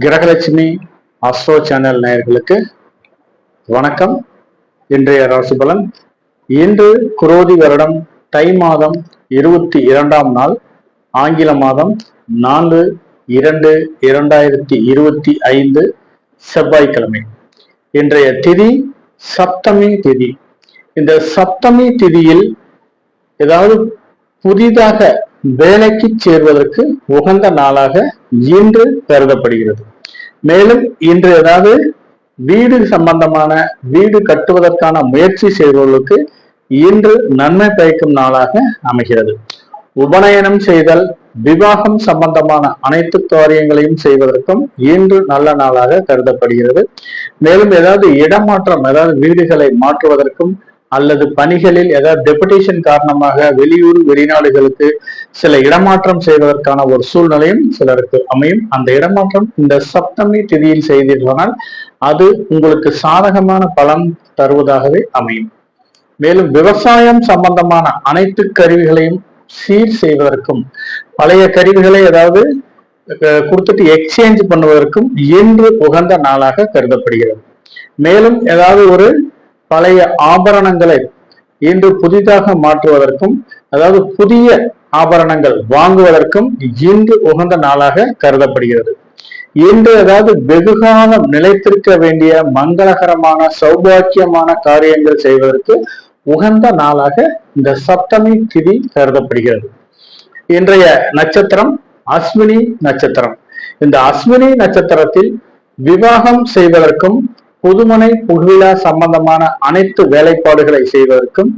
Grahalakshmi astro channel நேயர்களுக்கு வணக்கம். இன்றைய ராசி பலன். இன்று குரோதி வருடம் தை மாதம் 22ஆம் நாள், ஆங்கில மாதம் 4/2/2025 செவ்வாய்க்கிழமை. இன்றைய திதி சப்தமி திதி. இந்த சப்தமி திதியில் ஏதாவது புதிதாக வேலைக்கு சேர்வதற்கு உகந்த நாளாக இன்று கருதப்படுகிறது. மேலும் இன்று ஏதாவது வீடு சம்பந்தமான வீடு கட்டுவதற்கான முயற்சி செய்பவர்களுக்கு இன்று நன்மை பயக்கும் நாளாக அமைகிறது. உபநயனம் செய்தல், விவாகம் சம்பந்தமான அனைத்து காரியங்களையும் செய்வதற்கும் இன்று நல்ல நாளாக கருதப்படுகிறது. மேலும் ஏதாவது இடமாற்றம், ஏதாவது வீடுகளை மாற்றுவதற்கும் அல்லது பணிகளில் ஏதாவது டெபுடேஷன் காரணமாக வெளியூர் வெளிநாடுகளுக்கு சில இடமாற்றம் செய்வதற்கான ஒரு சூழ்நிலையும் சிலருக்கு அமையும். அந்த இடமாற்றம் இந்த சப்தமி திதியில் செய்தீர்களானால் அது உங்களுக்கு சாதகமான பலன் தருவதாகவே அமையும். மேலும் விவசாயம் சம்பந்தமான அனைத்து கருவிகளையும் சீர் செய்வதற்கும், பழைய கருவிகளை ஏதாவது கொடுத்துட்டு எக்ஸ்சேஞ்ச் பண்ணுவதற்கும் இன்று உகந்த நாளாக கருதப்படுகிறது. மேலும் ஏதாவது ஒரு பழைய ஆபரணங்களை இன்று புதிதாக மாற்றுவதற்கும், அதாவது புதிய ஆபரணங்கள் வாங்குவதற்கும் இன்று உகந்த நாளாக கருதப்படுகிறது. இன்று ஏதாவது வெகுகாலம் நிலைத்திருக்க வேண்டிய மங்களகரமான சௌபாக்கியமான காரியங்கள் செய்வதற்கு உகந்த நாளாக இந்த சப்தமி திதி கருதப்படுகிறது. இன்றைய நட்சத்திரம் அஸ்வினி நட்சத்திரம். இந்த அஸ்வினி நட்சத்திரத்தில் விவாகம் செய்வதற்கும், புதுமனை புகவிழா சம்பந்தமான அனைத்து வேலைப்பாடுகளை செய்வதற்கும்,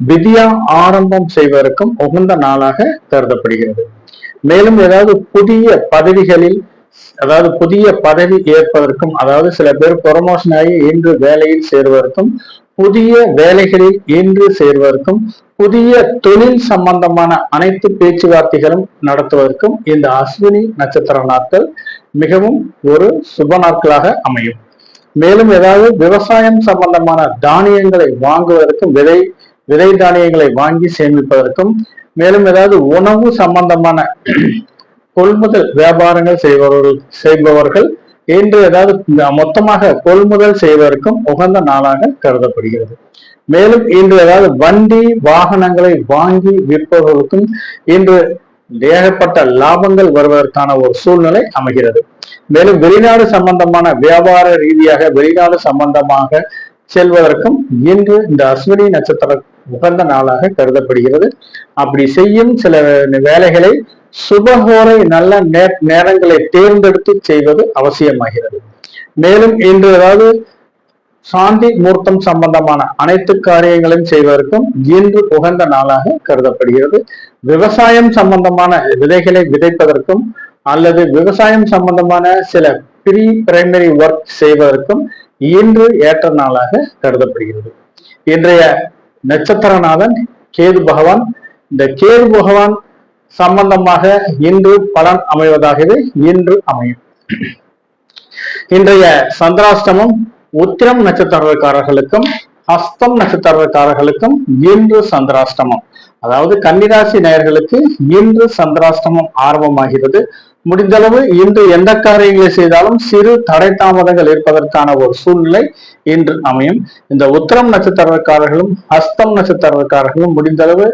விதியா ஆரம்பம் செய்வதற்கும் உகந்த நாளாக கருதப்படுகிறது. மேலும் ஏதாவது புதிய பதவிகளில், அதாவது புதிய பதவி ஏற்பதற்கும், அதாவது சில பேர் ப்ரொமோஷன் ஆகி இன்று வேலையில் சேருவதற்கும், புதிய வேலைகளில் இன்று சேர்வதற்கும், புதிய தொழில் சம்பந்தமான அனைத்து பேச்சுவார்த்தைகளும் நடத்துவதற்கும் இந்த அஸ்வினி நட்சத்திர நாட்கள் மிகவும் ஒரு சுப நாட்களாக அமையும். மேலும் ஏதாவது விவசாயம் சம்பந்தமான தானியங்களை வாங்குவதற்கும், விதை தானியங்களை வாங்கி சேமிப்பதற்கும், மேலும் ஏதாவது உணவு சம்பந்தமான கொள்முதல் வியாபாரங்கள் செய்பவர்கள் என்று ஏதாவது மொத்தமாக கொள்முதல் செய்வதற்கும் உகந்த நாளாக கருதப்படுகிறது. மேலும் இன்று ஏதாவது வண்டி வாகனங்களை வாங்கி விற்பவர்களுக்கும் இன்று ஏகப்பட்ட லாபங்கள் வருவதற்கான ஒரு சூழ்நிலை அமைகிறது. மேலும் வெளிநாடு சம்பந்தமான வியாபார ரீதியாக வெளிநாடு சம்பந்தமாக செல்வதற்கும் இன்று இந்த அஸ்வினி நட்சத்திர உகந்த நாளாக கருதப்படுகிறது. அப்படி செய்யும் சில வேலைகளை சுபகோரை நல்ல நேரங்களை தேர்ந்தெடுத்து செய்வது அவசியமாகிறது. மேலும் இன்று ஏதாவது சாந்தி மூர்த்தம் சம்பந்தமான அனைத்து காரியங்களையும் செய்வதற்கும் இன்று உகந்த நாளாக கருதப்படுகிறது. விவசாயம் சம்பந்தமான விதைகளை விதைப்பதற்கும் அல்லது விவசாயம் சம்பந்தமான சில ப்ரீ பிரைமரி ஒர்க் செய்வதற்கும் இன்று ஏற்ற நாளாக கருதப்படுகிறது. இன்றைய நட்சத்திரநாதன் கேது பகவான். இந்த கேது பகவான் சம்பந்தமாக இன்று பலன் அமைவதாகவே இன்று அமையும். இன்றைய சந்திராஷ்டமம் உத்திரம் நட்சத்திரக்காரர்களுக்கும் ஹஸ்தம் நட்சத்திரக்காரர்களுக்கும் இன்று சந்திராஷ்டமம். அதாவது கன்னிராசி நேயர்களுக்கு இன்று சந்திராஷ்டமம் ஆரம்பமாகிறது. முடிந்தளவு இன்று எந்த காரியங்களை செய்தாலும் சிறு தடை தாமதங்கள் இருப்பதற்கான ஒரு சூழ்நிலை இன்று அமையும். இந்த உத்திரம் நட்சத்திரக்காரர்களும் ஹஸ்தம் நட்சத்திரக்காரர்களும் முடிந்தளவு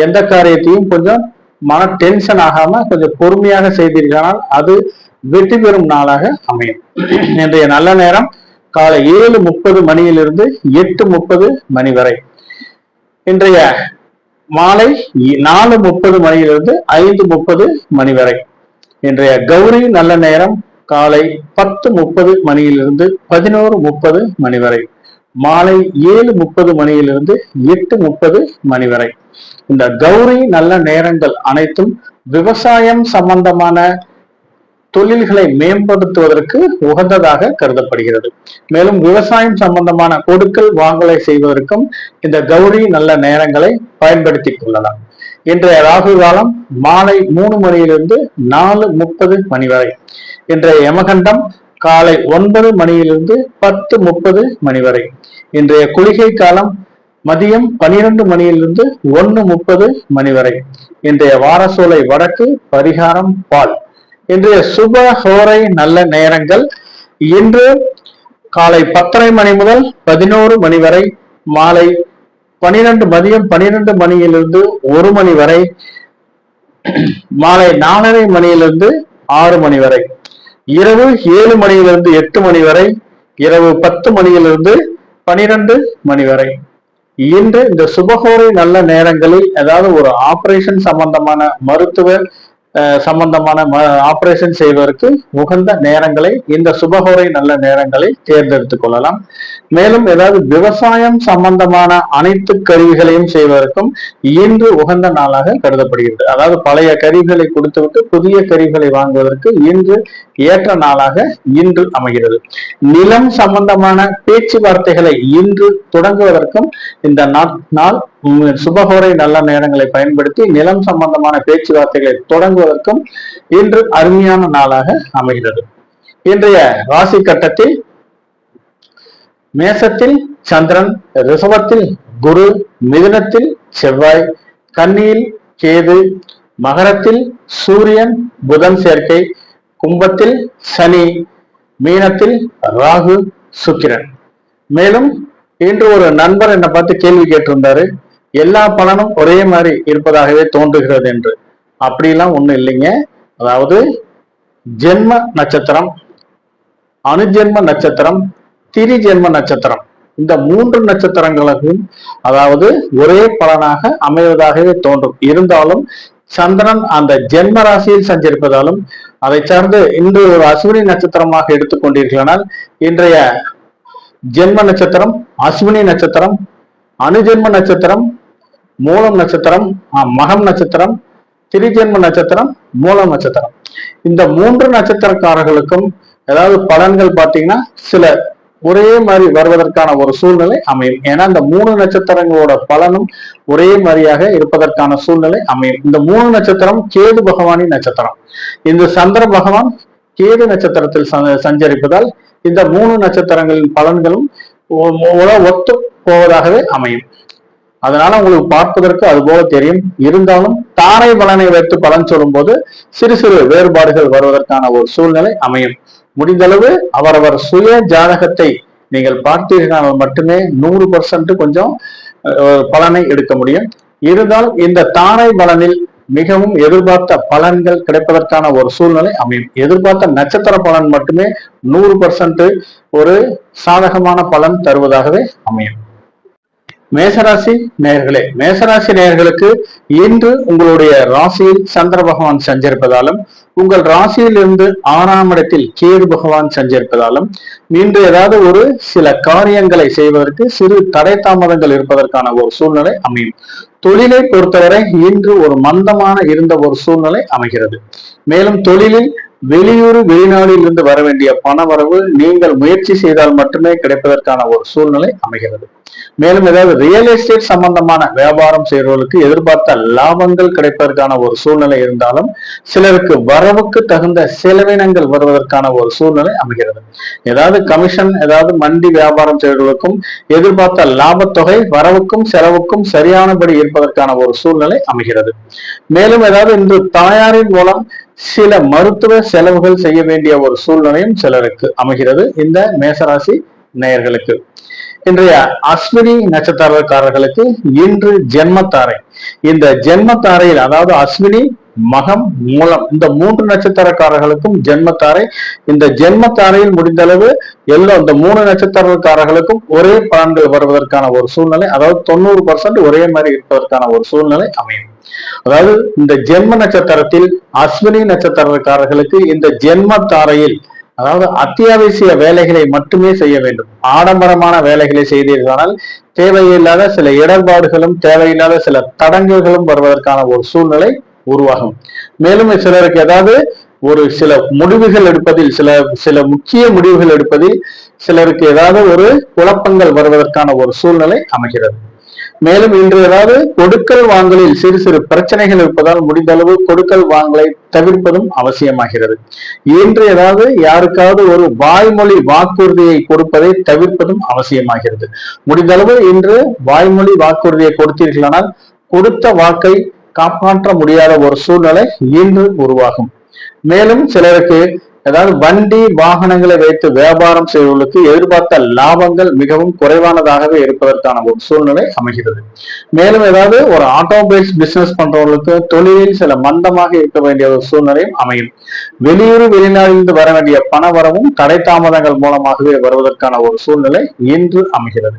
எந்த காரியத்தையும் கொஞ்சம் மன டென்ஷன் ஆகாம கொஞ்சம் பொறுமையாக செய்தீர்களானால் அது வெற்றி பெறும் நாளாக அமையும். இன்றைய நல்ல நேரம் காலை 7:30 மணியிலிருந்து 8:30 மணி வரை. இன்றைய மாலை 4:30 மணியிலிருந்து 5:30 மணி வரை. இன்றைய கௌரி நல்ல நேரம் காலை 10:30 மணியிலிருந்து 11:30 மணி வரை. மாலை 7:30 மணியிலிருந்து 8:30 மணி வரை. இந்த கௌரி நல்ல நேரங்கள் அனைத்தும் விவசாயம் சம்பந்தமான தொழில்களை மேம்படுத்துவதற்கு உகந்ததாக கருதப்படுகிறது. மேலும் விவசாயம் சம்பந்தமான கொடுக்கல் வாங்கலை செய்வதற்கும் இந்த கௌரி நல்ல நேரங்களை பயன்படுத்தி கொள்ளலாம். இன்றைய ராகு காலம் மாலை 3 மணியிலிருந்து 4:30 மணி வரை. இன்றைய யமகண்டம் காலை 9 மணியிலிருந்து 10:30 மணி வரை. இன்றைய குளிகை காலம் மதியம் 12 மணியிலிருந்து 1:30 மணி வரை. இன்றைய வாரசோலை வடக்கு, பரிகாரம் பால். இன்றைய சுப ஹோரை நல்ல நேரங்கள் இன்று காலை 10:30 மணி முதல் 11 மணி வரை, மாலை மதியம் 12 மணியிலிருந்து 1 மணி வரை, மாலை 4:30 மணியிலிருந்து 6 மணி வரை, இரவு 7 மணியிலிருந்து 8 மணி வரை, இரவு 10 மணியிலிருந்து 12 மணி வரை. இன்று இந்த சுபகோரை நல்ல நேரங்களில் ஏதாவது ஒரு ஆபரேஷன் சம்பந்தமான மருத்துவ சம்பந்தமான ஆபரேஷன் செய்வதற்கு உகந்த நேரங்களை இந்த சுபகோரை நல்ல நேரங்களை தேர்ந்தெடுத்துக் கொள்ளலாம். மேலும் ஏதாவது விவசாயம் சம்பந்தமான அனைத்து கருவிகளையும் செய்வதற்கும் இன்று உகந்த நாளாக கருதப்படுகிறது. அதாவது பழைய கருவிகளை கொடுத்துவிட்டு புதிய கருவிகளை வாங்குவதற்கு இன்று ஏற்ற நாளாக இன்று அமைகிறது. நிலம் சம்பந்தமான பேச்சுவார்த்தைகளை இன்று தொடங்குவதற்கும் இந்த நாள் சுபகோரை நல்ல நேரங்களை பயன்படுத்தி நிலம் சம்பந்தமான பேச்சுவார்த்தைகளை தொடங்குவதற்கும் இன்று அருமையான நாளாக அமைகிறது. இன்றைய ராசி கட்டத்தில் மேசத்தில் சந்திரன், ரிஷபத்தில் குரு, மிதுனத்தில் செவ்வாய், கன்னியில் கேது, மகரத்தில் சூரியன் புதன் சேர்க்கை, கும்பத்தில் சனி, மீனத்தில் ராகு சுக்கிரன். மேலும் இன்று ஒரு நண்பர் என்னை பார்த்து கேள்வி கேட்டிருந்தாரு, எல்லா பலனும் ஒரே மாதிரி இருப்பதாகவே தோன்றுகிறது என்று. அப்படிலாம் ஒண்ணும் இல்லைங்க. அதாவது ஜென்ம நட்சத்திரம், அணுஜென்ம நட்சத்திரம், திரிஜென்ம நட்சத்திரம், இந்த 3 நட்சத்திரங்களுக்கும் அதாவது ஒரே பலனாக அமைவதாகவே தோன்றும். இருந்தாலும் சந்திரன் அந்த ஜென்ம ராசியில் சஞ்சரிப்பதாலும் அதை சார்ந்து இன்று ஒரு அஸ்வினி நட்சத்திரமாக எடுத்துக்கொண்டீர்களானால் இன்றைய ஜென்ம நட்சத்திரம் அஸ்வினி நட்சத்திரம், அணுஜென்ம நட்சத்திரம் மூலம் நட்சத்திரம், மகம் நட்சத்திரம், திரிஜென்ம நட்சத்திரம், மூலம் நட்சத்திரம், இந்த 3 நட்சத்திரக்காரர்களுக்கும் ஏதாவது பலன்கள் பார்த்தீங்கன்னா சில ஒரே மாதிரி வருவதற்கான ஒரு சூழ்நிலை அமையும். ஏன்னா இந்த 3 நட்சத்திரங்களோட பலனும் ஒரே மாதிரியாக இருப்பதற்கான சூழ்நிலை அமையும். இந்த 3 நட்சத்திரம் கேது பகவானின் நட்சத்திரம். இந்த சந்திர பகவான் கேது நட்சத்திரத்தில் சஞ்சரிப்பதால் இந்த 3 நட்சத்திரங்களின் பலன்களும் ஒத்து போவதாகவே அமையும். அதனால உங்களுக்கு பார்ப்பதற்கு அது போல தெரியும். இருந்தாலும் தாரை பலனை வைத்து பலன் சொல்லும் போது சிறு சிறு வேறுபாடுகள் வருவதற்கான ஒரு சூழ்நிலை அமையும். முடிந்தளவு அவரவர் சுய ஜாதகத்தை நீங்கள் பார்த்தீர்கள் மட்டுமே 100% கொஞ்சம் பலனை எடுக்க முடியும். இருந்தால் இந்த தாரை பலனில் மிகவும் எதிர்பார்த்த பலன்கள் கிடைப்பதற்கான ஒரு சூழ்நிலை அமையும். எதிர்பார்த்த நட்சத்திர பலன் மட்டுமே 100% ஒரு சாதகமான பலன் தருவதாகவே அமையும். மேசராசி நேயர்களே, மேசராசி நேயர்களுக்கு இன்று உங்களுடைய ராசியில் சந்திர பகவான் சஞ்சரிப்பதாலும் உங்கள் ராசியிலிருந்து 6ஆம் இடத்தில் கேது பகவான் சஞ்சரிப்பதாலும் இன்று ஏதாவது ஒரு சில காரியங்களை செய்வதற்கு சிறு தடை தாமதங்கள் இருப்பதற்கான ஒரு சூழ்நிலை அமையும். தொழிலை பொறுத்தவரை இன்று ஒரு மந்தமான இருந்த ஒரு சூழ்நிலை அமைகிறது. மேலும் தொழிலில் வெளியூர் வெளிநாட்டில் இருந்து வர வேண்டிய பண வரவு நீங்கள் முயற்சி செய்தால் மட்டுமே கிடைப்பதற்கான ஒரு சூழ்நிலை அமைகிறது. மேலும் ஏதாவது ரியல் எஸ்டேட் சம்பந்தமான வியாபாரம் செய்வர்களுக்கு எதிர்பார்த்த லாபங்கள் கிடைப்பதற்கான ஒரு சூழ்நிலை இருந்தாலும் சிலருக்கு வரவுக்கு தகுந்த செலவினங்கள் வருவதற்கான ஒரு சூழ்நிலை அமைகிறது. ஏதாவது கமிஷன், ஏதாவது மண்டி வியாபாரம் செய்வர்களுக்கும் எதிர்பார்த்த லாபத்தொகை வரவுக்கும் செலவுக்கும் சரியானபடி இருப்பதற்கான ஒரு சூழ்நிலை அமைகிறது. மேலும் ஏதாவது இன்று தாயாரின் மூலம் சில மருத்துவ செலவுகள் செய்ய வேண்டிய ஒரு சூழ்நிலையும் சிலருக்கு அமைகிறது. இந்த மேசராசி நேயர்களுக்கு இன்றைய அஸ்வினி நட்சத்திரக்காரர்களுக்கு இன்று ஜென்மத்தாரை. இந்த ஜென்மத்தாரையில் அதாவது அஸ்வினி, மகம், மூலம் இந்த 3 நட்சத்திரக்காரர்களுக்கும் ஜென்மத்தாரை. இந்த ஜென்மத்தாரையில் முடிந்தளவு இந்த 3 நட்சத்திரக்காரர்களுக்கும் ஒரே பலன்கள் வருவதற்கான ஒரு சூழ்நிலை, அதாவது 90% ஒரே மாதிரி இருப்பதற்கான ஒரு சூழ்நிலை அமையும். அதாவது இந்த ஜென்ம நட்சத்திரத்தில் அஸ்வினி நட்சத்திரக்காரர்களுக்கு இந்த ஜென்மத்தாரையில் அதாவது அத்தியாவசிய வேலைகளை மட்டுமே செய்ய வேண்டும். ஆடம்பரமான வேலைகளை செய்தீர்களானால் தேவையில்லாத சில இடர்பாடுகளும் தேவையில்லாத சில தடங்கல்களும் வருவதற்கான ஒரு சூழ்நிலை உருவாகும். மேலும் சிலருக்கு ஏதாவது ஒரு சில முடிவுகள் எடுப்பதில் சில முக்கிய முடிவுகள் எடுப்பதில் சிலருக்கு ஏதாவது ஒரு குழப்பங்கள் வருவதற்கான ஒரு சூழ்நிலை அமைகிறது. மேலும் இன்று ஏதாவது கொடுக்கல் வாங்கலில் சிறு சிறு பிரச்சனைகள் இருப்பதால் முடிந்த அளவு கொடுக்கல் வாங்கலை தவிர்ப்பதும் அவசியமாகிறது. இன்று ஏதாவது யாருக்காவது ஒரு வாய்மொழி வாக்குறுதியை கொடுப்பதை தவிர்ப்பதும் அவசியமாகிறது. முடிந்த அளவு இன்று வாய்மொழி வாக்குறுதியை கொடுத்தீர்களானால் கொடுத்த வாக்கை காப்பாற்ற முடியாத ஒரு சூழ்நிலை இன்று உருவாகும். மேலும் சிலருக்கு ஏதாவது வண்டி வாகனங்களை வைத்து வியாபாரம் செய்வதற்கு எதிர்பார்த்த லாபங்கள் மிகவும் குறைவானதாகவே இருப்பதற்கான ஒரு சூழ்நிலை அமைகிறது. மேலும் ஏதாவது ஒரு ஆட்டோமொபைல்ஸ் பிசினஸ் பண்றவர்களுக்கு தொழிலில் சில மந்தமாக இருக்க வேண்டிய ஒரு சூழ்நிலையும் அமையும். வெளியூர் வெளிநாட்டிலிருந்து வர வேண்டிய பண வரவும் தடை தாமதங்கள் மூலமாகவே வருவதற்கான ஒரு சூழ்நிலை இன்று அமைகிறது.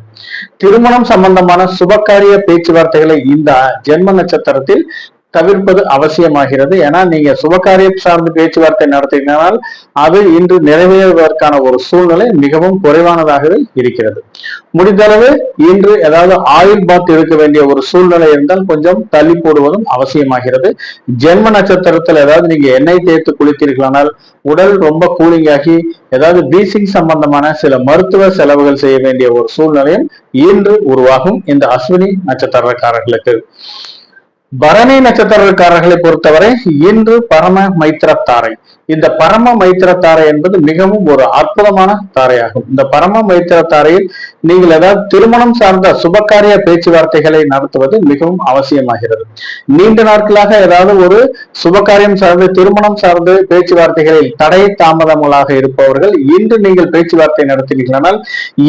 திருமணம் சம்பந்தமான சுபகாரிய பேச்சுவார்த்தைகளை இந்த ஜென்ம நட்சத்திரத்தில் தவிர்ப்பது அவசியமாகிறது. ஏன்னா நீங்க சுபகாரியம் சார்ந்து பேச்சுவார்த்தை நடத்தினால் அது இன்று நிறைவேறுவதற்கான ஒரு சூழ்நிலை மிகவும் குறைவானதாகவே இருக்கிறது. முடிந்தளவு இன்று ஏதாவது ஆயில் பாத் எடுக்க வேண்டிய ஒரு சூழ்நிலை இருந்தால் கொஞ்சம் தள்ளி போடுவதும் அவசியமாகிறது. ஜென்ம நட்சத்திரத்தில் ஏதாவது நீங்க எண்ணெய் தேய்த்து குளித்தீர்களானால் உடல் ரொம்ப கூலிங் ஆகி ஏதாவது பீசிங் சம்பந்தமான சில மருத்துவ செலவுகள் செய்ய வேண்டிய ஒரு சூழ்நிலையும் இன்று உருவாகும் இந்த அஸ்வினி நட்சத்திரக்காரர்களுக்கு. பரணி நட்சத்திரக்காரர்களை பொறுத்தவரை இன்று பரம மைத்திர தாரை. இந்த பரம மைத்திர தாரை என்பது மிகவும் ஒரு அற்புதமான தாரையாகும். இந்த பரம மைத்திர தாரையில் நீங்கள் ஏதாவது திருமணம் சார்ந்த சுபகாரிய பேச்சுவார்த்தைகளை நடத்துவது மிகவும் அவசியமாகிறது. நீண்ட நாட்களாக ஏதாவது ஒரு சுபகாரியம் சார்ந்து திருமணம் சார்ந்து பேச்சுவார்த்தைகளில் தடை தாமதங்களாக இருப்பவர்கள் இன்று நீங்கள் பேச்சுவார்த்தை நடத்தினீர்களானால்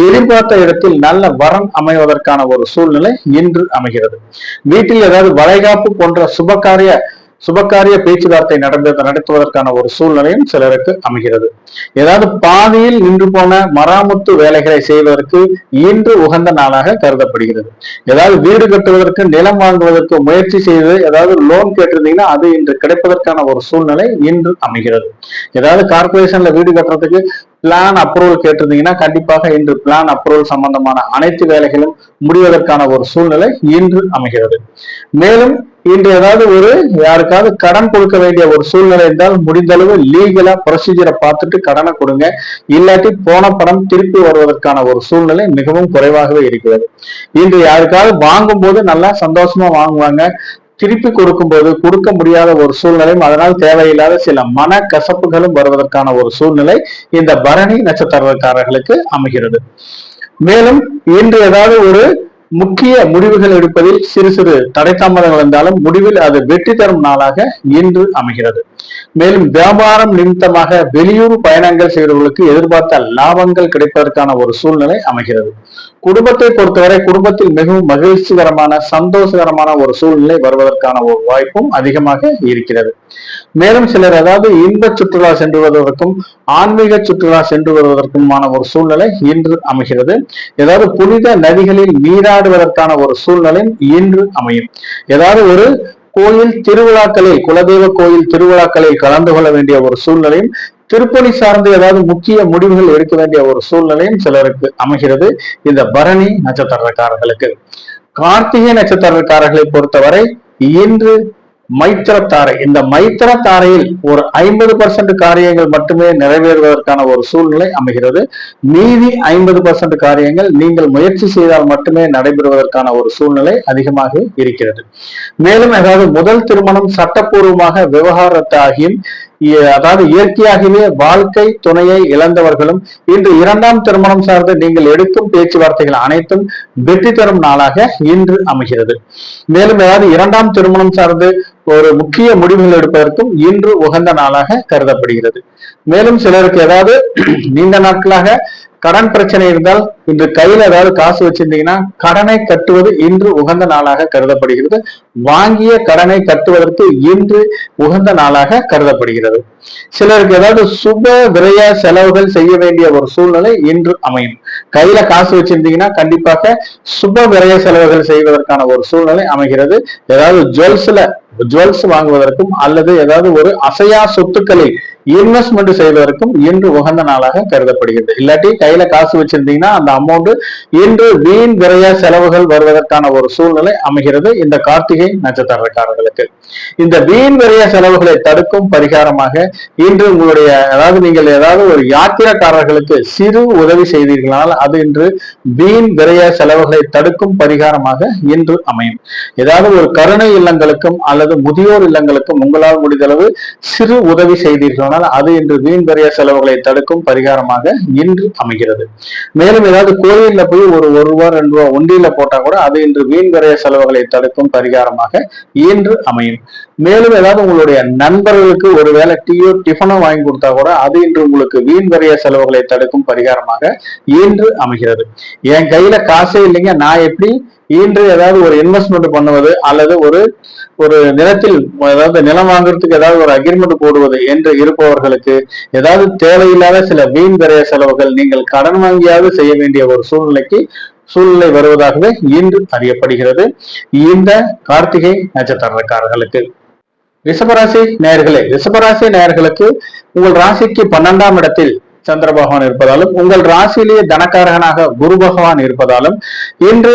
எதிர்பார்த்த இடத்தில் நல்ல வரன் அமைவதற்கான ஒரு சூழ்நிலை இன்று அமைகிறது. வீட்டில் ஏதாவது வளைகாப்பு போன்ற சுபகாரிய பேச்சுவார்த்தை நடத்துவதற்கான ஒரு சூழ்நிலையும் சிலருக்கு அமைகிறது. ஏதாவது பாதியில் நின்று போன மராமத்து வேலைகளை செய்வதற்கு இன்று உகந்த நாளாக கருதப்படுகிறது. ஏதாவது வீடு கட்டுவதற்கு நிலம் வாங்குவதற்கு முயற்சி செய்து ஏதாவது லோன் கேட்டிருந்தீங்கன்னா அது இன்று கிடைப்பதற்கான ஒரு சூழ்நிலை இன்று அமைகிறது. ஏதாவது கார்பரேஷன்ல வீடு கட்டுறதுக்கு பிளான் அப்ரூவல் கேட்டிருந்தீங்கன்னா கண்டிப்பாக இன்று பிளான் அப்ரூவல் சம்பந்தமான அனைத்து வேலைகளும் முடிவதற்கான ஒரு சூழ்நிலை இன்று அமைகிறது. மேலும் இன்று ஏதாவது யாருக்காவது கடன் கொடுக்க வேண்டிய ஒரு சூழ்நிலை இருந்தால் முடிந்தளவு லீகலா ப்ரொசீஜரை பார்த்துட்டு கடனை கொடுங்க. இல்லாட்டி போன பணம் திருப்பி வருவதற்கான ஒரு சூழ்நிலை மிகவும் குறைவாகவே இருக்கிறது. இன்று யாருக்காவது வாங்கும் போது நல்லா சந்தோஷமா வாங்குவாங்க. திருப்பி கொடுக்கும்போது கொடுக்க முடியாத ஒரு சூழ்நிலையும் அதனால் தேவையில்லாத சில மன கசப்புகளும் வருவதற்கான ஒரு சூழ்நிலை இந்த பரணி நட்சத்திரக்காரர்களுக்கு அமைகிறது. மேலும் இன்று ஏதாவது முக்கிய முடிவுகள் எடுப்பதில் சிறு சிறு தடை தாமதங்கள் இருந்தாலும் முடிவில் அது வெற்றி தரும் நாளாக இன்று அமைகிறது. மேலும் வியாபாரம் நிமித்தமாக வெளியூர் பயணங்கள் செய்வர்களுக்கு எதிர்பார்த்த லாபங்கள் கிடைப்பதற்கான ஒரு சூழ்நிலை அமைகிறது. குடும்பத்தை பொறுத்தவரை குடும்பத்தில் மிகவும் மகிழ்ச்சிகரமான சந்தோஷகரமான ஒரு சூழ்நிலை வருவதற்கான ஒரு வாய்ப்பும் அதிகமாக இருக்கிறது. மேலும் சிலர் ஏதாவது இன்ப சுற்றுலா சென்று வருவதற்கும் ஆன்மீக சுற்றுலா சென்று வருவதற்குமான ஒரு சூழ்நிலை இன்று அமைகிறது. ஏதாவது புனித நதிகளில் நீராடுவதற்கான ஒரு சூழ்நிலை இன்று அமையும். ஏதாவது கோயில் திருவிழாக்களில் குலதெய்வ கோயில் திருவிழாக்களில் கலந்து கொள்ள வேண்டிய ஒரு சூழ்நிலையும் திருப்பணி சார்ந்து ஏதாவது முக்கிய முடிவுகள் எடுக்க வேண்டிய ஒரு சூழ்நிலையும் சிலருக்கு அமைகிறது இந்த பரணி நட்சத்திரக்காரர்களுக்கு. கார்த்திகை நட்சத்திரக்காரர்களை பொறுத்தவரை இன்று மைத்திரத்தாரை. இந்த மைத்திரத்தாரையில் ஒரு 50% காரியங்கள் மட்டுமே நிறைவேறுவதற்கான ஒரு சூழ்நிலை அமைகிறது. மீதி 50% காரியங்கள் நீங்கள் முயற்சி செய்தால் மட்டுமே நடைபெறுவதற்கான ஒரு சூழ்நிலை அதிகமாக இருக்கிறது. மேலும் ஏதாவது முதல் திருமணம் சட்டப்பூர்வமாக விவகாரத்தாகியும் அதாவது இயற்கையாகவே வாழ்க்கை துணையை இழந்தவர்களும் இன்று இரண்டாம் திருமணம் சார்ந்து நீங்கள் எடுக்கும் பேச்சுவார்த்தைகள் அனைத்தும் வெற்றி தரும் நாளாக இன்று அமைகிறது. மேலும் ஏதாவது இரண்டாம் திருமணம் சார்ந்து ஒரு முக்கிய முடிவுகள் எடுப்பதற்கும் இன்று உகந்த நாளாக கருதப்படுகிறது. மேலும் சிலருக்கு ஏதாவது நீண்ட நாட்களாக கடன் பிரச்சனை இருந்தால் இன்று கையில ஏதாவது காசு வச்சிருந்தீங்கன்னா கடனை கட்டுவது இன்று உகந்த நாளாக கருதப்படுகிறது. வாங்கிய கடனை கட்டுவதற்கு இன்று உகந்த நாளாக கருதப்படுகிறது. சிலருக்கு ஏதாவது சுப விரய செலவுகள் செய்ய வேண்டிய ஒரு சூழ்நிலை இன்று அமையும். கையில காசு வச்சிருந்தீங்கன்னா கண்டிப்பாக சுப விரய செலவுகள் செய்வதற்கான ஒரு சூழ்நிலை அமைகிறது. ஏதாவது ஜுவல்ஸ் வாங்குவதற்கும் அல்லது ஏதாவது ஒரு அசையா சொத்துக்களில் இன்வெஸ்ட்மெண்ட் செய்வதற்கும் இன்று உகந்த நாளாக கருதப்படுகிறது. இல்லாட்டி கையில காசு வச்சிருந்தீங்கன்னா அந்த அமௌண்ட் இன்று வீண் விரைய செலவுகள் வருவதற்கான ஒரு சூழ்நிலை அமைகிறது இந்த கார்த்திகை நட்சத்திரக்காரர்களுக்கு. இந்த வீண் விரைய செலவுகளை தடுக்கும் பரிகாரமாக இன்று உங்களுடைய அதாவது நீங்கள் ஏதாவது ஒரு யாத்திரைக்காரர்களுக்கு சிறு உதவி செய்தீர்களால் அது இன்று வீண் விரைய செலவுகளை தடுக்கும் பரிகாரமாக இன்று அமையும். ஏதாவது ஒரு கருணை இல்லங்களுக்கும் அல்லது முதியோர் இல்லங்களுக்கும் உங்களால் முடிந்தளவு சிறு உதவி செய்தீர்களால் இருப்பீர்களானால் அது இன்று வீண் விரய செலவுகளை தடுக்கும் பரிகாரமாக இன்று அமைகிறது. மேலும் ஏதாவது கோயில்ல போய் ஒரு ரூபா 2 ரூபா உண்டியில போட்டா கூட அது இன்று வீண் விரய செலவுகளை தடுக்கும் பரிகாரமாக இன்று அமையும். மேலும் ஏதாவது உங்களுடைய நண்பர்களுக்கு ஒருவேளை டீயோ டிஃபனோ வாங்கி கொடுத்தா கூட அது இன்று உங்களுக்கு வீண் விரய செலவுகளை தடுக்கும் பரிகாரமாக இன்று அமைகிறது. என் கையில காசே இல்லைங்க, நான் எப்படி இன்று ஏதாவது ஒரு இன்வெஸ்ட்மெண்ட் பண்ணுவது அல்லது ஒரு நிலத்தில் அதாவது நிலம் வாங்குறதுக்கு ஏதாவது ஒரு அக்ரிமெண்ட் போடுவது என்று இருப்பவர்களுக்கு ஏதாவது தேவையில்லாத சில வீண் விரய செலவுகள் நீங்கள் கடன் வாங்கியாவது செய்ய வேண்டிய ஒரு சூழ்நிலை வருவதாகவே இன்று அறியப்படுகிறது. இந்த கார்த்திகை நட்சத்திரக்காரர்களுக்கு ரிஷபராசி நேயர்களுக்கு உங்கள் ராசிக்கு 12ஆம் இடத்தில் சந்திர பகவான் இருப்பதாலும் உங்கள் ராசியிலேயே தனக்காரகனாக குரு பகவான் இருப்பதாலும் இன்று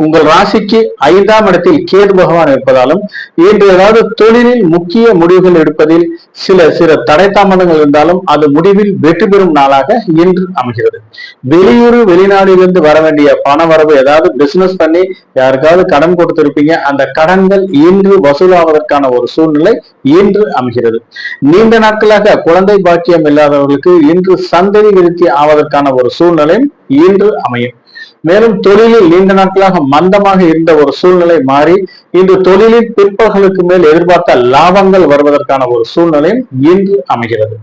உங்கள் ராசிக்கு 5ஆம் இடத்தில் கேது பகவான் இருப்பதாலும் இன்று ஏதாவது தொழிலில் முக்கிய முடிவுகள் எடுப்பதில் சில தடை தாமதங்கள் இருந்தாலும் அது முடிவில் வெற்றி பெறும் நாளாக இன்று அமைகிறது. வெளிநாடுகளிலிருந்து வர வேண்டிய பண வரவு, ஏதாவது பிசினஸ் பண்ணி யாருக்காவது கடன் கொடுத்திருப்பீங்க, அந்த கடன்கள் இன்று வசூலாவதற்கான ஒரு சூழ்நிலை இன்று அமைகிறது. நீண்ட நாட்களாக குழந்தை பாக்கியம் இல்லாதவர்களுக்கு இன்று சந்ததி விருத்தி ஆவதற்கான ஒரு சூழ்நிலை இன்று அமையும். மேலும் தொழிலில் நீண்ட நாட்களாக மந்தமாக இருந்த ஒரு சூழ்நிலை மாறி இன்று தொழிலில் பிற்பகலுக்கு மேல் எதிர்பார்த்த லாபங்கள் வருவதற்கான ஒரு சூழ்நிலையும் இன்று அமைகிறது.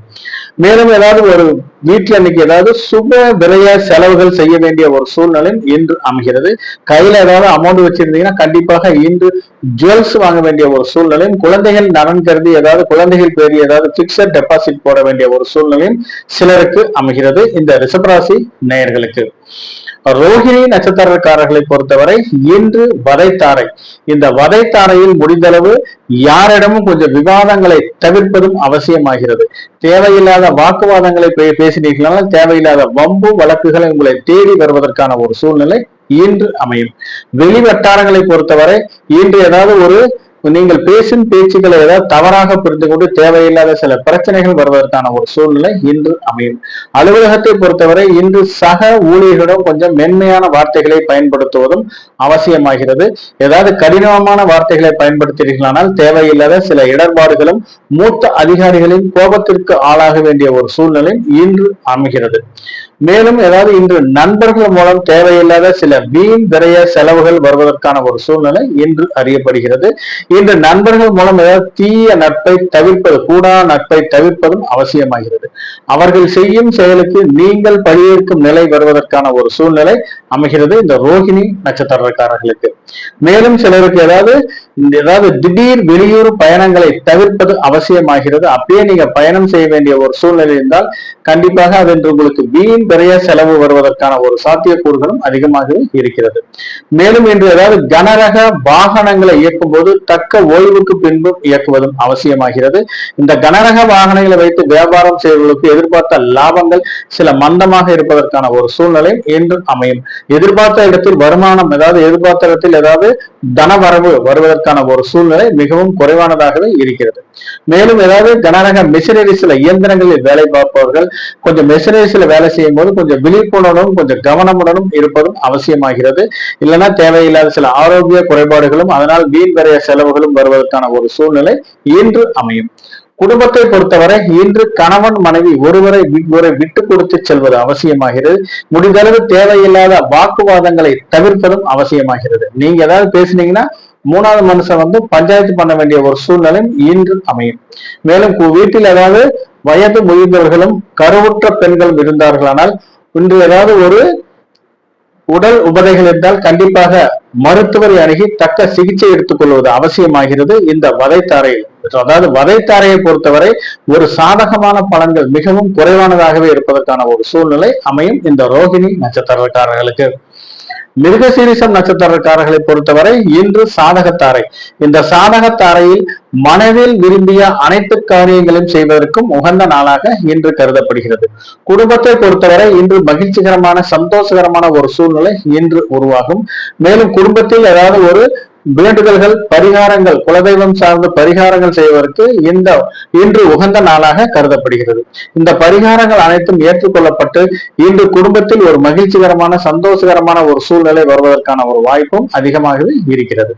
மேலும் ஏதாவது ஒரு வீட்டுல இன்னைக்கு ஏதாவது சுப விரய செலவுகள் செய்ய வேண்டிய ஒரு சூழ்நிலையும் இன்று அமைகிறது. கையில ஏதாவது அமௌண்ட் வச்சிருந்தீங்கன்னா கண்டிப்பாக இன்று ஜுவல்ஸ் வாங்க வேண்டிய ஒரு சூழ்நிலையும், குழந்தைகள் நலன் கருதி ஏதாவது குழந்தைகள் பேரி ஏதாவது பிக்சட் டெபாசிட் போட வேண்டிய ஒரு சூழ்நிலையும் சிலருக்கு அமைகிறது. இந்த ரிஷபராசி நேயர்களுக்கு ரோஹிணி நட்சத்திரக்காரர்களை பொறுத்தவரை இன்று வதைத்தாரை. இந்த வதைத்தாரையில் முடிந்தளவு யாரிடமும் கொஞ்சம் விவாதங்களை தவிர்ப்பதும் அவசியமாகிறது. தேவையில்லாத வாக்குவாதங்களை பேசினீர்களால் தேவையில்லாத வம்பு வழக்குகளை உங்களை தேடி வருவதற்கான ஒரு சூழ்நிலை இன்று அமையும். வெளி வட்டாரங்களை பொறுத்தவரை இன்று ஏதாவது நீங்கள் பேசும் பேச்சுக்களை ஏதாவது தவறாக புரிந்து கொண்டு தேவையில்லாத சில பிரச்சனைகள் வருவதற்கான ஒரு சூழ்நிலை இன்று அமையும். அலுவலகத்தை பொறுத்தவரை இன்று சக ஊழியர்களிடம் கொஞ்சம் மென்மையான வார்த்தைகளை பயன்படுத்துவதும் அவசியமாகிறது. ஏதாவது கடினமான வார்த்தைகளை பயன்படுத்துகிறீர்களானால் தேவையில்லாத சில இடர்பாடுகளும் மூத்த அதிகாரிகளின் கோபத்திற்கு ஆளாக வேண்டிய ஒரு சூழ்நிலை இன்று அமைகிறது. மேலும் ஏதாவது இன்று நண்பர்கள் மூலம் தேவையில்லாத சில வீண் விரய செலவுகள் வருவதற்கான ஒரு சூழ்நிலை இன்று அறியப்படுகிறது. இன்று நண்பர்கள் மூலம் ஏதாவது தீய நட்பை தவிர்ப்பது, கூடாத நட்பை தவிர்ப்பதும் அவசியமாகிறது. அவர்கள் செய்யும் செயலுக்கு நீங்கள் பழியேற்கும் நிலை வருவதற்கான ஒரு சூழ்நிலை அமைகிறது இந்த ரோஹிணி நட்சத்திரக்காரர்களுக்கு. மேலும் சிலருக்கு ஏதாவது திடீர் வெளியூர் பயணங்களை தவிர்ப்பது அவசியமாகிறது. அப்படியே நீங்க பயணம் செய்ய வேண்டிய ஒரு சூழ்நிலை இருந்தால் கண்டிப்பாக அது உங்களுக்கு வீண் விரய செலவு வருவதற்கான ஒரு சாத்தியக்கூறுகளும் அதிகமாகவே இருக்கிறது. மேலும் இன்று ஏதாவது கனரக வாகனங்களை இயக்கும் போது தக்க ஓய்வுக்கு பின்பும் இயக்குவதும் அவசியமாகிறது. இந்த கனரக வாகனங்களை வைத்து வியாபாரம் செய்வதற்கு எதிர்பார்த்த லாபங்கள் சில மந்தமாக இருப்பதற்கான ஒரு சூழ்நிலை இன்று அமையும். எதிர்பார்த்த இடத்தில் வருமானம், எதிர்பார்த்த இடத்தில் ஏதாவது தனவரவு வருவதற்கான ஒரு சூழ்நிலை மிகவும் குறைவானதாகவே இருக்கிறது. மேலும் ஏதாவது கனரக மிஷினரிஸ்ல இயந்திரங்களில் வேலை பார்ப்பவர்கள் கொஞ்சம் மிஷினரிஸ்ல வேலை செய்யும் போது கொஞ்சம் விழிப்புணர்வும் கொஞ்சம் கவனமுடனும் இருப்பதும் அவசியமாகிறது. இல்லைன்னா தேவையில்லாத சில ஆரோக்கிய குறைபாடுகளும் அதனால் வீண் விரய செலவுகளும் வருவதற்கான ஒரு சூழ்நிலை இன்று அமையும். குடும்பத்தை பொறுத்தவரை இன்று கணவன் மனைவி ஒருவரை விட்டு கொடுத்து செல்வது அவசியமாகிறது. முடிந்தளவு தேவையில்லாத வாக்குவாதங்களை தவிர்ப்பதும் அவசியமாகிறது. நீங்க ஏதாவது பேசுனீங்கன்னா 3வது மனுஷன் பஞ்சாயத்து பண்ண வேண்டிய ஒரு சூழ்நிலை இன்று அமையும். மேலும் வீட்டில் ஏதாவது வயது முதிர்ந்தவர்களும் கருவுற்ற பெண்களும் இருந்தார்களானால் இன்று ஏதாவது ஒரு உடல் உபதைகள் இருந்தால் கண்டிப்பாக மருத்துவரை அணுகி தக்க சிகிச்சை எடுத்துக் கொள்வது அவசியமாகிறது. இந்த வதைத்தாரையில் வதைத்தாரையை பொறுத்தவரை ஒரு சாதகமான பலன்கள் மிகவும் குறைவானதாகவே இருப்பதற்கான ஒரு சூழ்நிலை அமையும் இந்த ரோஹிணி நட்சத்திரக்காரர்களுக்கு. மிருகசீரிஷம் நட்சத்திரக்காரர்களை பொறுத்தவரை இன்று சாதகத்தாரை. இந்த சாதகத்தாரையில் மனதில் விரும்பிய அனைத்து காரியங்களையும் செய்வதற்கும் உகந்த நாளாக இன்று கருதப்படுகிறது. குடும்பத்தை பொறுத்தவரை இன்று மகிழ்ச்சிகரமான சந்தோஷகரமான ஒரு சூழ்நிலை இன்று உருவாகும். மேலும் குடும்பத்தில் ஏதாவது வேண்டுதல்கள், பரிகாரங்கள், குலதெய்வம் சார்ந்த பரிகாரங்கள் செய்வதற்கு இன்று உகந்த நாளாக கருதப்படுகிறது. இந்த பரிகாரங்கள் அனைத்தும் ஏற்றுக்கொள்ளப்பட்டு இன்று குடும்பத்தில் ஒரு மகிழ்ச்சிகரமான சந்தோஷகரமான ஒரு சூழ்நிலை வருவதற்கான ஒரு வாய்ப்பும் அதிகமாகவே இருக்கிறது.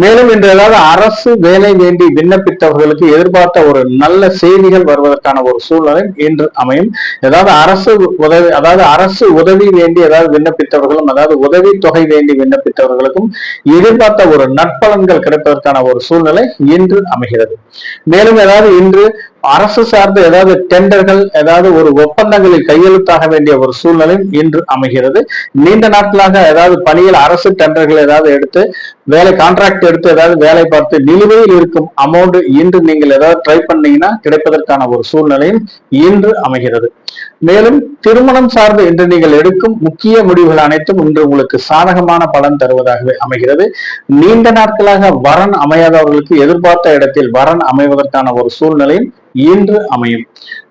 மேலும் இன்று ஏதாவது அரசு வேலை வேண்டி விண்ணப்பித்தவர்களுக்கு எதிர்பார்த்த ஒரு நல்ல செய்திகள் வருவதற்கான ஒரு சூழ்நிலை இன்று அமையும். ஏதாவது அரசு உதவி வேண்டி ஏதாவது விண்ணப்பித்தவர்களும், அதாவது உதவி தொகை வேண்டி விண்ணப்பித்தவர்களுக்கும் எதிர்பார்த்த ஒரு நற்பலன்கள் கிடைப்பதற்கான ஒரு சூழ்நிலை இன்று அமைகிறது. மேலும் ஏதாவது இன்று அரசு சார்ந்த ஏதாவது டெண்டர்கள், ஏதாவது ஒரு ஒப்பந்தங்களில் கையெழுத்தாக வேண்டிய ஒரு சூழ்நிலை இன்று அமைகிறது. நீண்ட நாட்களாக ஏதாவது பணியில் அரசு டெண்டர்கள் ஏதாவது எடுத்து கான்ட்ராக்ட் எடுத்து ஏதாவது வேலை பார்த்து நிலுவையில் இருக்கும் அமௌண்ட் இன்று நீங்கள் ஏதாவது ட்ரை பண்ணீங்கன்னா கிடைப்பதற்கான ஒரு சூழ்நிலையும் இன்று அமைகிறது. மேலும் திருமணம் சார்ந்து இன்று நீங்கள் எடுக்கும் முக்கிய முடிவுகள் அனைத்தும் இன்று உங்களுக்கு சாதகமான பலன் தருவதாகவே அமைகிறது. நீண்ட நாட்களாக வரன் அமையாதவர்களுக்கு எதிர்பார்த்த இடத்தில் வரன் அமைவதற்கான ஒரு சூழ்நிலையும் இன்று அமையும்.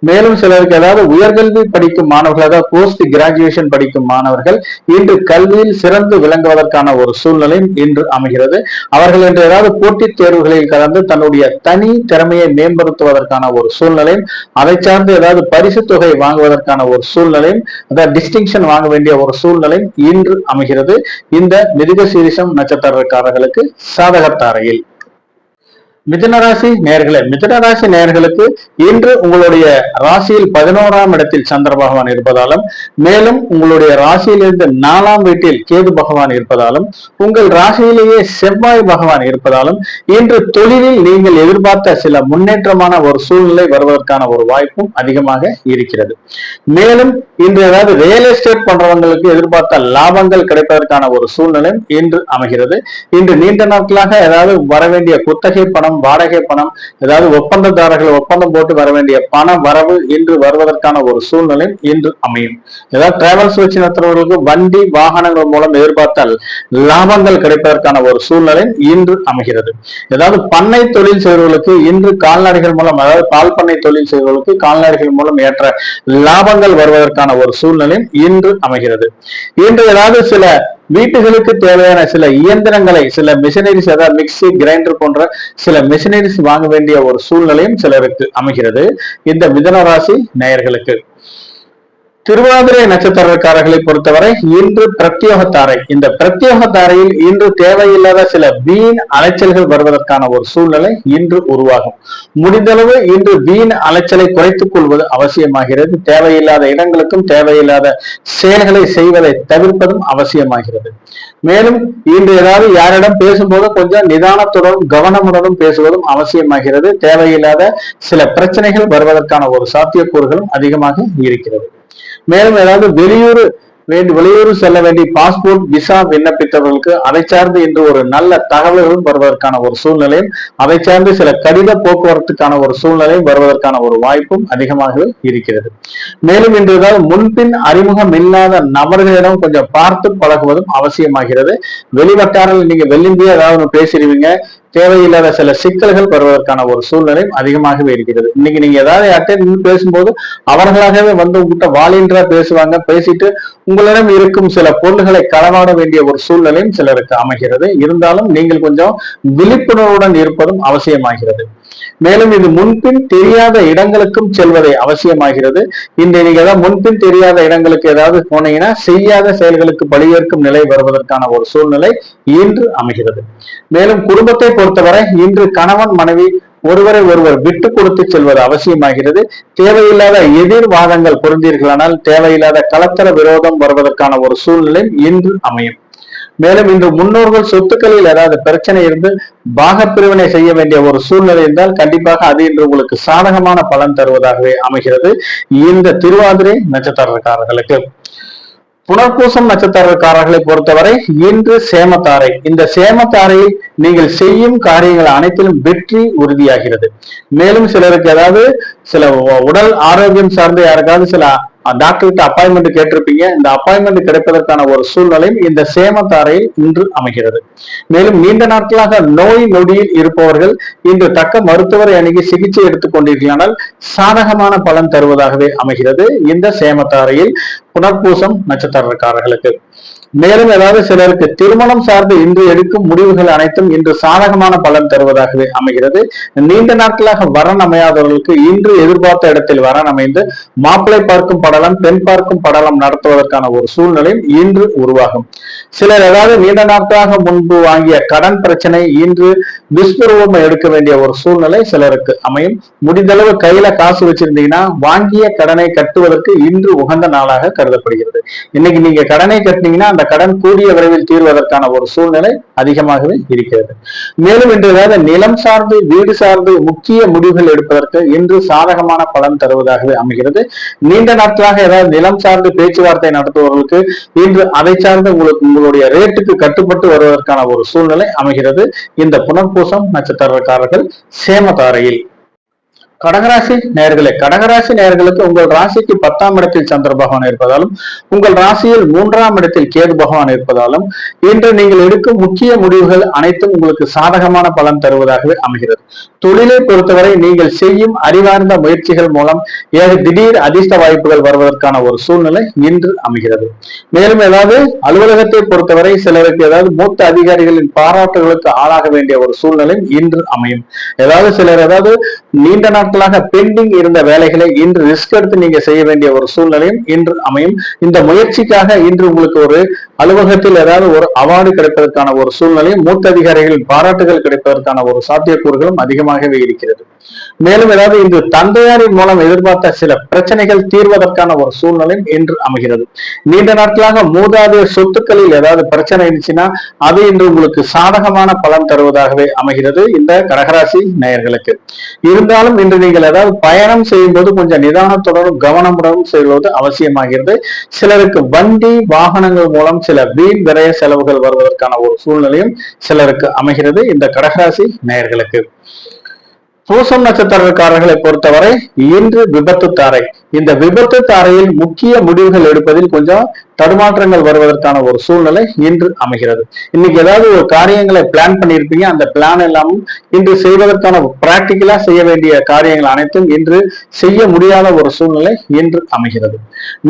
மேலும் சிலருக்கு ஏதாவது உயர்கல்வி படிக்கும் மாணவர்கள், அதாவது போஸ்ட் கிராஜுவேஷன் படிக்கும் மாணவர்கள் இன்று கல்வியில் சிறந்து விளங்குவதற்கான ஒரு சூழ்நிலையும் இன்று அமைகிறது. அவர்கள் இன்று ஏதாவது போட்டித் தேர்வுகளில் கலந்து தன்னுடைய தனி திறமையை மேம்படுத்துவதற்கான ஒரு சூழ்நிலையும், அதை சார்ந்து ஏதாவது பரிசு தொகை வாங்குவதற்கான ஒரு சூழ்நிலையும், அதாவது டிஸ்டிங்ஷன் வாங்க வேண்டிய ஒரு சூழ்நிலையும் இன்று அமைகிறது. இந்த மிருகசீரிஷம் நட்சத்திரக்காரர்களுக்கு சாதகத்தாரையில். மிதுனராசி நேயர்களே, மிதுனராசி நேயர்களுக்கு இன்று உங்களுடைய ராசியில் 11ஆம் இடத்தில் சந்திர பகவான் இருப்பதாலும், மேலும் உங்களுடைய ராசியிலிருந்து 4ஆம் வீட்டில் கேது பகவான் இருப்பதாலும், உங்கள் ராசியிலேயே செவ்வாய் பகவான் இருப்பதாலும் இன்று தொழிலில் நீங்கள் எதிர்பார்த்த சில முன்னேற்றமான ஒரு சூழ்நிலை வருவதற்கான ஒரு வாய்ப்பும் அதிகமாக இருக்கிறது. மேலும் இன்று ஏதாவது ரியல் எஸ்டேட் பண்றவங்களுக்கு எதிர்பார்த்த லாபங்கள் கிடைப்பதற்கான ஒரு சூழ்நிலை இன்று அமைகிறது. இன்று நீண்ட நாட்களாக ஏதாவது வரவேண்டிய குத்தகை பணம், வாடகை பணம், ஏதாவது ஒப்பந்ததாரர்கள் ஒப்பந்தம் போட்டு வர வேண்டிய பண வரவு இன்று வருவதற்கான ஒரு சூழ்நிலை இன்று அமையும். ஏதாவது டிராவல்ஸ் வச்சு நடத்துறவர்களுக்கு வண்டி வாகனங்கள் மூலம் எதிர்பார்த்தால் லாபங்கள் கிடைப்பதற்கான ஒரு சூழ்நிலை இன்று அமைகிறது. ஏதாவது பண்ணை தொழில் செய்வர்களுக்கு இன்று கால்நடைகள் மூலம், அதாவது பால் பண்ணை தொழில் செய்வர்களுக்கு கால்நடைகள் மூலம் ஏற்ற லாபங்கள் வருவதற்கான ஒரு சூழ்நிலை இன்று அமைகிறது. இன்று ஏதாவது சில வீட்டுகளுக்கு தேவையான சில இயந்திரங்களை, சில மிஷினரிஸ், அதாவது மிக்சி, கிரைண்டர் போன்ற சில மிஷினரிஸ் வாங்க வேண்டிய ஒரு சூழ்நிலையும் சிலருக்கு அமைகிறது. இந்த மிதுன ராசி நேயர்களுக்கு திருவாதிரை நட்சத்திரக்காரர்களை பொறுத்தவரை இன்று பிரத்யோக தாரை. இந்த பிரத்யோக தாரையில் இன்று தேவையில்லாத சில வீண் அலைச்சல்கள் வருவதற்கான ஒரு சூழ்நிலை இன்று உருவாகும். முடிந்தளவு இன்று வீண் அலைச்சலை குறைத்துக் கொள்வது அவசியமாகிறது. தேவையில்லாத இடங்களுக்கும் தேவையில்லாத செயல்களை செய்வதை தவிர்ப்பதும் அவசியமாகிறது. மேலும் இன்று ஏதாவது யாரிடம் பேசும்போது கொஞ்சம் நிதானத்துடனும் கவனமுடனும் பேசுவதும் அவசியமாகிறது. தேவையில்லாத சில பிரச்சனைகள் வருவதற்கான ஒரு சாத்தியக்கூறுகளும் அதிகமாக இருக்கிறது. மேலும் ஏதாவது வெளியூர் செல்ல வேண்டிய பாஸ்போர்ட், விசா விண்ணப்பித்தவர்களுக்கு அதை சார்ந்து இன்று ஒரு நல்ல தகவல்களும் வருவதற்கான ஒரு சூழ்நிலையும், அதை சார்ந்து சில கடித போக்குவரத்துக்கான ஒரு சூழ்நிலையும் வருவதற்கான ஒரு வாய்ப்பும் அதிகமாக இருக்கிறது. மேலும் இன்று ஏதாவது முன்பின் அறிமுகம் இல்லாத நபர்களிடம் கொஞ்சம் பார்த்து பழகுவதும் அவசியமாகிறது. வெளிவட்டாரில் நீங்க வெள்ளிந்தியே ஏதாவது பேசிடுவீங்க, தேவையில்லாத சில சிக்கல்கள் வருவதற்கான ஒரு சூழ்நிலை அதிகமாகவே இருக்கிறது. இன்னைக்கு நீங்க ஏதாவது அட்டெண்ட் பேசும்போது அவர்களாகவே வந்து உங்ககிட்ட வாலின்றா பேசுவாங்க. பேசிட்டு உங்களிடம் இருக்கும் சில பொருள்களை களவாட வேண்டிய ஒரு சூழ்நிலையும் சிலருக்கு அமைகிறது. இருந்தாலும் நீங்கள் கொஞ்சம் விழிப்புணர்வுடன் இருப்பதும் அவசியமாகிறது. மேலும் இது முன்பின் தெரியாத இடங்களுக்கும் செல்வதை அவசியமாகிறது. இந்த நீங்க ஏதாவது முன்பின் தெரியாத இடங்களுக்கு ஏதாவது போனீங்கன்னா செய்யாத செயல்களுக்கு பலியேற்கும் நிலை வருவதற்கான ஒரு சூழ்நிலை இன்று அமைகிறது. மேலும் குடும்பத்தை பொறுத்தவரை இன்று கணவன் மனைவி ஒருவரை ஒருவர் விட்டு கொடுத்து செல்வது அவசியமாகிறது. தேவையில்லாத எதிர்வாதங்கள் பொருந்தீர்களானால் தேவையில்லாத கலத்தர விரோதம் வருவதற்கான ஒரு சூழ்நிலை இன்று அமையும். மேலும் இன்று முன்னோர்கள் சொத்துக்களில் ஏதாவது பிரச்சனை இருந்து பாகப்பிரிவினை செய்ய வேண்டிய ஒரு சூழ்நிலை இருந்தால் கண்டிப்பாக அது இன்று உங்களுக்கு சாதகமான பலன் தருவதாகவே அமைகிறது. இந்த திருவாதிரை நட்சத்திரக்காரர்களுக்கு புனர்பூசம் நட்சத்திரக்காரர்களை பொறுத்தவரை இன்று சேமத்தாரை. இந்த சேமத்தாரையில் நீங்கள் செய்யும் காரியங்கள் அனைத்திலும் வெற்றி உறுதியாகிறது. மேலும் சிலருக்கு ஏதாவது சில உடல் ஆரோக்கியம் சார்ந்து யாருக்காவது சில டாக்டர்கிட்ட அப்பாயின்மெண்ட் கேட்டிருப்பீங்க. இந்த அப்பாயின்மெண்ட் கிடைப்பதற்கான ஒரு சூழ்நிலையும் இந்த சேமத்தாரையில் இன்று அமைகிறது. மேலும் நீண்ட நாட்களாக நோய் நொடியில் இருப்பவர்கள் இன்று தக்க மருத்துவரை அணுகி சிகிச்சை எடுத்துக் கொண்டீர்களானால் சாதகமான பலன் தருவதாகவே அமைகிறது இந்த சேமத்தாரையில் புனர்பூசம் நட்சத்திரக்காரர்களுக்கு. மேலும் ஏதாவது சிலருக்கு திருமணம் சார்ந்து இன்று எடுக்கும் முடிவுகள் அனைத்தும் இன்று சாதகமான பலன் தருவதாகவே அமைகிறது. நீண்ட நாட்களாக வரன் அமையாதவர்களுக்கு இன்று எதிர்பார்த்த இடத்தில் வரன் அமைந்து மாப்பிள்ளை பார்க்கும் படலம், பெண் பார்க்கும் படலம் நடத்துவதற்கான ஒரு சூழ்நிலை இன்று உருவாகும். சிலர் ஏதாவது நீண்ட நாட்களாக முன்பு வாங்கிய கடன் பிரச்சனை இன்று விஸ்வரூபம் எடுக்க வேண்டிய ஒரு சூழ்நிலை சிலருக்கு அமையும். முடிந்தளவு கையில காசு வச்சிருந்தீங்கன்னா வாங்கிய கடனை கட்டுவதற்கு இன்று உகந்த நாளாக கருதப்படுகிறது. இன்னைக்கு நீங்க கடனை கட்டினீங்கன்னா அந்த கடன் கூடிய விரைவில் தீர்வதற்கான ஒரு சூழ்நிலை அதிகமாகவே இருக்கிறது. மேலும் இன்று ஏதாவது நிலம் சார்ந்து, வீடு சார்ந்து முக்கிய முடிவுகள் எடுப்பதற்கு இன்று சாதகமான பலன் தருவதாகவே அமைகிறது. நீண்ட நாட்களாக ஏதாவது நிலம் சார்ந்து பேச்சுவார்த்தை நடத்துபவர்களுக்கு இன்று அதை சார்ந்து உங்களுடைய ரேட்டுக்கு கட்டுப்பட்டு வருவதற்கான ஒரு சூழ்நிலை அமைகிறது. இந்த புனர்பூசம் நட்சத்திரக்காரர்கள் சேமதாரையில். கடகராசி நேயர்களே, கடகராசி நேயர்களுக்கு உங்கள் ராசிக்கு 10ஆம் இடத்தில் சந்திர பகவான் இருப்பதாலும் உங்கள் ராசியில் 3ஆம் இடத்தில் கேது பகவான் இருப்பதாலும் இன்று நீங்கள் எடுக்கும் முக்கிய முடிவுகள் அனைத்தும் உங்களுக்கு சாதகமான பலன் தருவதாகவே அமைகிறது. தொழிலை பொறுத்தவரை நீங்கள் செய்யும் அறிவார்ந்த முயற்சிகள் மூலம் திடீர் அதிர்ஷ்ட வாய்ப்புகள் வருவதற்கான ஒரு சூழ்நிலை இன்று அமைகிறது. மேலும் ஏதாவது அலுவலகத்தை பொறுத்தவரை சிலருக்கு ஏதாவது மூத்த அதிகாரிகளின் பாராட்டுகளுக்கு ஆளாக வேண்டிய ஒரு சூழ்நிலை இன்று அமையும். ஏதாவது சிலர் ஏதாவது நீண்ட நாட்களாக பெண்டிங் இருந்த வேலைகளை இன்று ரிஸ்க் எடுத்து நீங்க செய்ய வேண்டிய ஒரு சூழ்நிலையும் இன்று அமையும். இந்த முயற்சிக்காக இன்று உங்களுக்கு ஒரு அலுவலகத்தில் ஏதாவது ஒரு அவார்டு கிடைப்பதற்கான ஒரு சூழ்நிலையும், மூத்த அதிகாரிகளின் பாராட்டுகள் கிடைப்பதற்கான ஒரு சாத்தியக்கூறுகளும் அதிகமாகவே இருக்கிறது. மேலும் ஏதாவது இன்று தந்தையாரின் மூலம் எதிர்பார்த்த சில பிரச்சனைகள் தீர்வதற்கான ஒரு சூழ்நிலையும் இன்று அமைகிறது. நீண்ட நாட்களாக மூதாதைய சொத்துக்களில் ஏதாவது பிரச்சனை இருந்துச்சுன்னா அது இன்று உங்களுக்கு சாதகமான பலன் தருவதாகவே அமைகிறது இந்த கடகராசி நேயர்களுக்கு. இருந்தாலும் இன்று நீங்கள் ஏதாவது பயணம் செய்யும் போது கொஞ்சம் நிதானத்துடனும் கவனமுடனும் செய்வது அவசியமாகிறது. சிலருக்கு வண்டி வாகனங்கள் மூலம் சில வீண் விரய செலவுகள் வருவதற்கான ஒரு சூழ்நிலையும் சிலருக்கு அமைகிறது இந்த கடகராசி நேயர்களுக்கு. பூசம் நட்சத்திரக்காரர்களை பொறுத்தவரை இன்று விபத்து தாரை. இந்த விபத்து தாரையில் முக்கிய முடிவுகள் எடுப்பதில் கொஞ்சம் தடுமாற்றங்கள் வருவதற்கான ஒரு சூழ்நிலை இன்று அமைகிறது. இன்னைக்கு ஏதாவது ஒரு காரியங்களை பிளான் பண்ணியிருப்பீங்க, அந்த பிளான் எல்லாமும் இன்று செய்வதற்கான பிராக்டிக்கலா செய்ய வேண்டிய காரியங்கள் அனைத்தும் இன்று செய்ய முடியாத ஒரு சூழ்நிலை இன்று அமைகிறது.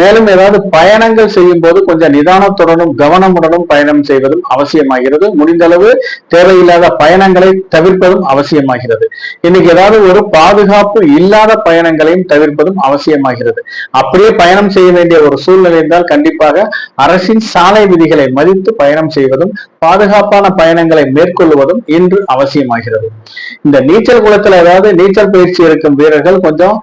மேலும் ஏதாவது பயணங்கள் செய்யும் போது கொஞ்சம் நிதானத்துடனும் கவனமுடனும் பயணம் செய்வதும் அவசியமாகிறது. முடிந்தளவு தேவையில்லாத பயணங்களை தவிர்ப்பதும் அவசியமாகிறது. இன்னைக்கு ஏதாவது ஒரு பாதுகாப்பு இல்லாத பயணங்களையும் தவிர்ப்பதும் அவசியமாகிறது. அப்படியே பயணம் செய்ய வேண்டிய ஒரு சூழ்நிலை இருந்தால் கண்டிப்பாக அரசின் சாலை விதிகளை மதித்து பயணம் செய்வதும் பாதுகாப்பான பயணங்களை மேற்கொள்வதும் இன்று அவசியமாகிறது. இந்த நீச்சல் குளத்துல ஏதாவது நீச்சல் பயிற்சி எடுக்கும் வீரர்கள் கொஞ்சம்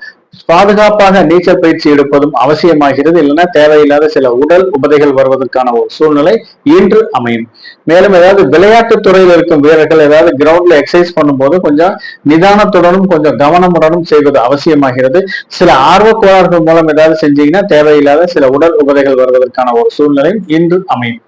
பாதுகாப்பாக நீச்சல் பயிற்சி எடுப்பதும் அவசியமாகிறது. இல்லைன்னா தேவையில்லாத சில உடல் உபதைகள் வருவதற்கான ஒரு சூழ்நிலை இன்று அமையும். மேலும் ஏதாவது விளையாட்டு துறையில் இருக்கும் வீரர்கள் ஏதாவது கிரவுண்ட்ல எக்ஸசைஸ் பண்ணும்போது கொஞ்சம் நிதானத்துடனும் கொஞ்சம் கவனமுடனும் செய்வது அவசியமாகிறது. சில ஆர்வ கோளாறுகள் மூலம் ஏதாவது செஞ்சீங்கன்னா தேவையில்லாத சில உடல் உபதைகள் வருவதற்கான ஒரு சூழ்நிலை இன்று அமையும்.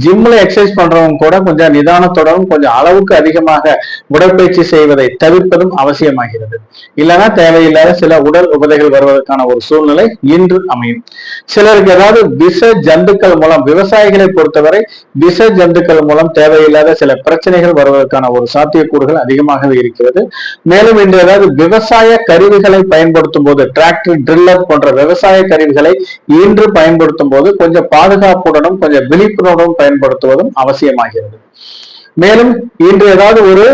ஜிம்ல எக்ஸசைஸ் பண்றவங்க கூட கொஞ்சம் நிதானத்துடனும் கொஞ்சம் அளவுக்கு அதிகமாக உடற்பயிற்சி செய்வதை தவிர்ப்பதும் அவசியமாகிறது. இல்லைன்னா தேவையில்லாத சில உடல் உபதைகள் வருவதற்கான ஒரு சூழ்நிலை இன்று அமையும். சிலருக்கு ஏதாவது விஷ ஜந்துக்கள் மூலம், விவசாயிகளை பொறுத்தவரை விஷ ஜந்துக்கள் மூலம் தேவையில்லாத சில பிரச்சனைகள் வருவதற்கான ஒரு சாத்தியக்கூறுகள் அதிகமாகவே இருக்கிறது. மேலும் இன்று ஏதாவது விவசாய கருவிகளை பயன்படுத்தும் போது, டிராக்டர், ட்ரில்லர் போன்ற விவசாய கருவிகளை இன்று பயன்படுத்தும் போது கொஞ்சம் பாதுகாப்புடனும் கொஞ்சம் விழிப்புணர்வுடன் பயன்படுத்துவதும் அவசியமாகிறது. மேலும் இன்று ஏதாவது ஒரு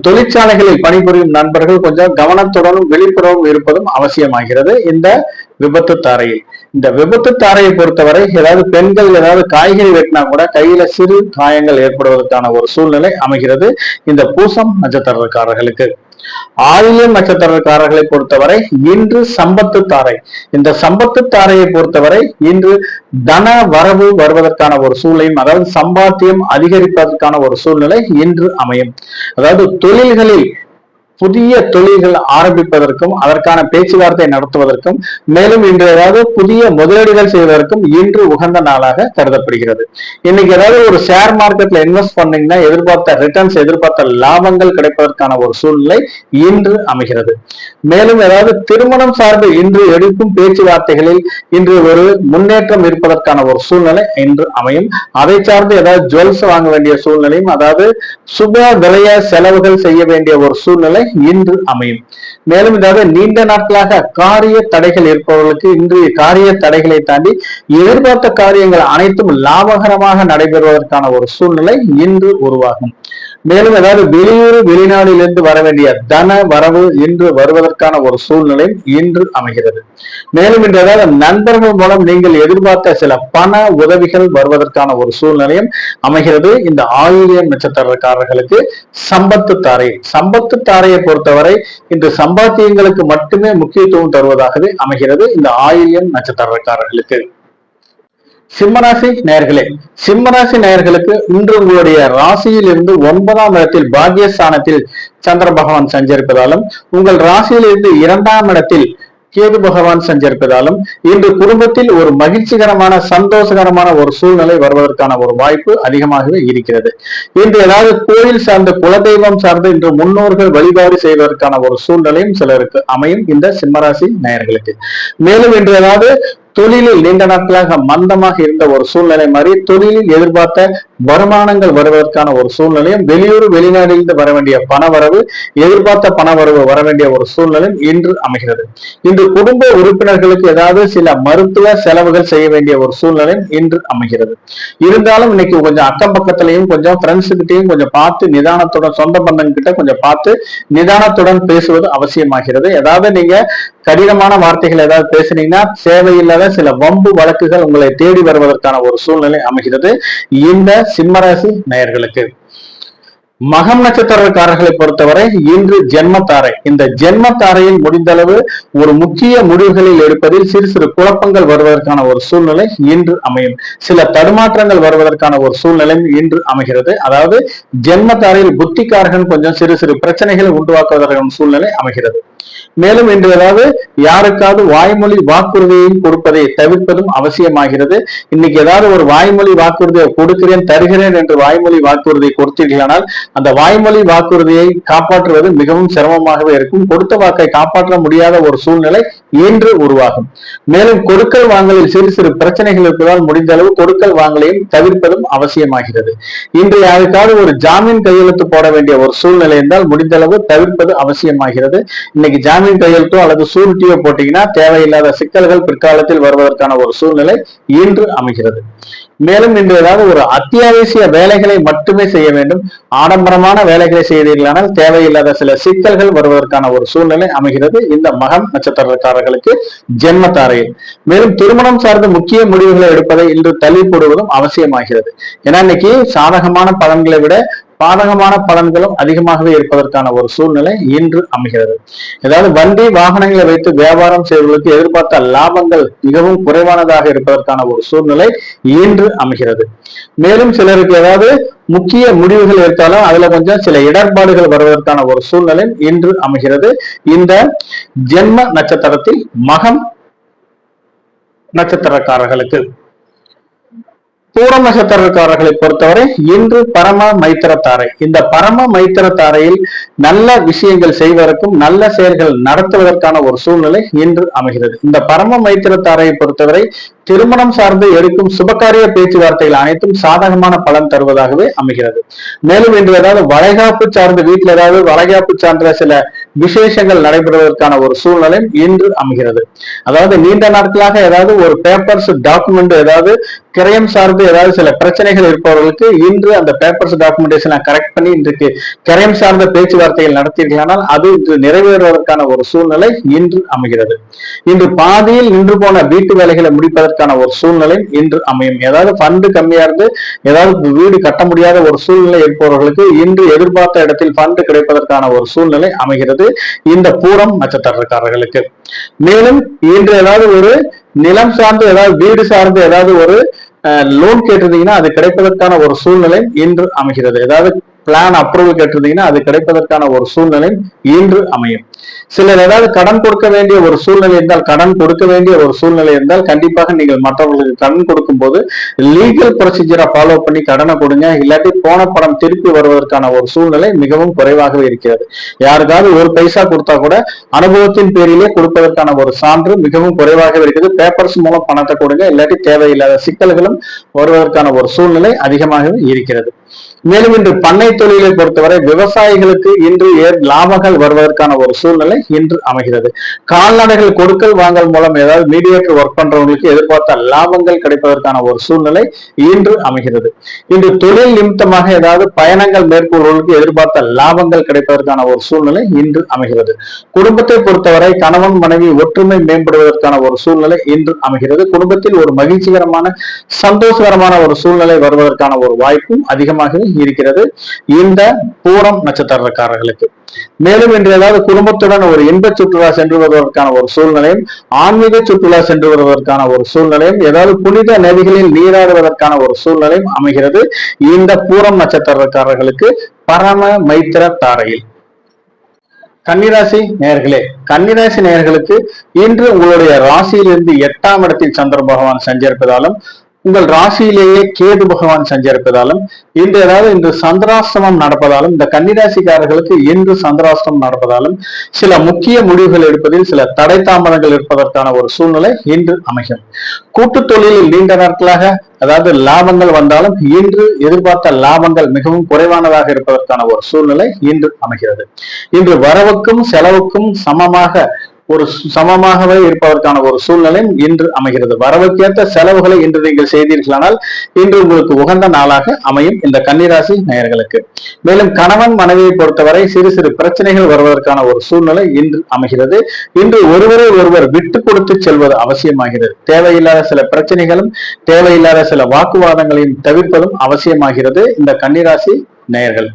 தொழிற்சாலைகளில் பணிபுரியும் நண்பர்கள் கொஞ்சம் கவனத்துடனும் விழிப்புணர்வும் இருப்பதும் அவசியமாகிறது இந்த விபத்து தாரையில். இந்த விபத்து தாரையை பொறுத்தவரை ஏதாவது பெண்கள் ஏதாவது காய்கறி வெட்டினா கூட கையில சிறு காயங்கள் ஏற்படுவதற்கான ஒரு சூழ்நிலை அமைகிறது இந்த பூசம் நட்சத்திரக்காரர்களுக்கு. ஆயில்யம் நட்சத்திரக்காரர்களை பொறுத்தவரை இன்று சம்பத்து தாரை. இந்த சம்பத்து தாரையை பொறுத்தவரை இன்று தன வரவு வருவதற்கான ஒரு சூழ்நிலையும், அதாவது சம்பாத்தியம் அதிகரிப்பதற்கான ஒரு சூழ்நிலை இன்று அமையும். அதாவது தொழில்களில் புதிய தொழில்கள் ஆரம்பிப்பதற்கும் அதற்கான பேச்சுவார்த்தை நடத்துவதற்கும், மேலும் இன்று ஏதாவது புதிய முதலீடுகள் செய்வதற்கும் இன்று உகந்த நாளாக கருதப்படுகிறது. இன்னைக்கு ஏதாவது ஒரு ஷேர் மார்க்கெட்ல இன்வெஸ்ட் பண்ணீங்கன்னா எதிர்பார்த்த ரிட்டர்ன்ஸ், எதிர்பார்த்த லாபங்கள் கிடைப்பதற்கான ஒரு சூழ்நிலை இன்று அமைகிறது. மேலும் ஏதாவது திருமணம் சார்ந்து இன்று எடுக்கும் பேச்சுவார்த்தைகளில் இன்று ஒரு முன்னேற்றம் இருப்பதற்கான ஒரு சூழ்நிலை இன்று அமையும். அதை சார்ந்து ஏதாவது ஜுவல்ஸ் வாங்க வேண்டிய சூழ்நிலையும், அதாவது சுப விலைய செலவுகள் செய்ய வேண்டிய ஒரு சூழ்நிலை இன்று அமையும். மேலும் இதாவது நீண்ட நாட்களாக காரிய தடைகள் இருப்பவர்களுக்கு இன்றைய காரிய தடைகளை தாண்டி எதிர்பார்த்த காரியங்கள் அனைத்தும் லாபகரமாக நடைபெறுவதற்கான ஒரு சூழ்நிலை இன்று உருவாகும். மேலும் ஏதாவது வெளியூர் வெளிநாட்டிலிருந்து வர வேண்டிய தன வரவு இன்று வருவதற்கான ஒரு சூழ்நிலை இன்று அமைகிறது. மேலும் இன்று ஏதாவது நண்பர்கள் மூலம் நீங்கள் எதிர்பார்த்த சில பண உதவிகள் வருவதற்கான ஒரு சூழ்நிலையும் அமைகிறது. இந்த ஆயில்யம் நட்சத்திரக்காரர்களுக்கு சம்பத்து தாரையை பொறுத்தவரை இன்று சம்பாத்தியங்களுக்கு மட்டுமே முக்கியத்துவம் தருவதாகவே அமைகிறது இந்த ஆயில்யம் நட்சத்திரக்காரர்களுக்கு. சிம்மராசி நேயர்களுக்கு இன்று உங்களுடைய ராசியில் இருந்து 9ஆம் இடத்தில் பாக்கியஸ்தானத்தில் சந்திர பகவான் சஞ்சரிப்பதாலும் உங்கள் ராசியில் இருந்து 2ஆம் இடத்தில் கேது பகவான் சஞ்சரிப்பதாலும் இன்று குடும்பத்தில் ஒரு மகிழ்ச்சிகரமான சந்தோஷகரமான ஒரு சூழ்நிலை வருவதற்கான ஒரு வாய்ப்பு அதிகமாகவே இருக்கிறது. இன்று ஏதாவது கோயில் சார்ந்த குலதெய்வம் சார்ந்த இன்று முன்னோர்கள் வழிபாடு செய்வதற்கான ஒரு சூழ்நிலையும் சிலருக்கு அமையும் இந்த சிம்மராசி நேயர்களுக்கு. மேலும் இன்று ஏதாவது தொழிலில் நீண்ட நாட்களாக மந்தமாக இருந்த ஒரு சூழ்நிலை மாதிரி தொழிலில் எதிர்பார்த்த வருமானங்கள் வருவதற்கான ஒரு சூழ்நிலையும் வெளியூர் வெளிநாட்டிலிருந்து வர வேண்டிய பணவரவு எதிர்பார்த்த பணவரவு வர வேண்டிய ஒரு சூழ்நிலையும் இன்று அமைகிறது. இன்று குடும்ப உறுப்பினர்களுக்கு ஏதாவது சில மருத்துவ செலவுகள் செய்ய வேண்டிய ஒரு சூழ்நிலையும் இன்று அமைகிறது. இருந்தாலும் இன்னைக்கு கொஞ்சம் அக்கம் பக்கத்திலையும் கொஞ்சம் ஃப்ரெண்ட்ஸ் கிட்டையும் கொஞ்சம் பார்த்து நிதானத்துடன் சொந்த பந்தம் கிட்ட கொஞ்சம் பார்த்து நிதானத்துடன் பேசுவது அவசியமாகிறது. ஏதாவது நீங்க கடினமான வார்த்தைகள் ஏதாவது பேசுனீங்கன்னா தேவையில்லாத சில வம்பு வழக்குகள் உங்களை தேடி வருவதற்கான ஒரு சூழ்நிலை அமைகிறது இந்த சிம்மராசி நேயர்களுக்கு. மகம் நட்சத்திரக்காரர்களை பொறுத்தவரை இன்று ஜென்மத்தாரை. இந்த ஜென்மத்தாரையில் முடிந்தளவு ஒரு முக்கிய முடிவுகளில் எடுப்பதில் சிறு சிறு குழப்பங்கள் வருவதற்கான ஒரு சூழ்நிலை இன்று அமையும். சில தடுமாற்றங்கள் வருவதற்கான ஒரு சூழ்நிலை இன்று அமைகிறது. அதாவது ஜென்மத்தாரையில் புத்திக்காரர்கள் கொஞ்சம் சிறு சிறு பிரச்சனைகளை உருவாக்குவதற்கான சூழ்நிலை அமைகிறது. மேலும் இன்று ஏதாவது யாருக்காவது வாய்மொழி வாக்குறுதியை கொடுப்பதை தவிர்ப்பதும் அவசியமாகிறது. இன்னைக்கு ஏதாவது ஒரு வாய்மொழி வாக்குறுதியை கொடுக்கிறேன் தருகிறேன் என்று வாய்மொழி வாக்குறுதியை கொடுத்தீர்களானால் அந்த வாய்மொழி வாக்குறுதியை காப்பாற்றுவது மிகவும் சிரமமாகவே இருக்கும். கொடுத்த வாக்கை காப்பாற்ற முடியாத ஒரு சூழ்நிலை இன்று உருவாகும். மேலும் கொடுக்கல் வாங்கலில் சிறு சிறு பிரச்சனைகள் இருப்பதால் முடிந்த அளவு கொடுக்கல் வாங்கலையும் தவிர்ப்பதும் அவசியமாகிறது. இன்று யாருக்காவது ஒரு ஜாமீன் கையெழுத்து போட வேண்டிய ஒரு சூழ்நிலை என்றால் முடிந்த அளவு தவிர்ப்பது அவசியமாகிறது. இன்னைக்கு ஜாமீன் கையெழுத்தோ அல்லது சூரிட்டியோ போட்டீங்கன்னா தேவையில்லாத சிக்கல்கள் பிற்காலத்தில் வருவதற்கான ஒரு சூழ்நிலை இன்று அமைகிறது. மேலும் இன்று ஏதாவது ஒரு அத்தியாவசிய வேலைகளை மட்டுமே செய்ய வேண்டும். ஆடம்பரமான வேலைகளை செய்தீர்களானால் தேவையில்லாத சில சிக்கல்கள் வருவதற்கான ஒரு சூழ்நிலை அமைகிறது இந்த மகம் நட்சத்திரக்காரர்களுக்கு ஜென்மத்தாரையில். மேலும் திருமணம் சார்ந்த முக்கிய முடிவுகளை எடுப்பதை இன்று தள்ளி போடுவதும் அவசியமாகிறது. ஏன்னா இன்னைக்கு சாதகமான பலன்களை விட பாதகமான பலன்களும் அதிகமாகவே இருப்பதற்கான ஒரு சூழ்நிலை இன்று அமைகிறது. ஏதாவது வண்டி வாகனங்களை வைத்து வியாபாரம் செய்வதற்கு எதிர்பார்த்த லாபங்கள் மிகவும் குறைவானதாக இருப்பதற்கான ஒரு சூழ்நிலை இன்று அமைகிறது. மேலும் சிலருக்கு ஏதாவது முக்கிய முடிவுகள் எடுத்தாலும் அதுல கொஞ்சம் சில இடர்பாடுகள் வருவதற்கான ஒரு சூழ்நிலை இன்று அமைகிறது இந்த ஜென்ம நட்சத்திரத்தில் மகம் நட்சத்திரக்காரர்களுக்கு. பூரம் நட்சத்திரக்காரர்களை பொறுத்தவரை இன்று பரம மைத்திரத்தாரை. இந்த பரம மைத்திரத்தாரையில் நல்ல விஷயங்கள் செய்வதற்கும் நல்ல செயல்கள் நடத்துவதற்கான ஒரு சூழ்நிலை இன்று அமைகிறது. இந்த பரம மைத்திரத்தாரையை பொறுத்தவரை திருமணம் சார்ந்து எடுக்கும் சுபகாரிய பேச்சுவார்த்தைகள் அனைத்தும் சாதகமான பலன் தருவதாகவே அமைகிறது. மேலும் இன்று ஏதாவது வளைகாப்பு சார்ந்த வீட்டில் ஏதாவது வளைகாப்பு சார்ந்த சில விசேஷங்கள் நடைபெறுவதற்கான ஒரு சூழ்நிலை இன்று அமைகிறது. அதாவது நீண்ட நாட்களாக ஏதாவது ஒரு பேப்பர்ஸ் டாக்குமெண்ட் ஏதாவது கிரயம் சார்ந்து ஏதாவது சில பிரச்சனைகள் இருப்பவர்களுக்கு இன்று அந்த பேப்பர்ஸ் டாக்குமெண்டேஷனை கரெக்ட் பண்ணி இன்றைக்கு கிரயம் சார்ந்த பேச்சுவார்த்தைகள் நடத்தீர்களானால் அது இன்று நிறைவேறுவதற்கான ஒரு சூழ்நிலை இன்று அமைகிறது. இன்று பாதியில் நின்று போன வீட்டு வேலைகளை முடிப்பதற்கான ஒரு சூழ்நிலை இன்று அமையும். ஏதாவது ஃபண்டு கம்மியா இருந்து ஏதாவது வீடு கட்ட முடியாத ஒரு சூழ்நிலை இருப்பவர்களுக்கு இன்று எதிர்பார்த்த இடத்தில் ஃபண்டு கிடைப்பதற்கான ஒரு சூழ்நிலை அமைகிறது இந்த பூரம் நட்சத்திரக்காரர்களுக்கு. மேலும் இன்று ஏதாவது ஒரு நிலம் சார்ந்து ஏதாவது வீடு சார்ந்து ஏதாவது ஒரு லோன் கேட்டிருந்தீங்கன்னா அது கிடைப்பதற்கான ஒரு சூழ்நிலை இன்று அமைகிறது. ஏதாவது பிளான் அப்ரூவல் கேட்டிருந்தீங்கன்னா அது கிடைப்பதற்கான ஒரு சூழ்நிலை இன்று அமையும். சிலர் ஏதாவது கடன் கொடுக்க வேண்டிய ஒரு சூழ்நிலை இருந்தால் கடன் கொடுக்க வேண்டிய ஒரு சூழ்நிலை இருந்தால் கண்டிப்பாக நீங்கள் மற்றவர்களுக்கு கடன் கொடுக்கும் போது லீகல் ப்ரொசீஜரை ஃபாலோ பண்ணி கடனை கொடுங்க. இல்லாட்டி போன பணம் திருப்பி வருவதற்கான ஒரு சூழ்நிலை மிகவும் குறைவாகவே இருக்கிறது. யாருக்காவது ஒரு பைசா கொடுத்தா கூட அனுபவத்தின் பேரிலே கொடுப்பதற்கான ஒரு சான்று மிகவும் குறைவாகவே இருக்குது. பேப்பர்ஸ் மூலம் பணத்தை கொடுங்க. இல்லாட்டி தேவையில்லாத சிக்கல்களும் வருவதற்கான ஒரு சூழ்நிலை அதிகமாகவே இருக்கிறது. மேலும் இன்று பண்ணை தொழிலை பொறுத்தவரை விவசாயிகளுக்கு இன்று லாபங்கள் வருவதற்கான ஒரு சூழ்நிலை இன்று அமைகிறது. கால்நடைகள் கொடுக்கல் வாங்கல் மூலம் ஏதாவது மீடியேட்டர் ஒர்க் பண்றவங்களுக்கு எதிர்பார்த்த லாபங்கள் கிடைப்பதற்கான ஒரு சூழ்நிலை இன்று அமைகிறது. இன்று தொழில் நிமித்தமாக ஏதாவது பயணங்கள் மேற்கொள்வதற்கு எதிர்பார்த்த லாபங்கள் கிடைப்பதற்கான ஒரு சூழ்நிலை இன்று அமைகிறது. குடும்பத்தை பொறுத்தவரை கணவன் மனைவி ஒற்றுமை மேம்படுவதற்கான ஒரு சூழ்நிலை இன்று அமைகிறது. குடும்பத்தில் ஒரு மகிழ்ச்சிகரமான சந்தோஷகரமான ஒரு சூழ்நிலை வருவதற்கான ஒரு வாய்ப்பும் அதிகமாகவே இருக்கிறது இந்த பூரம் நட்சத்திரக்காரர்களுக்கு. மேலும் இன்று ஏதாவது குடும்பத்துடன் ஒரு இன்ப சுற்றுலா சென்று வருவதற்கான ஒரு சூழ்நிலையும், ஆன்மீக சுற்றுலா சென்று வருவதற்கான ஒரு சூழ்நிலையும், ஏதாவது புனித நதிகளில் நீராடுவதற்கான ஒரு சூழ்நிலையும் அமைகிறது இந்த பூரம் நட்சத்திரக்காரர்களுக்கு பரம மைத்திர தாரையில். கன்னிராசி நேயர்களே, கன்னிராசி நேயர்களுக்கு இன்று உங்களுடைய ராசியிலிருந்து 8ஆம் இடத்தில் சந்திர பகவான் சஞ்சரிப்பதாலும் உங்கள் ராசியிலேயே கேது பகவான் சஞ்சரிப்பதாலும் இன்று சந்திராஷ்டமம் நடப்பதாலும் இந்த கன்னிராசிக்காரர்களுக்கு இன்று சந்திராஷ்டமம் நடப்பதாலும் சில முக்கிய முடிவுகள் எடுப்பதில் சில தடை தாமதங்கள் இருப்பதற்கான ஒரு சூழ்நிலை இன்று அமையும். கூட்டு தொழிலில் நீண்ட நாட்களாக லாபங்கள் வந்தாலும் இன்று எதிர்பார்த்த லாபங்கள் மிகவும் குறைவானதாக இருப்பதற்கான ஒரு சூழ்நிலை இன்று அமைகிறது. இன்று வரவுக்கும் செலவுக்கும் சமமாகவே இருப்பதற்கான ஒரு சூழ்நிலையும் இன்று அமைகிறது. வரவுக்கேற்ற செலவுகளை இன்று நீங்கள் செய்தீர்களானால் இன்று உங்களுக்கு உகந்த நாளாக அமையும் இந்த கன்னிராசி நேயர்களுக்கு. மேலும் கணவன் மனைவியை பொறுத்தவரை சிறு சிறு பிரச்சனைகள் வருவதற்கான ஒரு சூழ்நிலை இன்று அமைகிறது. இன்று ஒருவரை ஒருவர் விட்டு கொடுத்து செல்வது அவசியமாகிறது. தேவையில்லாத சில பிரச்சனைகளும் தேவையில்லாத சில வாக்குவாதங்களையும் தவிர்ப்பதும் அவசியமாகிறது இந்த கன்னிராசி நேயர்கள்.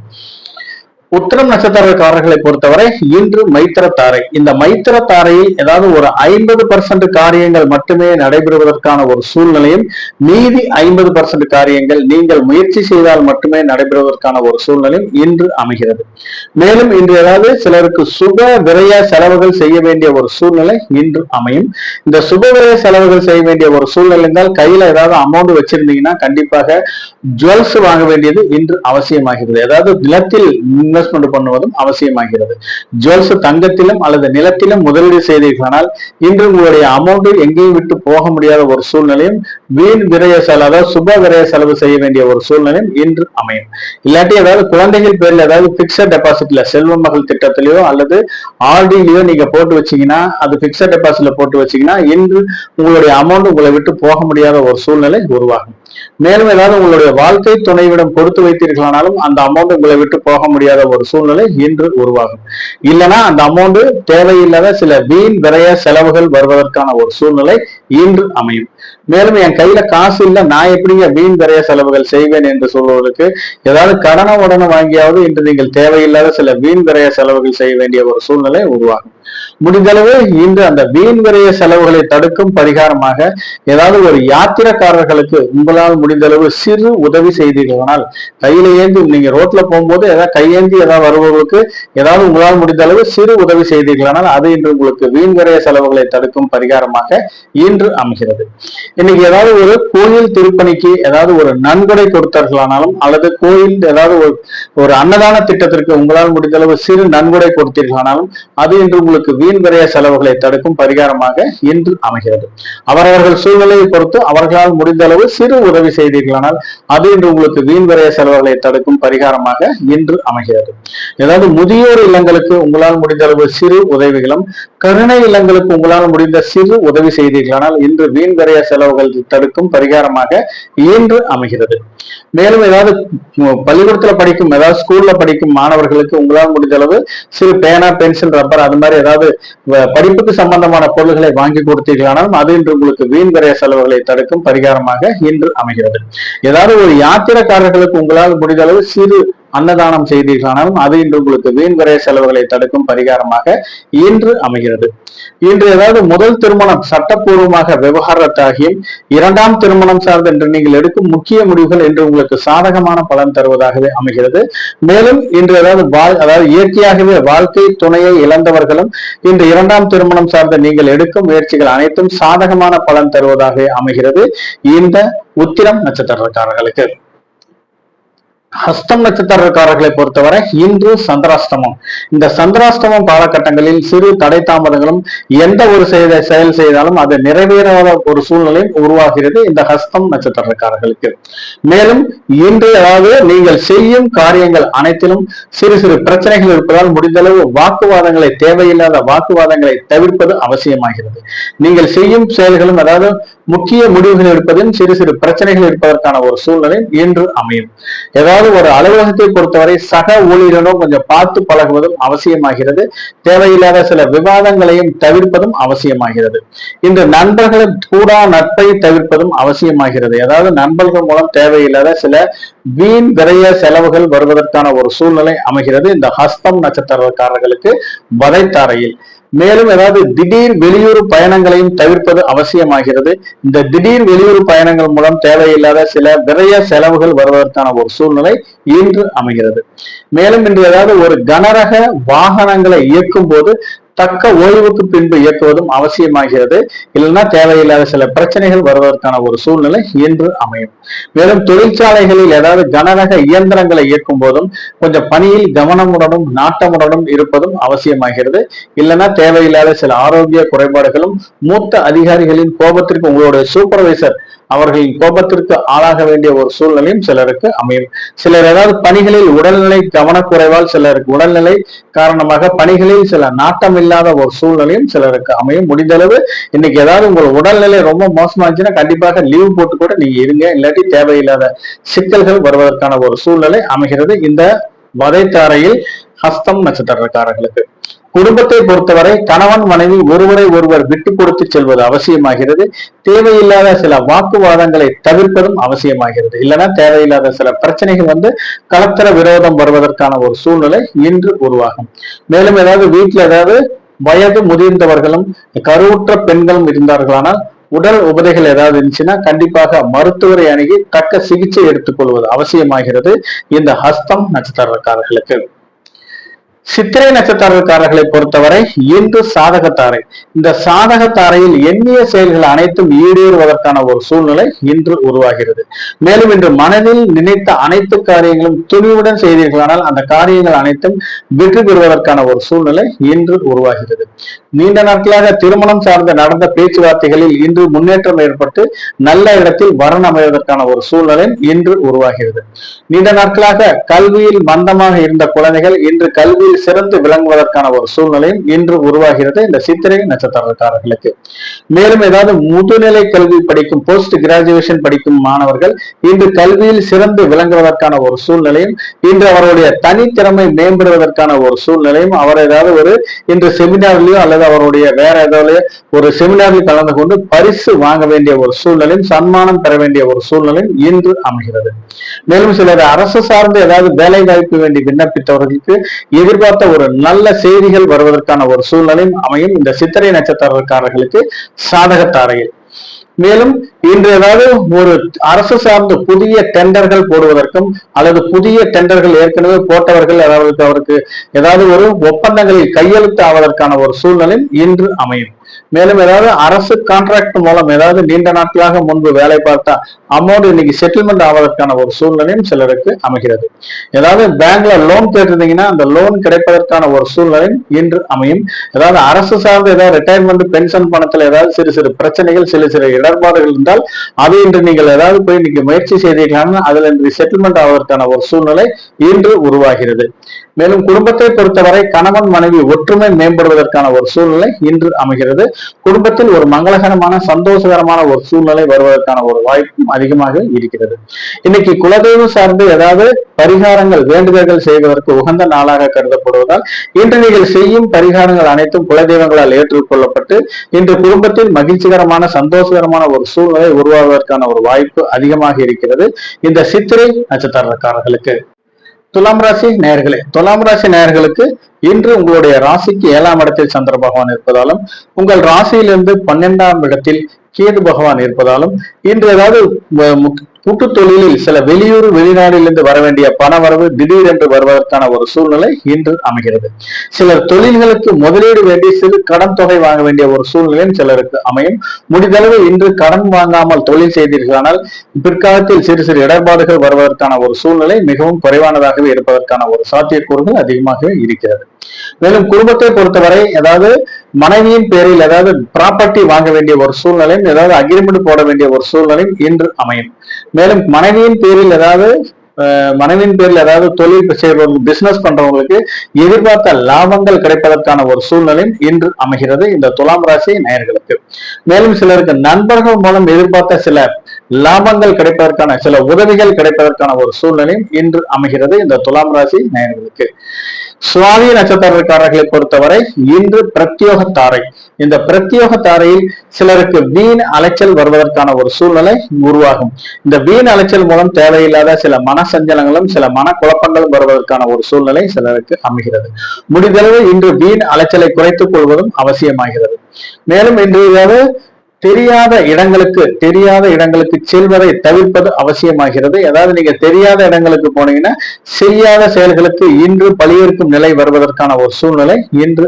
உத்திரம் நட்சத்திரக்காரர்களை பொறுத்தவரை இன்று மைத்திர தாரை. இந்த மைத்திர தாரையில் ஏதாவது ஒரு 50% காரியங்கள் மட்டுமே நடைபெறுவதற்கான ஒரு சூழ்நிலையும், மீதி 50% காரியங்கள் நீங்கள் முயற்சி செய்தால் மட்டுமே நடைபெறுவதற்கான ஒரு சூழ்நிலையும் இன்று அமைகிறது. மேலும் இன்று ஏதாவது சிலருக்கு சுப விரய செலவுகள் செய்ய வேண்டிய ஒரு சூழ்நிலை இன்று அமையும். இந்த சுப விரய செலவுகள் செய்ய வேண்டிய ஒரு சூழ்நிலை இருந்தால் கையில ஏதாவது அமௌண்ட் வச்சிருந்தீங்கன்னா கண்டிப்பாக ஜுவல்ஸ் வாங்க வேண்டியது இன்று அவசியமாகிறது. ஏதாவது நிலத்தில் இன்வெஸ்ட்மெண்ட் பண்ணுவதும் அவசியமாகிறது. ஜுவல்ஸ் தங்கத்திலும் அல்லது நிலத்திலும் முதலீடு செய்தீர்களானால் இன்று உங்களுடைய அமௌண்ட் எங்கேயும் விட்டு போக முடியாத ஒரு சூழ்நிலையும், வீண் விரய செலவு சுப விரய செலவு செய்ய வேண்டிய ஒரு சூழ்நிலையும் இன்று அமையும். இல்லாட்டி ஏதாவது குழந்தைகள் பேர்ல ஏதாவது பிக்சட் டெபாசிட்ல செல்வ மகள் திட்டத்திலேயோ அல்லது ஆர்டிலயோ நீங்க போட்டு வச்சீங்கன்னா, அது பிக்சட் டெபாசிட்ல போட்டு வச்சீங்கன்னா இன்று உங்களுடைய அமௌண்ட் உங்களை விட்டு போக முடியாத ஒரு சூழ்நிலை உருவாகும். மேலும் ஏதாவது உங்களுடைய வாழ்க்கை துணைவிடம் கொடுத்து வைத்தீர்களானாலும் அந்த அமௌண்ட் உங்களை விட்டு போக முடியாத ஒரு சூழ்நிலை இன்று உருவாகும். இல்லைன்னா அந்த அமௌண்ட் தேவையில்லாத சில வீண் விரய செலவுகள் வருவதற்கான ஒரு சூழ்நிலை இன்று அமையும். மேலும் என் கையில காசு இல்லை, நான் எப்படிங்க வீண் விரய செலவுகள் செய்வேன் என்று சொல்வதற்கு ஏதாவது கடனை உடனே வாங்கியாவது இன்று நீங்கள் தேவையில்லாத சில வீண் விரய செலவுகள் செய்ய வேண்டிய ஒரு சூழ்நிலை உருவாகும். முடிந்தளவு இன்று அந்த வீண் விரய செலவுகளை தடுக்கும் பரிகாரமாக ஏதாவது ஒரு யாத்திரைக்காரர்களுக்கு உங்களால் முடிந்தளவு சிறு உதவி செய்தீர்களானால், கையில ஏந்தி நீங்க ரோட்ல போகும்போது ஏதாவது கையேந்தி ஏதாவது வருபவர்களுக்கு ஏதாவது உங்களால் முடிந்த அளவு சிறு உதவி செய்தீர்களானால் அது இன்று உங்களுக்கு வீண் விரய செலவுகளை தடுக்கும் பரிகாரமாக இன்று அமைகிறது. இன்னைக்கு ஏதாவது ஒரு கோயில் திருப்பணிக்கு ஏதாவது ஒரு நன்கொடை கொடுத்தார்களானாலும் அல்லது கோயில் ஏதாவது ஒரு அன்னதான திட்டத்திற்கு உங்களால் முடிந்த அளவு சிறு நன்கொடை கொடுத்தீர்களானாலும் அது இன்று உங்களுக்கு வீண் விரய செலவுகளை தடுக்கும் பரிகாரமாக இன்று அமைகிறது. அவரவர்கள் சூழ்நிலையை பொறுத்து அவர்களால் முடிந்த அளவு சிறு உதவி செய்தீர்களானால் அது இன்று உங்களுக்கு வீண் விரய செலவுகளை தடுக்கும் பரிகாரமாக இன்று அமைகிறது. ஏதாவது முதியோர் இல்லங்களுக்கு உங்களால் முடிந்த அளவு சிறு உதவிகளும், கருணை இல்லங்களுக்கு உங்களால் முடிந்த சிறு உதவி செய்தீர்களானால் இன்று வீண் விரய செலவுகள் தடுக்கும் பரிகாரமாக இன்று அமைகிறது. மேலும் ஏதாவது பள்ளிக்கூடத்துல படிக்கும் ஏதாவது ஸ்கூல்ல படிக்கும் மாணவர்களுக்கு உங்களால் முடிந்த அளவு சிறு பேனா பென்சில் ரப்பர் அது மாதிரி ஏதாவது படிப்புக்கு சம்பந்தமான பொருள்களை வாங்கி கொடுத்தீர்களானாலும் அது இன்று உங்களுக்கு வீண் விரய செலவுகளை தடுக்கும் பரிகாரமாக இன்று அமைகிறது. ஏதாவது ஒரு யாத்திரைக்காரர்களுக்கு உங்களால் முடிந்த அளவு சிறு அன்னதானம் செய்தீர்களானாலும் அது இன்று உங்களுக்கு வீண் விரய செலவுகளை தடுக்கும் பரிகாரமாக இன்று அமைகிறது. இன்று ஏதாவது முதல் திருமணம் சட்டப்பூர்வமாக விவகாரத்தாகியும், 2ஆம் திருமணம் சார்ந்த என்று நீங்கள் எடுக்கும் முக்கிய முடிவுகள் என்று உங்களுக்கு சாதகமான பலன் தருவதாகவே அமைகிறது. மேலும் இன்று அதாவது இயற்கையாகவே வாழ்க்கை துணையை இழந்தவர்களும் இன்று 2ஆம் திருமணம் சார்ந்த நீங்கள் எடுக்கும் முயற்சிகள் அனைத்தும் சாதகமான பலன் தருவதாகவே அமைகிறது இந்த உத்திரம் நட்சத்திரக்காரர்களுக்கு. ஹஸ்தம் நட்சத்திரக்காரர்களை பொறுத்தவரை இன்று சந்திராஷ்டமம். இந்த சந்திராஷ்டமம் காலகட்டங்களில் சிறு தடை தாமதங்களும் எந்த ஒரு செயல் செய்தாலும் அது நிறைவேறாத ஒரு சூழ்நிலை உருவாகிறது இந்த ஹஸ்தம் நட்சத்திரக்காரர்களுக்கு. மேலும் இன்று அதாவது நீங்கள் செய்யும் காரியங்கள் அனைத்திலும் சிறு சிறு பிரச்சனைகள் இருப்பதால் முடிந்தளவு வாக்குவாதங்களை, தேவையில்லாத வாக்குவாதங்களை தவிர்ப்பது அவசியமாகிறது. நீங்கள் செய்யும் செயல்களும் அதாவது முக்கிய முடிவுகள் எடுப்பதிலும் சிறு சிறு பிரச்சனைகள் இருப்பதற்கான ஒரு சூழ்நிலை இன்று அமையும். ஏதாவது ஒரு அலுவலகத்தை பொறுத்தவரை சக ஊழியர்களும் கொஞ்சம் பார்த்து பழகுவதும் அவசியமாகிறது. தேவையில்லாத சில விவாதங்களையும் தவிர்ப்பதும் அவசியமாகிறது. இன்று நண்பர்களை கூடா நட்பை தவிர்ப்பதும் அவசியமாகிறது. அதாவது நண்பர்கள் மூலம் தேவையில்லாத சில வீண் விரைய செலவுகள் வருவதற்கான ஒரு சூழ்நிலை அமைகிறது இந்த ஹஸ்தம் நட்சத்திரக்காரர்களுக்கு வதைத்தாரையில். மேலும் ஏதாவது திடீர் வெளியூர் பயணங்களையும் தவிர்ப்பது அவசியமாகிறது. இந்த திடீர் வெளியூர் பயணங்கள் மூலம் தேவையில்லாத சில விரைய செலவுகள் வருவதற்கான ஒரு சூழ்நிலை இன்று அமைகிறது. மேலும் இன்று ஏதாவது ஒரு கனரக வாகனங்களை இயக்கும் போது தக்க ஓய்வுக்கு பின்பு இயக்குவதும் அவசியமாகிறது. இல்லைன்னா தேவையில்லாத சில பிரச்சனைகள் வருவதற்கான ஒரு சூழ்நிலை இன்று அமையும். மேலும் தொழிற்சாலைகளில் ஏதாவது கனரக இயந்திரங்களை இயக்கும் போதும் கொஞ்சம் பணியில் கவனமுடனும் நாட்டமுடனும் இருப்பதும் அவசியமாகிறது. இல்லைன்னா தேவையில்லாத சில ஆரோக்கிய குறைபாடுகளும் மூத்த அதிகாரிகளின் கோபத்திற்கு உங்களுடைய சூப்பர்வைசர் அவர்களின் கோபத்திற்கு ஆளாக வேண்டிய ஒரு சூழ்நிலையும் சிலருக்கு அமையும். சிலர் ஏதாவது பணிகளில் உடல்நிலை கவனக்குறைவால் சிலருக்கு உடல்நிலை காரணமாக பணிகளில் சில நாட்டம் இல்லாத ஒரு சூழ்நிலையும் சிலருக்கு அமையும். முடிந்தளவு இன்னைக்கு ஏதாவது உங்கள் உடல்நிலை ரொம்ப மோசமாச்சுன்னா கண்டிப்பாக லீவ் போட்டு கூட நீங்க இருங்க. இல்லாட்டி தேவையில்லாத சிக்கல்கள் வருவதற்கான ஒரு சூழ்நிலை அமைகிறது இந்த வதைத்தாரையில் ஹஸ்தம் நட்சத்திரக்காரர்களுக்கு. குடும்பத்தை பொறுத்தவரை கணவன் மனைவி ஒருவரை ஒருவர் விட்டு கொடுத்து செல்வது அவசியமாகிறது. தேவையில்லாத சில வாக்குவாதங்களை தவிர்ப்பதும் அவசியமாகிறது. இல்லைன்னா தேவையில்லாத சில பிரச்சனைகள் கலத்தர விரோதம் வருவதற்கான ஒரு சூழ்நிலை இன்று உருவாகும். மேலும் ஏதாவது வீட்டுல ஏதாவது வயது முதிர்ந்தவர்களும் கருவுற்ற பெண்களும் இருந்தார்களானால் உடல் உபதைகள் ஏதாவது இருந்துச்சுன்னா கண்டிப்பாக மருத்துவரை அணுகி தக்க சிகிச்சை எடுத்துக்கொள்வது அவசியமாகிறது இந்த ஹஸ்தம் நட்சத்திரக்காரர்களுக்கு. சித்திரை நட்சத்திரக்காரர்களை பொறுத்தவரை இன்று சாதகத்தாரை. இந்த சாதகத்தாரையில் எண்ணிய செயல்கள் அனைத்தும் ஈடேறுவதற்கான ஒரு சூழ்நிலை இன்று உருவாகிறது. மேலும் இன்று மனதில் நினைத்த அனைத்து காரியங்களும் துணிவுடன் செய்தீர்களானால் அந்த காரியங்கள் அனைத்தும் வெற்றி பெறுவதற்கான ஒரு சூழ்நிலை இன்று உருவாகிறது. நீண்ட நாட்களாக திருமணம் சார்ந்த நடந்த பேச்சுவார்த்தைகளில் இன்று முன்னேற்றம் ஏற்பட்டு நல்ல இடத்தில் வரன் அமைவதற்கான ஒரு சூழ்நிலை இன்று உருவாகிறது. நீண்ட நாட்களாக கல்வியில் மந்தமாக இருந்த குழந்தைகள் இன்று கல்வியில் சிறந்து விளங்குவதற்கான ஒரு சூழ்நிலையும் இன்று உருவாகிறது இந்த சித்திரை நட்சத்திரக்காரர்களுக்கு. மேலும் ஏதாவது முதுநிலை கல்வி படிக்கும் போஸ்ட் கிராஜுவேஷன் படிக்கும் மாணவர்கள் இன்று கல்வியில் சிறந்து விளங்குவதற்கான ஒரு சூழ்நிலையும் இன்று அவருடைய தனித்திறமை மேம்படுவதற்கான ஒரு சூழ்நிலையும் அவர் ஏதாவது ஒரு இன்று செமினார்லயோ அல்லது அவருடைய வேற ஏதாவது ஒரு செமினாரில் கலந்து கொண்டு பரிசு வாங்க வேண்டிய ஒரு சூழ்நிலையும் சன்மானம் பெற வேண்டிய ஒரு சூழ்நிலையும் இன்று அமைகிறது. மேலும் சிலர் அரசு சார்ந்து ஏதாவது வேலை வாய்ப்பு வேண்டி விண்ணப்பித்தவர்களுக்கு எதிர்பார்த்த ஒரு நல்ல செய்திகள் வருவதற்கான ஒரு சூழ்நிலையும் அமையும் இந்த சித்திரை நட்சத்திரக்காரர்களுக்கு சாதகத்தாரையில். மேலும் இன்று ஏதாவது ஒரு அரசு சார்ந்த புதிய டெண்டர்கள் போடுவதற்கும் அல்லது புதிய டெண்டர்கள் ஏற்கனவே போட்டவர்கள் அவருக்கு ஏதாவது ஒரு ஒப்பந்தங்களில் கையெழுத்து ஆவதற்கான ஒரு சூழ்நிலை இன்று அமையும். மேலும் ஏதாவது அரசு கான்ட்ராக்ட் மூலம் ஏதாவது நீண்ட நாட்களாக முன்பு வேலை பார்த்தா அமௌண்ட் இன்னைக்கு செட்டில்மெண்ட் ஆவதற்கான ஒரு சூழ்நிலையும் சிலருக்கு அமைகிறது. ஏதாவது பேங்க்ல லோன் கேட்டிருந்தீங்கன்னா அந்த லோன் கிடைப்பதற்கான ஒரு சூழ்நிலையும் இன்று அமையும். ஏதாவது அரசு சார்ந்த ஏதாவது ரிட்டையர்மெண்ட் பென்ஷன் பணத்துல ஏதாவது சிறு சிறு பிரச்சனைகள் சிறு சிறு இடர்பாடுகள் இருந்தால் அது இன்று நீங்கள் ஏதாவது போய் இன்னைக்கு முயற்சி செய்தீர்களான அதுல இன்று செட்டில்மெண்ட் ஆவதற்கான ஒரு சூழ்நிலை இன்று உருவாகிறது. மேலும் குடும்பத்தை பொறுத்தவரை கணவன் மனைவி ஒற்றுமை மேம்படுவதற்கான ஒரு சூழ்நிலை இன்று அமைகிறது. குடும்பத்தில் ஒரு மங்களகரமான சந்தோஷகரமான ஒரு சூழ்நிலை வருவதற்கான ஒரு வாய்ப்பும் அதிகமாக இருக்கிறது. இன்னைக்கு குலதெய்வம் சார்ந்து ஏதாவது பரிகாரங்கள் வேண்டுதல்கள் செய்வதற்கு உகந்த நாளாக கருதப்படுவதால் இன்று நீங்கள் செய்யும் பரிகாரங்கள் அனைத்தும் குலதெய்வங்களால் ஏற்றுக்கொள்ளப்பட்டு இன்று குடும்பத்தில் மகிழ்ச்சிகரமான சந்தோஷகரமான ஒரு சூழ்நிலை உருவாவதற்கான ஒரு வாய்ப்பு அதிகமாக இருக்கிறது இந்த சித்திரை நட்சத்திரக்காரர்களுக்கு. துலாம் ராசி நேயர்களே, துலாம் ராசி நேயர்களுக்கு இன்று உங்களுடைய ராசிக்கு 7ஆம் இடத்தில் சந்திர பகவான் இருப்பதாலும் உங்கள் ராசியிலிருந்து 12ஆம் இடத்தில் கேது பகவான் இருப்பதாலும் இன்று ஏதாவது கூட்டு தொழிலில் சில வெளியூர் வெளிநாட்டிலிருந்து வர வேண்டிய பண வரவு திடீரென்று வருவதற்கான ஒரு சூழ்நிலை இன்று அமைகிறது. சிலர் தொழில்களுக்கு முதலீடு வேண்டி சிறு கடன் தொகை வாங்க வேண்டிய ஒரு சூழ்நிலையும் சிலருக்கு அமையும். முடிந்தளவு இன்று கடன் வாங்காமல் தொழில் செய்தீர்களானால் பிற்காலத்தில் சிறு சிறு இடர்பாடுகள் வருவதற்கான ஒரு சூழ்நிலை மிகவும் குறைவானதாகவே இருப்பதற்கான ஒரு சாத்தியக்கூறுகள் அதிகமாக இருக்கிறது. மேலும் குடும்பத்தை பொறுத்தவரை ஏதாவது மனைவியின் பேரில் ஏதாவது ப்ராப்பர்ட்டி வாங்க வேண்டிய ஒரு சூழ்நிலையும் ஏதாவது அக்ரிமெண்ட் போட வேண்டிய ஒரு சூழ்நிலையும் இன்று அமையும். மேலும் மனைவியின் பேரில் ஏதாவது தொழில் செய்பவர்கள் பிசினஸ் பண்றவங்களுக்கு எதிர்பார்த்த லாபங்கள் கிடைப்பதற்கான ஒரு சூழ்நிலையும் இன்று அமைகிறது இந்த துலாம் ராசி நேயர்களுக்கு. மேலும் சிலருக்கு நண்பர்கள் மூலம் எதிர்பார்த்த சில லாபங்கள் கிடைப்பதற்கான சில உதவிகள் கிடைப்பதற்கான ஒரு சூழ்நிலையும் இன்று அமைகிறது இந்த துலாம் ராசி நேயர்களுக்கு. சுவாதி நட்சத்திரக்காரர்களை பொறுத்தவரை இன்று பிரத்யோக தாரை. இந்த பிரத்யோக தாரையில் சிலருக்கு வீண் அலைச்சல் வருவதற்கான ஒரு சூழ்நிலை உருவாகும். இந்த வீண் அலைச்சல் மூலம் தேவையில்லாத சில மன சஞ்சலங்களும் சில மன குழப்பங்களும் வருவதற்கான ஒரு சூழ்நிலை சிலருக்கு அமைகிறது. முடிந்தளவு இன்று வீண் அலைச்சலை குறைத்துக் கொள்வதும் அவசியமாகிறது. மேலும் இன்று தெரியாத இடங்களுக்கு செல்வதை தவிர்ப்பது அவசியமாகிறது. அதாவது நீங்க தெரியாத இடங்களுக்கு போனீங்கன்னா செய்யாத செயல்களுக்கு இன்று பழியேற்கும் நிலை வருவதற்கான ஒரு சூழ்நிலை இன்று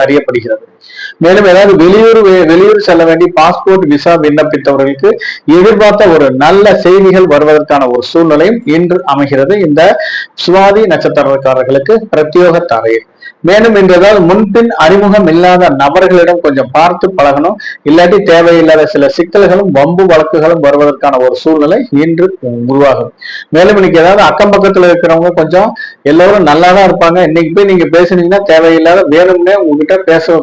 அறியப்படுகிறது. மேலும் ஏதாவது வெளியூர் செல்ல வேண்டி பாஸ்போர்ட் விசா விண்ணப்பித்தவர்களுக்கு எதிர்பார்த்த ஒரு நல்ல செய்திகள் வருவதற்கான ஒரு சூழ்நிலையும் இன்று அமைகிறது இந்த சுவாதி நட்சத்திரக்காரர்களுக்கு பிரத்யோக தாரையில். மேலும் இன்று ஏதாவது முன்பின் அறிமுகம் இல்லாத நபர்களிடம் கொஞ்சம் பார்த்து பழகணும். இல்லாட்டி தேவையில்லாத சில சிக்கல்களும் வம்பு வழக்குகளும் வருவதற்கான ஒரு சூழ்நிலை இன்று உருவாகும். மேலும் இன்னைக்கு ஏதாவது அக்கம் பக்கத்துல இருக்கிறவங்க கொஞ்சம் எல்லாரும் நல்லாதான் இருப்பாங்க, இன்னைக்கு போய் நீங்க பேசுனீங்கன்னா தேவையில்லாத வேணும்னே உங்ககிட்ட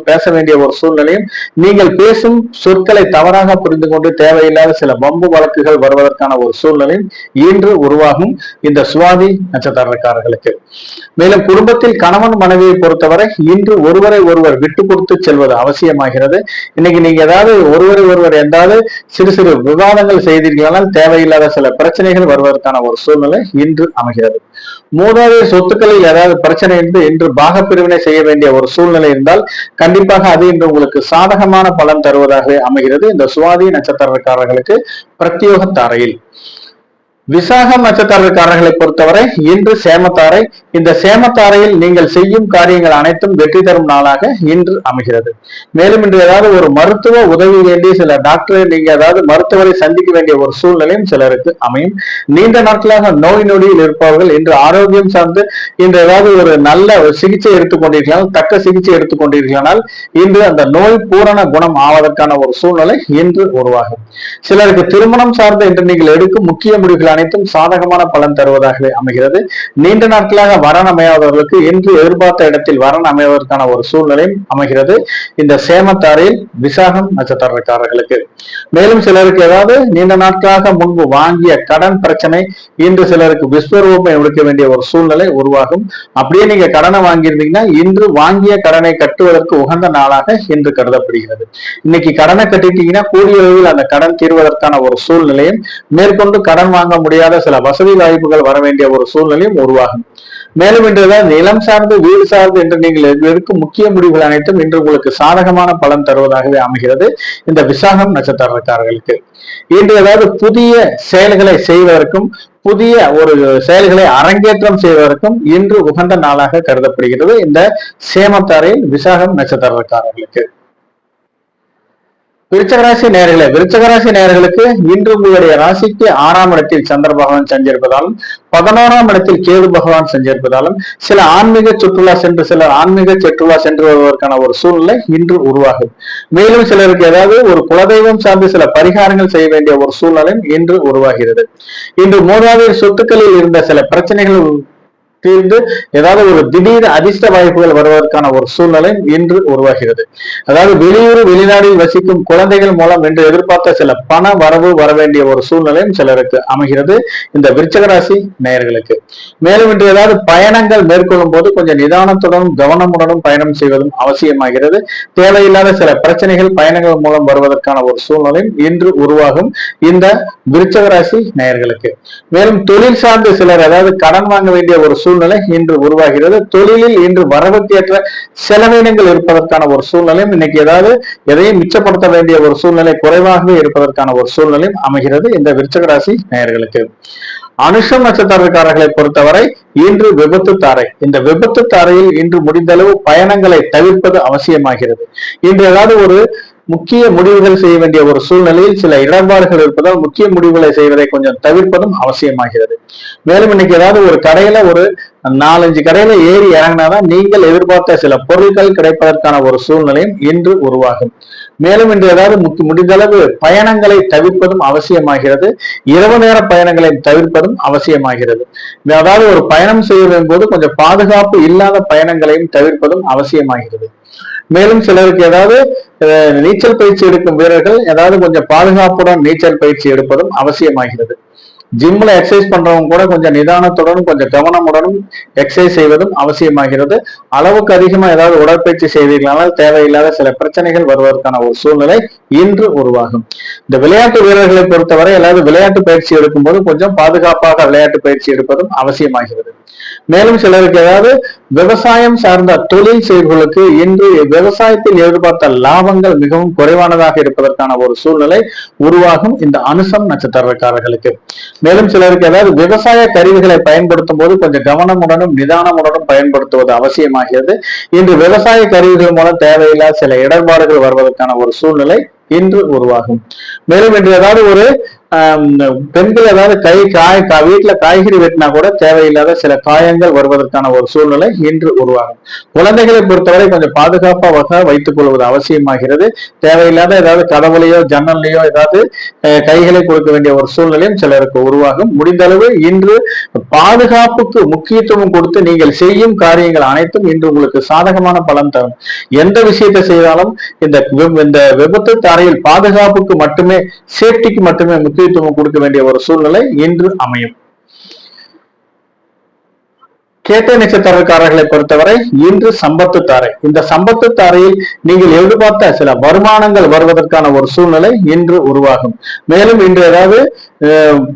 பேச வேண்டிய ஒரு சூழ்நிலையும் நீங்கள் பேசும் சொற்களை தவறாக புரிந்து கொண்டு தேவையில்லாத சில வம்பு வழக்குகள் வருவதற்கான ஒரு சூழ்நிலையும் இன்று உருவாகும் இந்த சுவாதி நட்சத்திரக்காரர்களுக்கு. மேலும் குடும்பத்தில் கணவன் மனைவியை பொறுத்தவரை இன்று ஒருவரை ஒருவர் விட்டு கொடுத்து செல்வது அவசியமாகிறது. இன்னைக்கு நீங்க ஏதாவது ஒருவர் ஏதாவது சிறு சிறு விவாதங்கள் செய்தீர்களால் தேவையில்லாத சில பிரச்சனைகள் வருவதற்கான ஒரு சூழ்நிலை இன்று அமைகிறது. மூதாதைய சொத்துக்களில் ஏதாவது பிரச்சனை இன்று பாகப்பிரிவினை செய்ய வேண்டிய ஒரு சூழ்நிலை இருந்தால் கண்டிப்பாக அது இன்று உங்களுக்கு சாதகமான பலன் தருவதாகவே அமைகிறது இந்த சுவாதி நட்சத்திரக்காரர்களுக்கு பிரத்யோக தாரையில். விசாகம் நட்சத்திரக்காரர்களை பொறுத்தவரை இன்று சேமத்தாரை. இந்த சேமத்தாரையில் நீங்கள் செய்யும் காரியங்கள் அனைத்தும் வெற்றி தரும் நாளாக இன்று அமைகிறது. மேலும் இன்று ஏதாவது ஒரு மருத்துவ உதவி வேண்டிய சில டாக்டரை நீங்க ஏதாவது மருத்துவரை சந்திக்க வேண்டிய ஒரு சூழ்நிலையும் சிலருக்கு அமையும். நீண்ட நாட்களாக நோய் நொடியில் இருப்பவர்கள் இன்று ஆரோக்கியம் சார்ந்து இன்று ஏதாவது ஒரு நல்ல சிகிச்சை எடுத்துக்கொண்டீர்களால் தக்க சிகிச்சை எடுத்துக்கொண்டீர்களால் இன்று அந்த நோய் பூரண குணம் ஆவதற்கான ஒரு சூழ்நிலை இன்று உருவாகும். சிலருக்கு திருமணம் சார்ந்த இன்று நீங்கள் எடுக்கும் முக்கிய முடிவுகள் அனைத்தும் சாதகமான பலன் தருவதாகவே அமைகிறது. நீண்ட நாட்களாக வரன் அமையாதவர்களுக்கு இன்று எதிர்பார்த்த இடத்தில் வரன் அமைவதற்கான ஒரு சூழ்நிலையும் அமைகிறது இந்த சேமத்தாரில் விசாகம் நட்சத்திரக்காரர்களுக்கு. மேலும் சிலருக்கு ஏதாவது நீண்ட நாட்களாக முன்பு வாங்கிய கடன் பிரச்சனை இன்று சிலருக்கு விஸ்வரூபம் எடுக்க வேண்டிய ஒரு சூழ்நிலை உருவாகும். அப்படியே நீங்க கடனை வாங்கியிருந்தீங்கன்னா இன்று வாங்கிய கடனை கட்டுவதற்கு உகந்த நாளாக இன்று கருதப்படுகிறது. இன்னைக்கு கடனை கட்டிட்டீங்கன்னா கூடிய அளவில் அந்த கடன் தீர்வதற்கான ஒரு சூழ்நிலையும் மேற்கொண்டு கடன் வாங்க முடியாத சில வசதி வாய்ப்புகள் வர வேண்டிய ஒரு சூழ்நிலையும் உருவாகும். மேலும் இன்றுதான் நிலம் சார்ந்து வீடு சார்ந்து என்று நீங்கள் எடுக்கும் முக்கிய முடிவுகள் அனைத்தும் இன்று உங்களுக்கு சாதகமான பலன் தருவதாகவே அமைகிறது இந்த விசாகம் நட்சத்திரக்காரர்களுக்கு. இன்று ஏதாவது புதிய செயல்களை செய்வதற்கும் புதிய ஒரு செயல்களை அரங்கேற்றம் செய்வதற்கும் இன்று உகந்த நாளாக கருதப்படுகிறது இந்த சேமத்தாரில் விசாகம் நட்சத்திரக்காரர்களுக்கு. விருச்சகராசி நேயர்களுக்கு இன்று உங்களுடைய ராசிக்கு 6ஆம் இடத்தில் சந்திர பகவான் சஞ்சரிப்பதாலும் 11ஆம் இடத்தில் கேது பகவான் சஞ்சரிப்பதாலும் சில ஆன்மீக சுற்றுலா சென்று வருவதற்கான ஒரு சூழ்நிலை இன்று உருவாகும். மேலும் சிலருக்கு ஏதாவது ஒரு குலதெய்வம் சார்ந்து சில பரிகாரங்கள் செய்ய வேண்டிய ஒரு சூழ்நிலை இன்று உருவாகிறது. இன்று மூதாதையர் சொத்துக்களில் இருந்த சில பிரச்சனைகள் தீர்ந்து ஏதாவது ஒரு திடீர் அதிர்ஷ்ட வாய்ப்புகள் வருவதற்கான ஒரு சூழ்நிலை இன்று உருவாகிறது. அதாவது வெளிநாட்டில் வசிக்கும் குழந்தைகள் மூலம் இன்று எதிர்பார்த்த சில பண வரவு வர வேண்டிய ஒரு சூழ்நிலையும் சிலருக்கு அமைகிறது இந்த விருச்சகராசி நேயர்களுக்கு. மேலும் இன்று ஏதாவது பயணங்கள் மேற்கொள்ளும் போது கொஞ்சம் நிதானத்துடனும் கவனமுடனும் பயணம் செய்வதும் அவசியமாகிறது. தேவையில்லாத சில பிரச்சனைகள் பயணங்கள் மூலம் வருவதற்கான ஒரு சூழ்நிலையும் இன்று உருவாகும் இந்த விருச்சகராசி நேயர்களுக்கு. மேலும் தொழில் சார்ந்து சிலர் ஏதாவது கடன் வாங்க வேண்டிய ஒரு சூழ்நிலை சூழ்நிலை இன்று உருவாகிறது. தொழிலில் இன்று வரவுக்கேற்ற செலவினங்கள் இருப்பதற்கான ஒரு சூழ்நிலையும், இன்னைக்கு ஏதாவது எதையும் மிச்சப்படுத்த வேண்டிய ஒரு சூழ்நிலை குறைவாகவே இருப்பதற்கான ஒரு சூழ்நிலையும் அமைகிறது இந்த விருச்சிக ராசி நேயர்களுக்கு. அனுஷம் நட்சத்திரக்காரர்களை பொறுத்தவரை இன்று விபத்து தாரை. இந்த விபத்து தாரையில் இன்று முடிந்தளவு பயணங்களை தவிர்ப்பது அவசியமாகிறது. இன்று ஏதாவது ஒரு முக்கிய முடிவுகள் செய்ய வேண்டிய ஒரு சூழ்நிலையில் சில இடர்பாடுகள் இருப்பதால் முக்கிய முடிவுகளை செய்வதை கொஞ்சம் தவிர்ப்பதும் அவசியமாகிறது. மேலும் இன்னைக்கு ஏதாவது ஒரு கடையில ஒரு 4-5 கடையில ஏறி இறங்கினாதான் நீங்கள் எதிர்பார்த்த சில பொருட்கள் கிடைப்பதற்கான ஒரு சூழ்நிலையும் இன்று உருவாகும். மேலும் இன்று ஏதாவது முடிந்தளவு பயணங்களை தவிர்ப்பதும் அவசியமாகிறது. இரவு நேர பயணங்களை தவிர்ப்பதும் அவசியமாகிறது. அதாவது ஒரு பயணம் செய்யும் போது கொஞ்சம் பாதுகாப்பு இல்லாத பயணங்களையும் தவிர்ப்பதும் அவசியமாகிறது. மேலும் சிலருக்கு ஏதாவது நீச்சல் பயிற்சி எடுக்கும் வீரர்கள் ஏதாவது கொஞ்சம் பாதுகாப்புடன் நீச்சல் பயிற்சி எடுப்பதும் அவசியமாகிறது. ஜிம்ல எக்ஸசைஸ் பண்றவங்க கூட கொஞ்சம் நிதானத்துடனும் கொஞ்சம் கவனமுடனும் எக்ஸசைஸ் செய்வதும் அவசியமாகிறது. அளவுக்கு அதிகமா ஏதாவது உடற்பயிற்சி செய்தீர்களானால் தேவையில்லாத சில பிரச்சனைகள் வருவதற்கான ஒரு சூழ்நிலை இன்று உருவாகும். இந்த விளையாட்டு வீரர்களை பொறுத்தவரை ஏதாவது விளையாட்டு பயிற்சி எடுக்கும் போது கொஞ்சம் பாதுகாப்பாக விளையாட்டு பயிற்சி எடுப்பதும் அவசியமாகிறது. மேலும் சிலருக்கு ஏதாவது விவசாயம் சார்ந்த தொழில் செய்வர்களுக்கு இன்று விவசாயத்தில் எதிர்பார்த்த லாபங்கள் மிகவும் குறைவானதாக இருப்பதற்கான ஒரு சூழ்நிலை உருவாகும் இந்த அனுசம் நட்சத்திரக்காரர்களுக்கு. மேலும் சிலருக்கு ஏதாவது விவசாய கருவிகளை பயன்படுத்தும் போது கொஞ்சம் கவனமுடனும் நிதானமுடனும் பயன்படுத்துவது அவசியமாகிறது. இன்று விவசாய கருவிகள் மூலம் தேவையில்லாத சில இடர்பாடுகள் வருவதற்கான ஒரு சூழ்நிலை இன்று உருவாகும். மேலும் இன்று ஏதாவது ஒரு பெண்கள் ஏதாவது வீட்டுல காய்கறி வெட்டினா கூட தேவையில்லாத சில காயங்கள் வருவதற்கான ஒரு சூழ்நிலை இன்று உருவாகும். குழந்தைகளை பொறுத்தவரை கொஞ்சம் பாதுகாப்பாக வைத்துக் கொள்வது அவசியமாகிறது. தேவையில்லாத ஏதாவது கதவுலையோ ஜன்னல்லையோ ஏதாவது கைகளை கொடுக்க வேண்டிய ஒரு சூழ்நிலையும் சிலருக்கு உருவாகும். முடிந்தளவு இன்று பாதுகாப்புக்கு முக்கியத்துவம் கொடுத்து நீங்கள் செய்யும் காரியங்கள் அனைத்தும் இன்று உங்களுக்கு சாதகமான பலன் தரும். எந்த விஷயத்தை செய்தாலும் இந்த விபத்து தாரையில் பாதுகாப்புக்கு மட்டுமே, சேஃப்டிக்கு மட்டுமே முக்கியத்துவம் கொடுக்க வேண்டிய ஒரு சூழ்நிலை இன்று அமையும். கேட்டை நட்சத்திரக்காரர்களை பொறுத்தவரை இன்று சம்பத்து தாரை. இந்த சம்பத்து தாரையில் நீங்கள் எதிர்பார்த்த சில வருமானங்கள் வருவதற்கான ஒரு சூழ்நிலை இன்று உருவாகும். மேலும் இன்று ஏதாவது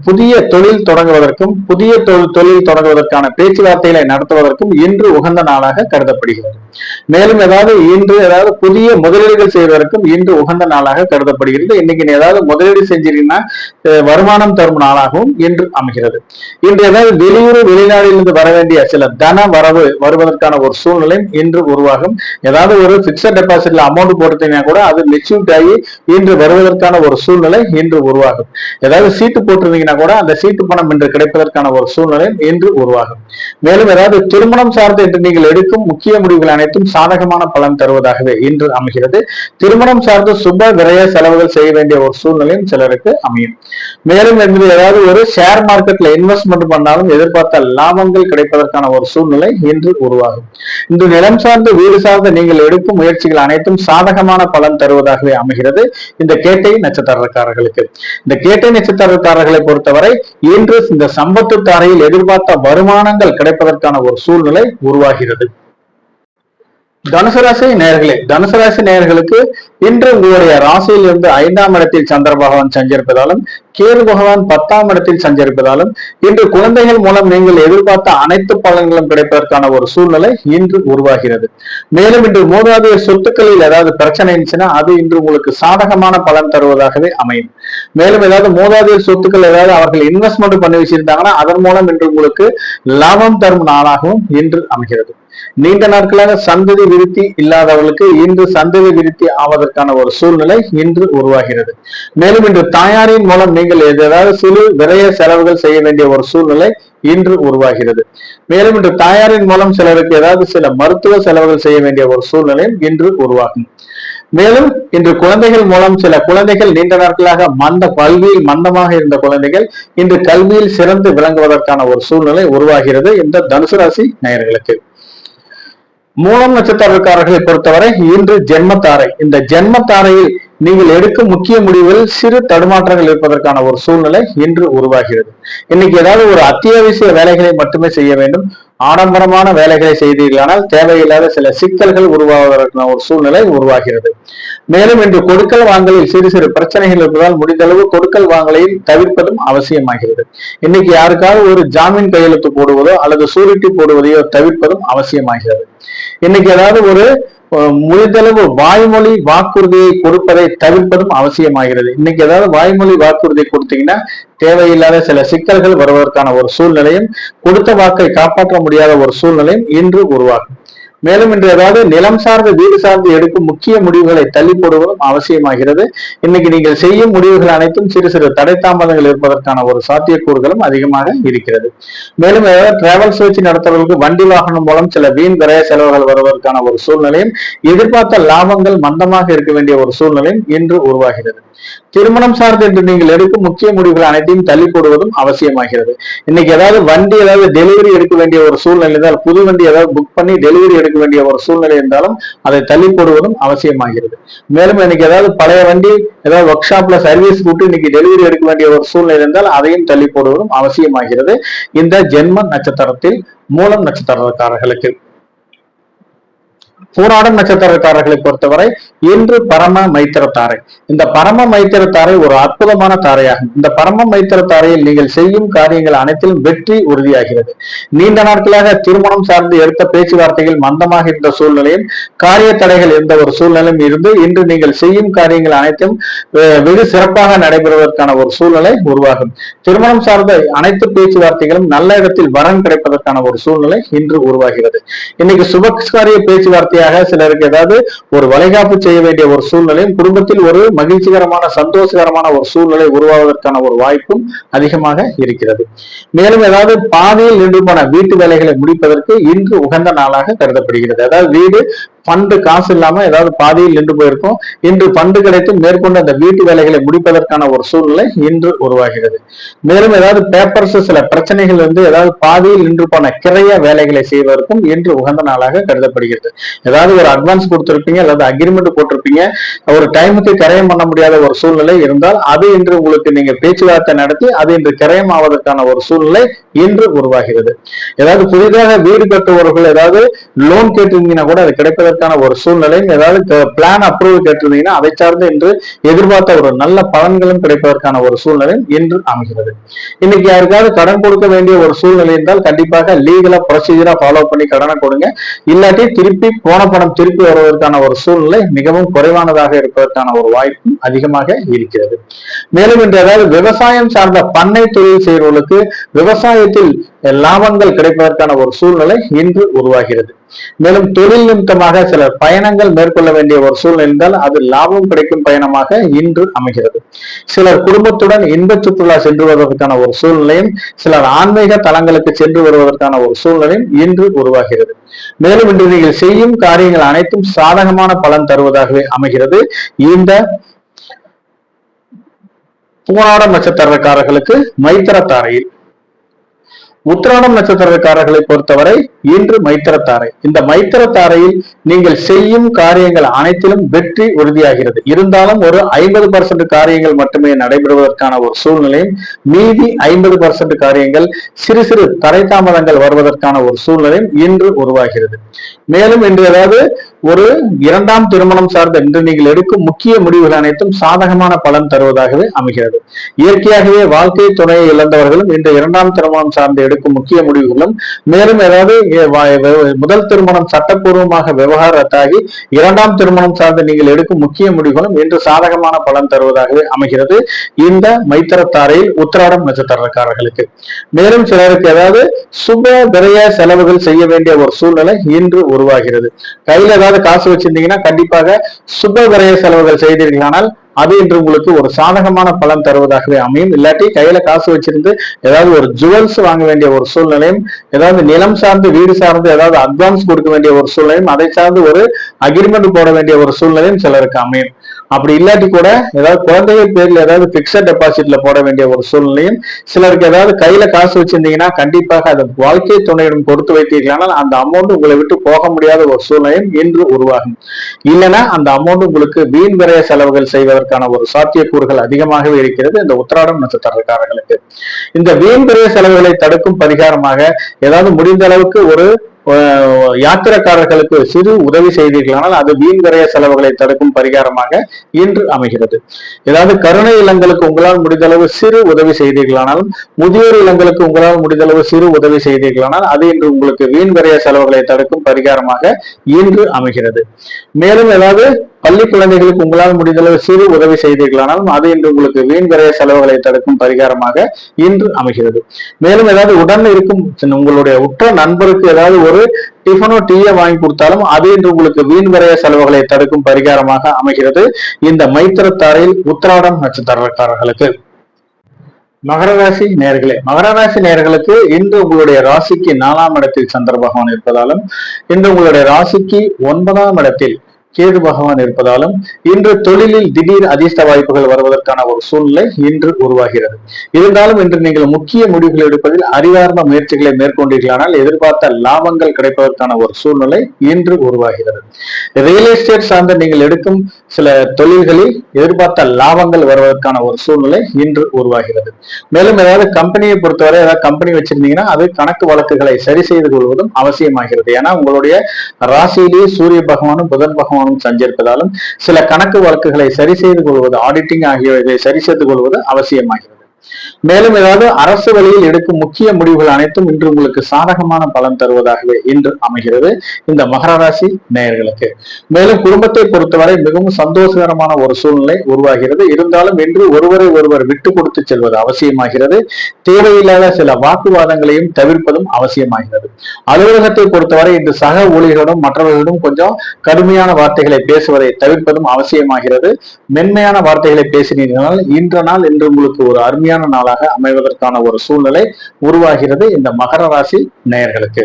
புதிய தொழில் தொடங்குவதற்கும் புதிய தொழில் தொடங்குவதற்கான பேச்சுவார்த்தைகளை நடத்துவதற்கும் இன்று உகந்த நாளாக கருதப்படுகிறது. மேலும் இன்று ஏதாவது புதிய முதலீடுகள் செய்வதற்கும் இன்று உகந்த நாளாக கருதப்படுகிறது. இன்னைக்கு ஏதாவது முதலீடு செஞ்சீங்கன்னா வருமானம் தரும் நாளாகவும் இன்று அமைகிறது. இன்று ஏதாவது வெளியூர் வெளிநாட்டிலிருந்து வர வேண்டிய சில தன வரவு வருவதற்கான ஒரு சூழ்நிலை இன்று உருவாகும். ஏதாவது ஒரு பிக்சட் டெபாசிட்ல அமௌண்ட் போட்டீங்கன்னா கூட அது மெச்சூரிட்டி ஆகி இன்று வருவதற்கான ஒரு சூழ்நிலை இன்று உருவாகும். ஏதாவது சீட்டு போட்டிருந்தீங்கன்னா கூட அந்த சீட்டு பணம் இன்று கிடைப்பதற்கான ஒரு சூழ்நிலை இன்று உருவாகும். மேலும் ஏதாவது திருமணம் சார்ந்து இன்று நீங்கள் எடுக்கும் முக்கிய முடிவுகள் அனைத்தும் சாதகமான பலன் தருவதாகவே இன்று அமைகிறது. திருமணம் சார்ந்து சுப விரய செலவுகள் செய்ய வேண்டிய ஒரு சூழ்நிலையும் சிலருக்கு அமையும். மேலும் ஏதாவது ஒரு ஷேர் மார்க்கெட்ல இன்வெஸ்ட்மெண்ட் பண்ணாலும் எதிர்பார்த்த லாபங்கள் கிடைப்பதற்கான ஒரு சூழ்நிலை இன்று உருவாகும். இந்த நிலம் சார்ந்து வீடு சார்ந்து நீங்கள் எடுக்கும் முயற்சிகள் அனைத்தும் சாதகமான பலன் தருவதாகவே அமைகிறது இந்த கேட்டை நட்சத்திரக்காரர்களுக்கு. இந்த கேட்டை நட்சத்திரக்காரர்களை பொறுத்தவரை இன்று இந்த சம்பத்து தாரையில் எதிர்பார்த்த வருமானங்கள் கிடைப்பதற்கான ஒரு சூழ்நிலை உருவாகிறது. தனுசு ராசி நேயர்களே, தனுசு ராசி நேயர்களுக்கு இன்று உங்களுடைய ராசியில் இருந்து 5ஆம் இடத்தில் சந்திர பகவான் சஞ்சரிப்பதாலும் கேது பகவான் 10ஆம் இடத்தில் சஞ்சரிப்பதாலும் இன்று குழந்தைகள் மூலம் நீங்கள் எதிர்பார்த்த அனைத்து பலன்களும் கிடைப்பதற்கான ஒரு சூழ்நிலை இன்று உருவாகிறது. மேலும் இன்று மூதாதைய சொத்துக்களில் ஏதாவது பிரச்சனை இருந்துச்சுன்னா அது இன்று உங்களுக்கு சாதகமான பலன் தருவதாகவே அமையும். மேலும் ஏதாவது மூதாதைய சொத்துக்கள் ஏதாவது அவர்கள் இன்வெஸ்ட்மெண்ட் பண்ணி வச்சிருந்தாங்கன்னா அதன் மூலம் இன்று உங்களுக்கு லாபம் தரும் நாளாகவும் இன்று அமைகிறது. நீண்ட நாட்களாக சந்ததி விருத்தி இல்லாதவர்களுக்கு இன்று சந்ததி விருத்தி ஆவதற்கான ஒரு சூழ்நிலை இன்று உருவாகிறது. மேலும் இன்று தாயாரின் மூலம் நீங்கள் ஏதாவது சிறு விரைய செலவுகள் செய்ய வேண்டிய ஒரு சூழ்நிலை இன்று உருவாகிறது. மேலும் இன்று தாயாரின் மூலம் சிலருக்கு ஏதாவது சில மருத்துவ செலவுகள் செய்ய வேண்டிய ஒரு சூழ்நிலை இன்று உருவாகும். மேலும் இன்று குழந்தைகள் மூலம் சில குழந்தைகள் நீண்ட நாட்களாக கல்வியில் மந்தமாக இருந்த குழந்தைகள் இன்று கல்வியில் சிறந்து விளங்குவதற்கான ஒரு சூழ்நிலை உருவாகிறது இந்த தனுசு ராசி நேயர்களுக்கு. மூலம் நட்சத்திரக்காரர்களை பொறுத்தவரை இன்று ஜென்மத்தாரை. இந்த ஜென்மத்தாரையில் நீங்கள் எடுக்கும் முக்கிய முடிவுகளில் சிறு தடுமாற்றங்கள் இருப்பதற்கான ஒரு சூழ்நிலை இன்று உருவாகிறது. இன்னைக்கு ஏதாவது ஒரு அத்தியாவசிய வேலைகளை மட்டுமே செய்ய வேண்டும். ஆடம்பரமான வேலைகளை செய்தீர்களானால் தேவையில்லாத சில சிக்கல்கள் உருவாவதற்கான ஒரு சூழ்நிலை உருவாகிறது. மேலும் இன்று கொடுக்கல் வாங்கலில் சிறு சிறு பிரச்சனைகள் இருப்பதால் முடிந்தளவு கொடுக்கல் வாங்கலை தவிர்ப்பதும் அவசியமாகிறது. இன்னைக்கு யாருக்காவது ஒரு ஜாமீன் கையெழுத்து போடுவதோ அல்லது சூரிட்டி போடுவதையோ தவிர்ப்பதும் அவசியமாகிறது. இன்னைக்கு ஏதாவது ஒரு முடிந்தளவு வாய்மொழி வாக்குறுதியை கொடுப்பதை தவிர்ப்பதும் அவசியமாகிறது. இன்னைக்கு ஏதாவது வாய்மொழி வாக்குறுதி கொடுத்தீங்கன்னா தேவையில்லாத சில சிக்கல்கள் வருவதற்கான ஒரு சூழ்நிலையும் கொடுத்த வாக்கை காப்பாற்ற முடியாத ஒரு சூழ்நிலையும் இன்று உருவாகும். மேலும் இன்று ஏதாவது நிலம் சார்ந்த வீடு சார்ந்து எடுக்கும் முக்கிய முடிவுகளை தள்ளி போடுவதும் அவசியமாகிறது. இன்னைக்கு நீங்கள் செய்யும் முடிவுகள் அனைத்தும் சிறு சிறு தடை தாமதங்கள் இருப்பதற்கான ஒரு சாத்தியக்கூறுகளும் அதிகமாக இருக்கிறது. மேலும் ஏதாவது டிராவல்ஸ் வச்சு நடத்துவதற்கு வண்டி வாகனம் மூலம் சில வீண் விரைய செலவுகள் வருவதற்கான ஒரு சூழ்நிலையும் எதிர்பார்த்த லாபங்கள் மந்தமாக இருக்க வேண்டிய ஒரு சூழ்நிலையும் இன்று உருவாகிறது. திருமணம் சார்ந்து என்று நீங்கள் எடுக்கும் முக்கிய முடிவுகள் அனைத்தையும் தள்ளி போடுவதும் அவசியமாகிறது. இன்னைக்கு ஏதாவது வண்டி ஏதாவது டெலிவரி எடுக்க வேண்டிய ஒரு சூழ்நிலை இருந்தால், புது வண்டி ஏதாவது புக் பண்ணி டெலிவரி எடுக்க வேண்டிய ஒரு சூழ்நிலை இருந்தாலும் அதை தள்ளி போடுவதும் அவசியமாகிறது. மேலும் இன்னைக்கு ஏதாவது பழைய வண்டி ஏதாவது ஒர்க் ஷாப்ல சர்வீஸ் கூட்டு இன்னைக்கு டெலிவரி எடுக்க வேண்டிய ஒரு சூழ்நிலை இருந்தால் அதையும் தள்ளி போடுவதும் அவசியமாகிறது. இந்த ஜென்ம நட்சத்திரத்தில் மூலம் நட்சத்திரக்காரர்களுக்கு. பூராடம் நட்சத்திரக்காரர்களை பொறுத்தவரை இன்று பரம மைத்திர தாரை. இந்த பரம மைத்திர தாரை ஒரு அற்புதமான தாரையாகும். இந்த பரம மைத்திர தாரையில் நீங்கள் செய்யும் காரியங்கள் அனைத்திலும் வெற்றி உறுதியாகிறது. நீண்ட நாட்களாக திருமணம் சார்ந்து எடுத்த பேச்சுவார்த்தைகள் மந்தமாக இருந்த சூழ்நிலையும் காரிய தடைகள் இருந்த ஒரு சூழ்நிலையும் இருந்து இன்று நீங்கள் செய்யும் காரியங்கள் அனைத்தும் வெகு சிறப்பாக நடைபெறுவதற்கான ஒரு சூழ்நிலை உருவாகும். திருமணம் சார்ந்த அனைத்து பேச்சுவார்த்தைகளும் நல்ல இடத்தில் வரன் கிடைப்பதற்கான ஒரு சூழ்நிலை இன்று உருவாகிறது. இன்னைக்கு சுபகாரிய பேச்சுவார்த்தை சிலருக்கு ஏதாவது ஒரு வளைகாப்பு செய்ய வேண்டிய ஒரு சூழ்நிலையும் குடும்பத்தில் ஒரு மகிழ்ச்சிகரமான சந்தோஷகரமான ஒரு சூழ்நிலை உருவாவதற்கான ஒரு வாய்ப்பும் அதிகமாக இருக்கிறது. மேலும் ஏதாவது பாதையில் நின்று போன வீட்டு வேலைகளை முடிப்பதற்கு இன்று உகந்த நாளாக கருதப்படுகிறது. அதாவது வீடு பண்டு காசு இல்லாம ஏதாவது பாதியில் நின்று போயிருக்கும், இன்று பண்டு கிடைத்து மேற்கொண்டு அந்த வீட்டு வேலைகளை முடிப்பதற்கான ஒரு சூழ்நிலை இன்று உருவாகிறது. மேலும் ஏதாவது பேப்பர்ஸ் சில பிரச்சனைகள் வந்து ஏதாவது பாதியில் நின்று போன கிரைய வேலைகளை செய்வதற்கும் இன்று உகந்த நாளாக கருதப்படுகிறது. ஏதாவது ஒரு அட்வான்ஸ் கொடுத்திருப்பீங்க அல்லது அக்ரிமெண்ட் போட்டிருப்பீங்க, ஒரு டைமுக்கு கிரயம் பண்ண முடியாத ஒரு சூழ்நிலை இருந்தால் அது இன்று உங்களுக்கு நீங்க பேச்சுவார்த்தை நடத்தி அது இன்று கிரயம் ஆவதற்கான ஒரு சூழ்நிலை இன்று உருவாகிறது. ஏதாவது புதிதாக வீடு கட்டுபவர்கள் ஏதாவது லோன் கேட்டிருந்தீங்கன்னா கூட அது கிடைப்பதற்கான ஒரு சூழ்நிலையும் ஏதாவது பிளான் அப்ரூவல் கேட்டிருந்தீங்கன்னா அதை சார்ந்து இன்று எதிர்பார்த்த ஒரு நல்ல பலன்களும் கிடைப்பதற்கான ஒரு சூழ்நிலையும் இன்று அமைகிறது. இன்னைக்கு யாருக்காவது கடன் கொடுக்க வேண்டிய ஒரு சூழ்நிலை இருந்தால் கண்டிப்பாக லீகலா ப்ரொசீஜரா ஃபாலோ பண்ணி கடனை கொடுங்க. இல்லாட்டி திருப்பி போன பணம் திருப்பி வருவதற்கான ஒரு சூழ்நிலை மிகவும் குறைவானதாக இருப்பதற்கான ஒரு வாய்ப்பும் அதிகமாக இருக்கிறது. மேலும் இன்று ஏதாவது விவசாயம் சார்ந்த பண்ணை தொழில் செய்வர்களுக்கு விவசாயத்தில் லாபங்கள் கிடைப்பதற்கான ஒரு சூழ்நிலை இன்று உருவாகிறது. மேலும் தொழில் நிமித்தமாக சிலர் பயணங்கள் மேற்கொள்ள வேண்டிய ஒரு சூழ்நிலை இருந்தால் அது லாபம் கிடைக்கும் பயணமாக இன்று அமைகிறது. சிலர் குடும்பத்துடன் இன்ப சுற்றுலா சென்று வருவதற்கான ஒரு சூழ்நிலையும் சிலர் ஆன்மீக தலங்களுக்கு சென்று வருவதற்கான ஒரு சூழ்நிலையும் இன்று உருவாகிறது. மேலும் இன்று நீங்கள் செய்யும் காரியங்கள் அனைத்தும் சாதகமான பலன் தருவதாகவே அமைகிறது. இந்த பூராடம் நட்சத்திரக்காரர்களுக்கு மைத்திர தாரையில். உத்திராடம் நட்சத்திரக்காரர்களை பொறுத்தவரை இன்று மைத்திர தாரை. இந்த மைத்திர தாரையில் நீங்கள் செய்யும் காரியங்கள் அனைத்திலும் வெற்றி உறுதியாகிறது. இருந்தாலும் ஒரு 50% காரியங்கள் மட்டுமே நடைபெறுவதற்கான ஒரு சூழ்நிலையும் மீதி 50% காரியங்கள் சிறு சிறு தடை தாமதங்கள் வருவதற்கான ஒரு சூழ்நிலையும் இன்று உருவாகிறது. மேலும் இன்று ஏதாவது ஒரு இரண்டாம் திருமணம் சார்ந்த இன்று நீங்கள் எடுக்கும் முக்கிய முடிவுகள் அனைத்தும் சாதகமான பலன் தருவதாகவே அமைகிறது. இயற்கையாகவே வாழ்க்கை துணையை இழந்தவர்களும் இன்று இரண்டாம் திருமணம் சார்ந்து எடுக்கும் முக்கிய முடிவுகளும் மேலும் ஏதாவது முதல் திருமணம் சட்டப்பூர்வமாக விவகாரத்தாகி இரண்டாம் திருமணம் சார்ந்து நீங்கள் எடுக்கும் முக்கிய முடிவுகளும் இன்று சாதகமான பலன் தருவதாகவே அமைகிறது. இந்த மைத்திர தாரையில் உத்திராடம் நட்சத்திரக்காரர்களுக்கு. மேலும் சிலருக்கு ஏதாவது சுப விரய செலவுகள் செய்ய வேண்டிய ஒரு சூழ்நிலை இன்று உருவாகிறது. கையில ஏதாவது காசு வச்சிருந்தீங்கன்னா கண்டிப்பாக சுப விரய செலவுகள் செய்தீர்களானால் அது இன்று உங்களுக்கு ஒரு சாதகமான பலன் தருவதாகவே அமையும். இல்லாட்டி கையில காசு வச்சிருந்து ஏதாவது ஒரு ஜுவல்ஸ் வாங்க வேண்டிய ஒரு சூழ்நிலையும் ஏதாவது நிலம் சார்ந்து வீடு சார்ந்து ஏதாவது அட்வான்ஸ் கொடுக்க வேண்டிய ஒரு சூழ்நிலையும் அதை சார்ந்து ஒரு அக்ரிமெண்ட் போட வேண்டிய ஒரு சூழ்நிலையும் சிலருக்கு அமையும். அப்படி இல்லாட்டி கூட ஏதாவது குழந்தைகள் பேர்ல ஏதாவது பிக்சட் டெபாசிட்ல போட வேண்டிய ஒரு சூழ்நிலையும், சிலருக்கு ஏதாவது கையில காசு வச்சிருந்தீங்கன்னா கண்டிப்பாக அதை வாழ்க்கை துணையிடம் கொடுத்து வைத்தீர்களானால் அந்த அமௌண்ட் உங்களை விட்டு போக முடியாத ஒரு சூழ்நிலையும் இன்று உருவாகும். இல்லைன்னா அந்த அமௌண்ட் உங்களுக்கு வீண் விரைய செலவுகள் செய்வதற்கான ஒரு சாத்தியக்கூறுகள் அதிகமாகவே இருக்கிறது இந்த உத்திராடம் நட்சத்திரக்காரர்களுக்கு. இந்த வீண் விரைய செலவுகளை தடுக்கும் பரிகாரமாக ஏதாவது முடிந்த அளவுக்கு ஒரு யாத்திரைக்காரர்களுக்கு சிறு உதவி செய்தீர்களானால் அது வீண் விரைய செலவுகளை தடுக்கும் பரிகாரமாக இன்று அமைகிறது. ஏதாவது கருணை இல்லங்களுக்கு உங்களால் முடிந்தளவு சிறு உதவி செய்தீர்களானாலும், முதியோர் இல்லங்களுக்கு உங்களால் முடிந்தளவு சிறு உதவி செய்தீர்களானால் அது இன்று உங்களுக்கு வீண் விரைய செலவுகளை தடுக்கும் பரிகாரமாக இன்று அமைகிறது. மேலும் ஏதாவது பள்ளி குழந்தைகளுக்கு உங்களால் முடிந்தளவு சிறு உதவி செய்தீர்களானாலும் அது இன்று உங்களுக்கு வீண் விரைய செலவுகளை தடுக்கும் பரிகாரமாக இன்று அமைகிறது. மேலும் ஏதாவது உடன் இருக்கும் உங்களுடைய உற்ற நண்பருக்கு ஏதாவது ஒரு டிஃபனோ டீயை வாங்கி கொடுத்தாலும் அது இன்று உங்களுக்கு வீண் விரைய செலவுகளை தடுக்கும் பரிகாரமாக அமைகிறது இந்த மைத்திரத்தாரையில் உத்திராடம் நட்சத்திரக்காரர்களுக்கு. மகர ராசி நேயர்களே, மகர ராசி நேயர்களுக்கு இன்று உங்களுடைய ராசிக்கு 4ஆம் இடத்தில் சந்திர பகவான் இருப்பதாலும், இன்று உங்களுடைய ராசிக்கு 9ஆம் இடத்தில் கேது பகவான் இருப்பதாலும் இன்று தொழிலில் திடீர் அதிர்ஷ்ட வாய்ப்புகள் வருவதற்கான ஒரு சூழ்நிலை இன்று உருவாகிறது. இருந்தாலும் இன்று நீங்கள் முக்கிய முடிவுகள் எடுப்பதில் அறிவார்ந்த முயற்சிகளை மேற்கொண்டீர்களானால் எதிர்பார்த்த லாபங்கள் கிடைப்பதற்கான ஒரு சூழ்நிலை இன்று உருவாகிறது. ரியல் எஸ்டேட் சார்ந்த நீங்கள் எடுக்கும் சில தொழில்களில் எதிர்பார்த்த லாபங்கள் வருவதற்கான ஒரு சூழ்நிலை இன்று உருவாகிறது. மேலும் ஏதாவது கம்பெனியை பொறுத்தவரை ஏதாவது கம்பெனி வச்சிருந்தீங்கன்னா அது கணக்கு வழக்குகளை சரி செய்து கொள்வதும் அவசியமாகிறது. ஏன்னா உங்களுடைய ராசியிலேயே சூரிய பகவானும் புதன் பகவானும் சஞ்சரிப்பதாலும் சில கணக்கு வழக்குகளை சரி செய்து கொள்வது, ஆடிட்டிங் ஆகியவற்றை சரி செய்து கொள்வது அவசியமாகிறது. மேலும் ஏதாவது அரசு வழியில் எடுக்கும் முக்கிய முடிவுகள் அனைத்தும் இன்று உங்களுக்கு சாதகமான பலன் தருவதாகவே இன்று அமைகிறது இந்த மகர ராசி நேயர்களுக்கு. மேலும் குடும்பத்தை பொறுத்தவரை மிகவும் சந்தோஷகரமான ஒரு சூழ்நிலை உருவாகிறது. இருந்தாலும் இன்று ஒருவரை ஒருவர் விட்டு கொடுத்து செல்வது அவசியமாகிறது. தேவையில்லாத சில வாக்குவாதங்களையும் தவிர்ப்பதும் அவசியமாகிறது. அலுவலகத்தை பொறுத்தவரை இன்று சக ஊழியர்களும் மற்றவர்களிடம் கொஞ்சம் கடுமையான வார்த்தைகளை பேசுவதை தவிர்ப்பதும் அவசியமாகிறது. மென்மையான வார்த்தைகளை பேசினீர்கள் இன்ற நாள் இன்று உங்களுக்கு ஒரு அருமையான நாளாக அமைவதற்கான ஒரு சூழ்நிலை உருவாகிறது இந்த மகர ராசி நேயர்களுக்கு.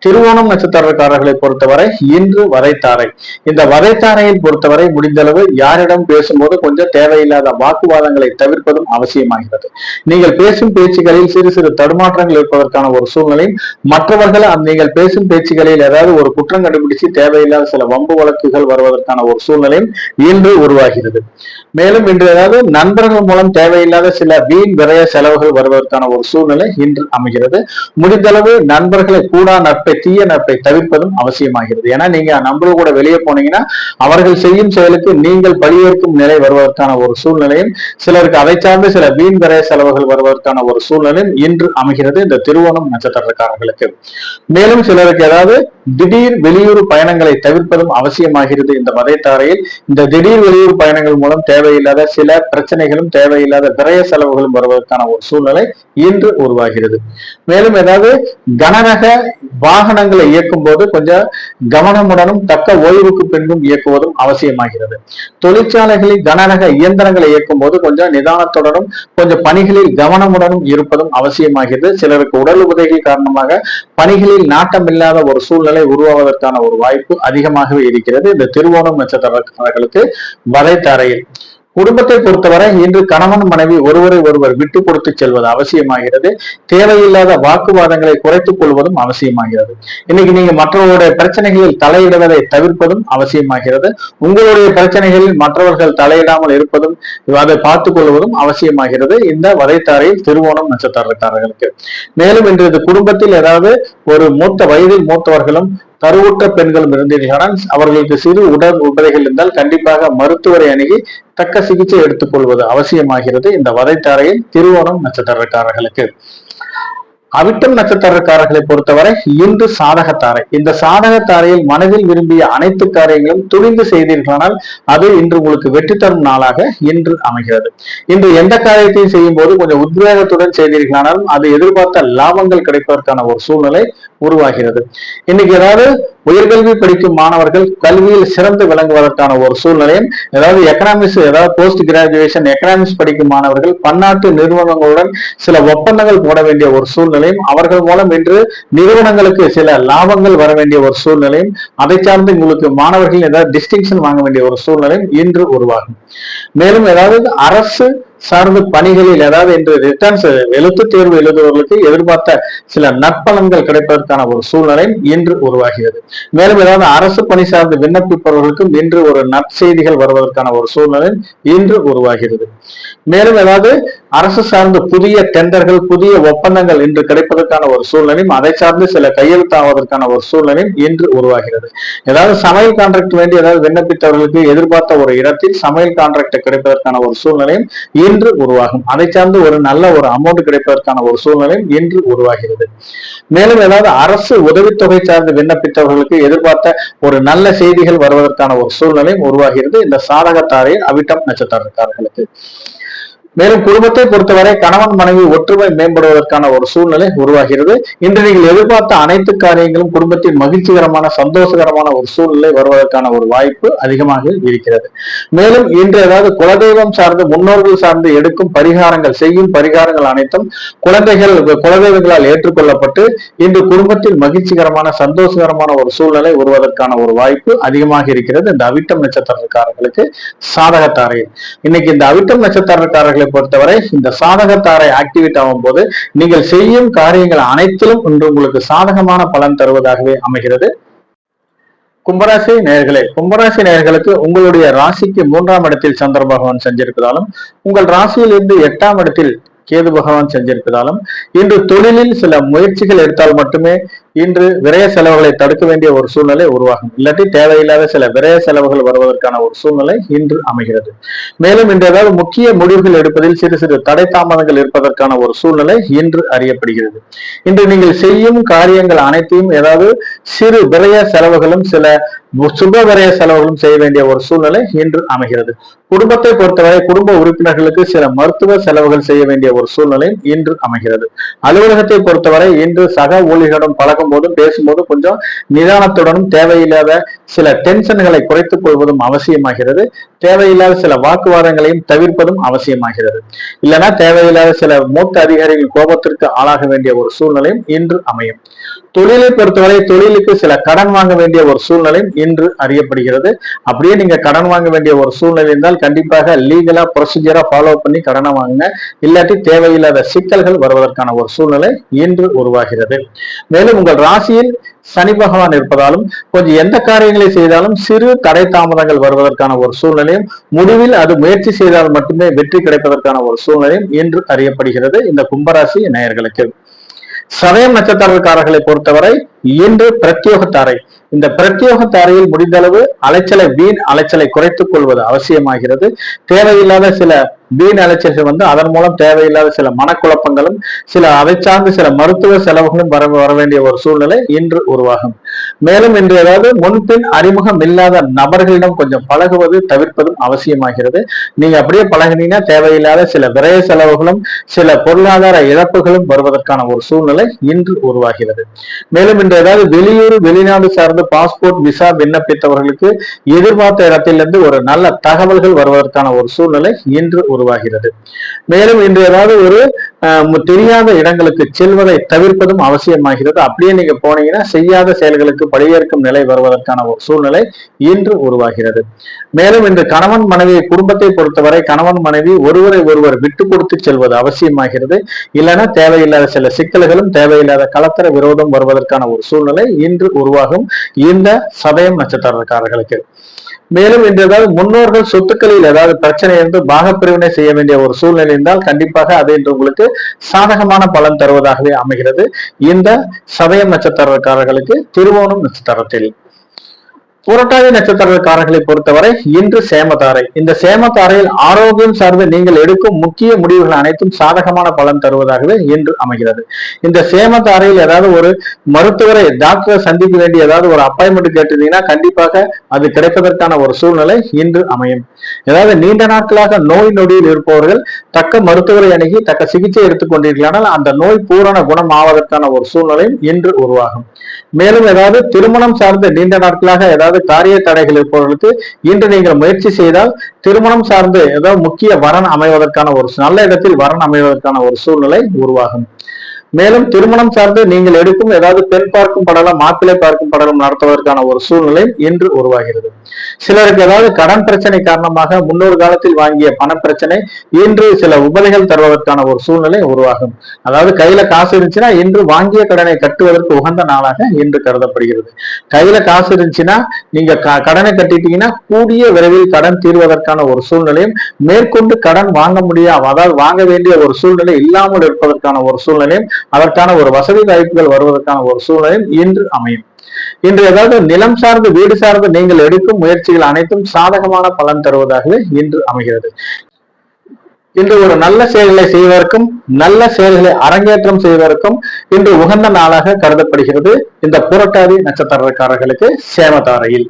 திருவோணம் நட்சத்திரக்காரர்களை பொறுத்தவரை இன்று வதைத்தாரை. இந்த வதைத்தாரையை பொறுத்தவரை முடிந்தளவு யாரிடம் பேசும்போது கொஞ்சம் தேவையில்லாத வாக்குவாதங்களை தவிர்ப்பதும் அவசியமாகிறது. நீங்கள் பேசும் பேச்சுகளில் சிறு சிறு தடுமாற்றங்கள் இருப்பதற்கான ஒரு சூழ்நிலையும், மற்றவர்கள் நீங்கள் பேசும் பேச்சுகளில் ஏதாவது ஒரு குற்றம் கண்டுபிடிச்சு தேவையில்லாத சில வம்பு வழக்குகள் வருவதற்கான ஒரு சூழ்நிலையும் இன்று உருவாகிறது. மேலும் இன்று ஏதாவது நண்பர்கள் மூலம் தேவையில்லாத சில வீண் விரைய செலவுகள் வருவதற்கான ஒரு சூழ்நிலை இன்று அமைகிறது. முடிந்தளவு நண்பர்களை கூடா நட்பை, தீய நட்பை தவிர்ப்பதும் அவசியமாகிறது. ஏன்னா நீங்க நண்பர்கள் கூட வெளியே போனீங்கன்னா அவர்கள் செய்யும் செயலுக்கு நீங்கள் பழியேற்கும் நிலை வருவதற்கான ஒரு சூழ்நிலையும், சிலருக்கு அதை சார்ந்து சில வீண் விரைய செலவுகள் வருவதற்கான ஒரு சூழ்நிலையும் இன்று அமைகிறது இந்த திருவோணம் நட்சத்திரக்காரர்களுக்கு. மேலும் சிலருக்கு ஏதாவது திடீர் வெளியூர் பயணங்களை தவிர்ப்பதும் அவசியமாகிறது இந்த வதைத்தாரையில். இந்த திடீர் வெளியூர் பயணங்கள் மூலம் தேவையில்லாத சில பிரச்சனைகளும் தேவையில்லாத விரைய செலவுகளும் வருவதற்கான ஒரு சூழ்நிலை இன்று உருவாகிறது. மேலும் ஏதாவது கனரக வாகனங்களை இயக்கும் போது கொஞ்சம் கவனமுடனும் தக்க ஓய்வுக்கு பின்பும் இயக்குவதும் அவசியமாகிறது. தொழிற்சாலைகளில் கனரக இயந்திரங்களை இயக்கும் போது கொஞ்சம் நிதானத்துடனும் கொஞ்சம் பணிகளில் கவனமுடனும் இருப்பதும் அவசியமாகிறது. சிலருக்கு உடல் உதைகள் காரணமாக பணிகளில் நாட்டமில்லாத ஒரு சூழ்நிலை உருவாவதற்கான ஒரு வாய்ப்பு அதிகமாகவே இருக்கிறது இந்த திருவோணம் நட்சத்திரக்காரர்களுக்கு வதைத்தாரையில். குடும்பத்தை பொறுத்தவரை இன்று கணவன் மனைவி ஒருவரை ஒருவர் விட்டு கொடுத்து செல்வது அவசியமாகிறது. தேவையில்லாத வாக்குவாதங்களை குறைத்துக் கொள்வதும் அவசியமாகிறது. இன்னைக்கு நீங்க மற்றவர்களுடைய பிரச்சனைகளில் தலையிடுவதை தவிர்ப்பதும் அவசியமாகிறது. உங்களுடைய பிரச்சனைகளில் மற்றவர்கள் தலையிடாமல் இருப்பதும் அதை பார்த்துக் கொள்வதும் அவசியமாகிறது இந்த வதைத்தாரையில் திருவோணம் நட்சத்திரக்காரர்களுக்கு. மேலும் இன்று குடும்பத்தில் ஏதாவது ஒரு வயதில் மூத்தவர்களும் கருவுற்ற பெண்களும் இருந்தீர்களானால் அவர்களுக்கு சிறு உடல் உபதைகள் இருந்தால் கண்டிப்பாக மருத்துவரை அணுகி தக்க சிகிச்சை எடுத்துக் கொள்வது அவசியமாகிறது இந்த வதைத்தாரையில் திருவோணம் நட்சத்திரக்காரர்களுக்கு. அவிட்டம் நட்சத்திரக்காரர்களை பொறுத்தவரை இன்று சாதகத்தாரை. இந்த சாதகத்தாரையில் மனதில் விரும்பிய அனைத்து காரியங்களும் துணிந்து செய்தீர்களானால் அது இன்று உங்களுக்கு வெற்றி தரும் நாளாக இன்று அமைகிறது. இன்று எந்த காரியத்தையும் செய்யும் போது கொஞ்சம் உத்வேகத்துடன் செய்தீர்களானாலும் அது எதிர்பார்த்த லாபங்கள் கிடைப்பதற்கான ஒரு சூழ்நிலை உருவாகிறது. இன்னைக்கு ஏதாவது உயர்கல்வி படிக்கும் மாணவர்கள் கல்வியில் சிறந்து விளங்குவதற்கான ஒரு சூழ்நிலையும், ஏதாவது எக்கனாமிக்ஸ், ஏதாவது போஸ்ட் கிராஜுவேஷன் எக்கனாமிக்ஸ் படிக்கும் மாணவர்கள் பன்னாட்டு நிறுவனங்களுடன் சில ஒப்பந்தங்கள் போட வேண்டிய ஒரு சூழ்நிலையும், அவர்கள் மூலம் இன்று நிறுவனங்களுக்கு சில லாபங்கள் வர வேண்டிய ஒரு சூழ்நிலையும், அதை சார்ந்து உங்களுக்கு மாணவர்கள் ஏதாவது டிஸ்டிங்ஷன் வாங்க வேண்டிய ஒரு சூழ்நிலையும் இன்று உருவாகும். மேலும் ஏதாவது அரசு சார்ந்த பணிகளில் ஏதாவது இன்று ரிட்டர்ன்ஸ் எழுத்து தேர்வு எழுதுவர்களுக்கு எதிர்பார்த்த சில நற்பலன்கள் கிடைப்பதற்கான ஒரு சூழ்நிலை இன்று உருவாகிறது. மேலும் ஏதாவது அரசு பணி சார்ந்து விண்ணப்பிப்பவர்களுக்கும் இன்று ஒரு நற்செய்திகள் வருவதற்கான ஒரு சூழ்நிலை இன்று உருவாகிறது. மேலும் ஏதாவது அரசு சார்ந்த புதிய டெண்டர்கள், புதிய ஒப்பந்தங்கள் இன்று கிடைப்பதற்கான ஒரு சூழ்நிலையும், அதை சார்ந்து சில கையெழுத்தாவதற்கான ஒரு சூழ்நிலையும் இன்று உருவாகிறது. ஏதாவது சமையல் கான்ட்ராக்ட் வேண்டி ஏதாவது விண்ணப்பித்தவர்களுக்கு எதிர்பார்த்த ஒரு இடத்தில் சமையல் கான்ட்ராக்ட் கிடைப்பதற்கான ஒரு சூழ்நிலையும் இன்று உருவாகும். அதை சார்ந்து ஒரு நல்ல ஒரு அமௌண்ட் கிடைப்பதற்கான ஒரு சூழ்நிலையும் இன்று உருவாகிறது. மேலும் ஏதாவது அரசு உதவித்தொகை சார்ந்து விண்ணப்பித்தவர்களுக்கு எதிர்பார்த்த ஒரு நல்ல செய்திகள் வருவதற்கான ஒரு சூழ்நிலையும் உருவாகிறது இந்த சாதகத்தாரையில் அவிட்டம் நட்சத்திரக்காரர்களுக்கு. மேலும் குடும்பத்தை பொறுத்தவரை கணவன் மனைவி ஒற்றுமை மேம்படுவதற்கான ஒரு சூழ்நிலை உருவாகிறது. இன்று நீங்கள் எதிர்பார்த்த அனைத்து காரியங்களும் குடும்பத்தின் மகிழ்ச்சிகரமான சந்தோஷகரமான ஒரு சூழ்நிலை வருவதற்கான ஒரு வாய்ப்பு அதிகமாக இருக்கிறது. மேலும் இன்று ஏதாவது குலதெய்வம் சார்ந்து முன்னோர்கள் சார்ந்து எடுக்கும் பரிகாரங்கள், செய்யும் பரிகாரங்கள் அனைத்தும் குலதெய்வங்களால் ஏற்றுக்கொள்ளப்பட்டு இன்று குடும்பத்தில் மகிழ்ச்சிகரமான சந்தோஷகரமான ஒரு சூழ்நிலை வருவதற்கான ஒரு வாய்ப்பு அதிகமாக இருக்கிறது இந்த அவிட்டம் நட்சத்திரக்காரர்களுக்கு சாதகத்தாரை. இன்னைக்கு இந்த அவிட்டம் நட்சத்திரக்காரர்கள் பொறுத்தவரை இந்த சாதகத்தாரை ஆக்டிவேட் ஆகும் போது நீங்கள் செய்யும் காரியங்கள் அனைத்திலும் இன்று உங்களுக்கு சாதகமான பலன் தருவதாகவே அமைகிறது. கும்பராசி நேயர்களே, கும்பராசி நேயர்களுக்கு உங்களுடைய ராசிக்கு 3ஆம் இடத்தில் சந்திர பகவான் செஞ்சிருப்பதாலும், உங்கள் ராசியில் இருந்து 8ஆம் இடத்தில் கேது பகவான் செஞ்சிருப்பதாலும், இன்று தொழிலில் சில முயற்சிகள் எடுத்தால் மட்டுமே இன்று விரய செலவுகளை தடுக்க வேண்டிய ஒரு சூழ்நிலை உருவாகும். இல்லாட்டி தேவையில்லாத சில விரய செலவுகள் வருவதற்கான ஒரு சூழ்நிலை இன்று அமைகிறது. மேலும் இன்று ஏதாவது முக்கிய முடிவுகள் எடுப்பதில் சிறு சிறு தடை தாமதங்கள் இருப்பதற்கான ஒரு சூழ்நிலை இன்று அறியப்படுகிறது. இன்று நீங்கள் செய்யும் காரியங்கள் அனைத்தையும் ஏதாவது சிறு விரய செலவுகளும் சில சுப விரய செலவுகளும் செய்ய வேண்டிய ஒரு சூழ்நிலை இன்று அமைகிறது. குடும்பத்தை பொறுத்தவரை குடும்ப உறுப்பினர்களுக்கு சில மருத்துவ செலவுகள் செய்ய வேண்டிய ஒரு சூழ்நிலை இன்று அமைகிறது. அலுவலகத்தை பொறுத்தவரை இன்று சக ஊழியர்களிடம் பழகும் போதும் பேசும்போது கொஞ்சம் நிதானத்துடனும் தேவையில்லாத சில டென்ஷன்களை குறைத்துக் கொள்வதும் அவசியமாகிறது. தேவையில்லாத சில வாக்குவாதங்களையும் தவிர்ப்பதும் அவசியமாகிறது. இல்லைன்னா தேவையில்லாத சில மூத்த அதிகாரிகள் கோபத்திற்கு ஆளாக வேண்டிய ஒரு சூழ்நிலையும் இன்று அமையும். தொழிலை பொறுத்தவரை தொழிலுக்கு சில கடன் வாங்க வேண்டிய ஒரு சூழ்நிலையும் இன்று அறியப்படுகிறது. அப்படியே நீங்க கடன் வாங்க வேண்டிய ஒரு சூழ்நிலை இருந்தால் கண்டிப்பாக லீகலா ப்ரொசீஜரா ஃபாலோ பண்ணி கடனை வாங்குங்க. இல்லாட்டி தேவையில்லாத சிக்கல்கள் வருவதற்கான ஒரு சூழ்நிலை இன்று உருவாகிறது. மேலும் உங்கள் ராசியில் சனி பகவான் இருப்பதாலும் கொஞ்சம் எந்த காரியங்களை செய்தாலும் சிறு தடை தாமதங்கள் வருவதற்கான ஒரு சூழ்நிலையும், முடிவில் அது முயற்சி செய்தால் மட்டுமே வெற்றி கிடைப்பதற்கான ஒரு சூழ்நிலையும் இன்று அறியப்படுகிறது இந்த கும்பராசி நேயர்களுக்கு. சதயம் நட்சத்திரக்காரர்களை பொறுத்தவரை இன்று பிரத்யோகத்தாரை. இந்த பிரத்யோகத்தாரையில் முடிந்த அளவு வீண் அலைச்சலை குறைத்துக் கொள்வது அவசியமாகிறது. தேவையில்லாத சில வீண் அலைச்சல்கள் அதன் மூலம் தேவையில்லாத சில மனக்குழப்பங்களும் அதை சார்ந்து சில மருத்துவ செலவுகளும் வர வேண்டிய ஒரு சூழ்நிலை இன்று உருவாகும். மேலும் இன்று ஏதாவது முன்பின் அறிமுகம் இல்லாத நபர்களிடம் கொஞ்சம் பழகுவது தவிர்ப்பதும் அவசியமாகிறது. நீங்க அப்படியே பழகினீங்கன்னா தேவையில்லாத சில விரய செலவுகளும் சில பொருளாதார இழப்புகளும் வருவதற்கான ஒரு சூழ்நிலை இன்று உருவாகிறது. மேலும் இன்று ஏதாவது வெளியூர் வெளிநாடு சார்ந்து பாஸ்போர்ட் விசா விண்ணப்பித்தவர்களுக்கு எதிர்பார்த்த இடத்திலிருந்து ஒரு நல்ல தகவல்கள் வருவதற்கான ஒரு சூழ்நிலை இன்று உருவாகிறது. மேலும் இன்று ஏதாவது ஒரு தெரியாத இடங்களுக்கு செல்வதை தவிர்ப்பதும் அவசியமாகிறது. அப்படியே நீங்க போனீங்கன்னா செய்யாத செயல்களுக்கு பழியேற்கும் நிலை வருவதற்கான ஒரு சூழ்நிலை இன்று உருவாகிறது. மேலும் இன்று கணவன் மனைவி குடும்பத்தை பொறுத்தவரை கணவன் மனைவி ஒருவரை ஒருவர் விட்டு கொடுத்து செல்வது அவசியமாகிறது. இல்லைன்னா தேவையில்லாத சில சிக்கல்களும் தேவையில்லாத கலத்தர விரோதம் வருவதற்கான ஒரு சூழ்நிலை இன்று உருவாகும் இந்த சதயம் நட்சத்திரக்காரர்களுக்கு. மேலும் இன்று ஏதாவது முன்னோர்கள் சொத்துக்களில் ஏதாவது பிரச்சனை இருந்து பாகப்பிரிவினை செய்ய வேண்டிய ஒரு சூழ்நிலை இருந்தால் கண்டிப்பாக அது இன்று உங்களுக்கு சாதகமான பலன் தருவதாகவே அமைகிறது இந்த சதயம் நட்சத்திரக்காரர்களுக்கு திருவோணம் நட்சத்திரத்தில். புரட்டாதி நட்சத்திரக்காரர்களை பொறுத்தவரை இன்று சேமதாரை. இந்த சேமதாரையில் ஆரோக்கியம் சார்ந்து நீங்கள் எடுக்கும் முக்கிய முடிவுகள் அனைத்தும் சாதகமான பலன் தருவதாகவே இன்று அமைகிறது. இந்த சேமதாரையில் ஏதாவது ஒரு மருத்துவரை டாக்டரை சந்திக்க வேண்டிய ஏதாவது ஒரு அப்பாயின்மெண்ட் கேட்டிருந்தீங்கன்னா கண்டிப்பாக அது கிடைப்பதற்கான ஒரு சூழ்நிலை இன்று அமையும். ஏதாவது நீண்ட நாட்களாக நோய் நொடியில் இருப்பவர்கள் தக்க மருத்துவரை அணுகி தக்க சிகிச்சை எடுத்துக் கொண்டீர்களானால் அந்த நோய் பூரண குணம் ஆவதற்கான ஒரு சூழ்நிலையும் இன்று உருவாகும். மேலும் ஏதாவது திருமணம் சார்ந்த நீண்ட நாட்களாக ஏதாவது காரிய தடைகள் இருப்பவர்களுக்கு இன்று நீங்கள் முயற்சி செய்தால் திருமணம் சார்ந்து ஏதாவது முக்கிய வரன் அமைவதற்கான ஒரு நல்ல இடத்தில் வரன் அமைவதற்கான ஒரு சூழ்நிலை உருவாகும். மேலும் திருமணம் சார்ந்து நீங்கள் எடுக்கும் ஏதாவது பெண் பார்க்கும் படலம் மாப்பிள்ளை பார்க்கும் படலம் நடத்துவதற்கான ஒரு சூழ்நிலை இன்று உருவாகிறது. சிலருக்கு ஏதாவது கடன் பிரச்சனை காரணமாக முன்னொரு காலத்தில் வாங்கிய பண பிரச்சனை இன்று சில உபதைகள் தருவதற்கான ஒரு சூழ்நிலை உருவாகும். அதாவது கையில காசு இருந்துச்சுன்னா இன்று வாங்கிய கடனை கட்டுவதற்கு உகந்த நாளாக இன்று கருதப்படுகிறது. கையில காசு இருந்துச்சுன்னா நீங்க கடனை கட்டிட்டீங்கன்னா கூடிய விரைவில் கடன் தீர்வதற்கான ஒரு சூழ்நிலையும் மேற்கொண்டு கடன் வாங்க முடியாது அதாவது வாங்க வேண்டிய ஒரு சூழ்நிலை இல்லாமல் இருப்பதற்கான ஒரு சூழ்நிலையும் அதற்கான ஒரு வசதி வாய்ப்புகள் வருவதற்கான ஒரு சூழ்நிலையும் இன்று அமையும். இன்று ஏதாவது நிலம் சார்ந்து வீடு சார்ந்து நீங்கள் எடுக்கும் முயற்சிகள் அனைத்தும் சாதகமான பலன் தருவதாகவே இன்று அமைகிறது. இன்று ஒரு நல்ல செயல்களை செய்வதற்கும் நல்ல செயல்களை அரங்கேற்றம் செய்வதற்கும் இன்று உகந்த நாளாக கருதப்படுகிறது இந்த புரட்டாதி நட்சத்திரக்காரர்களுக்கு சேமதாரையில்.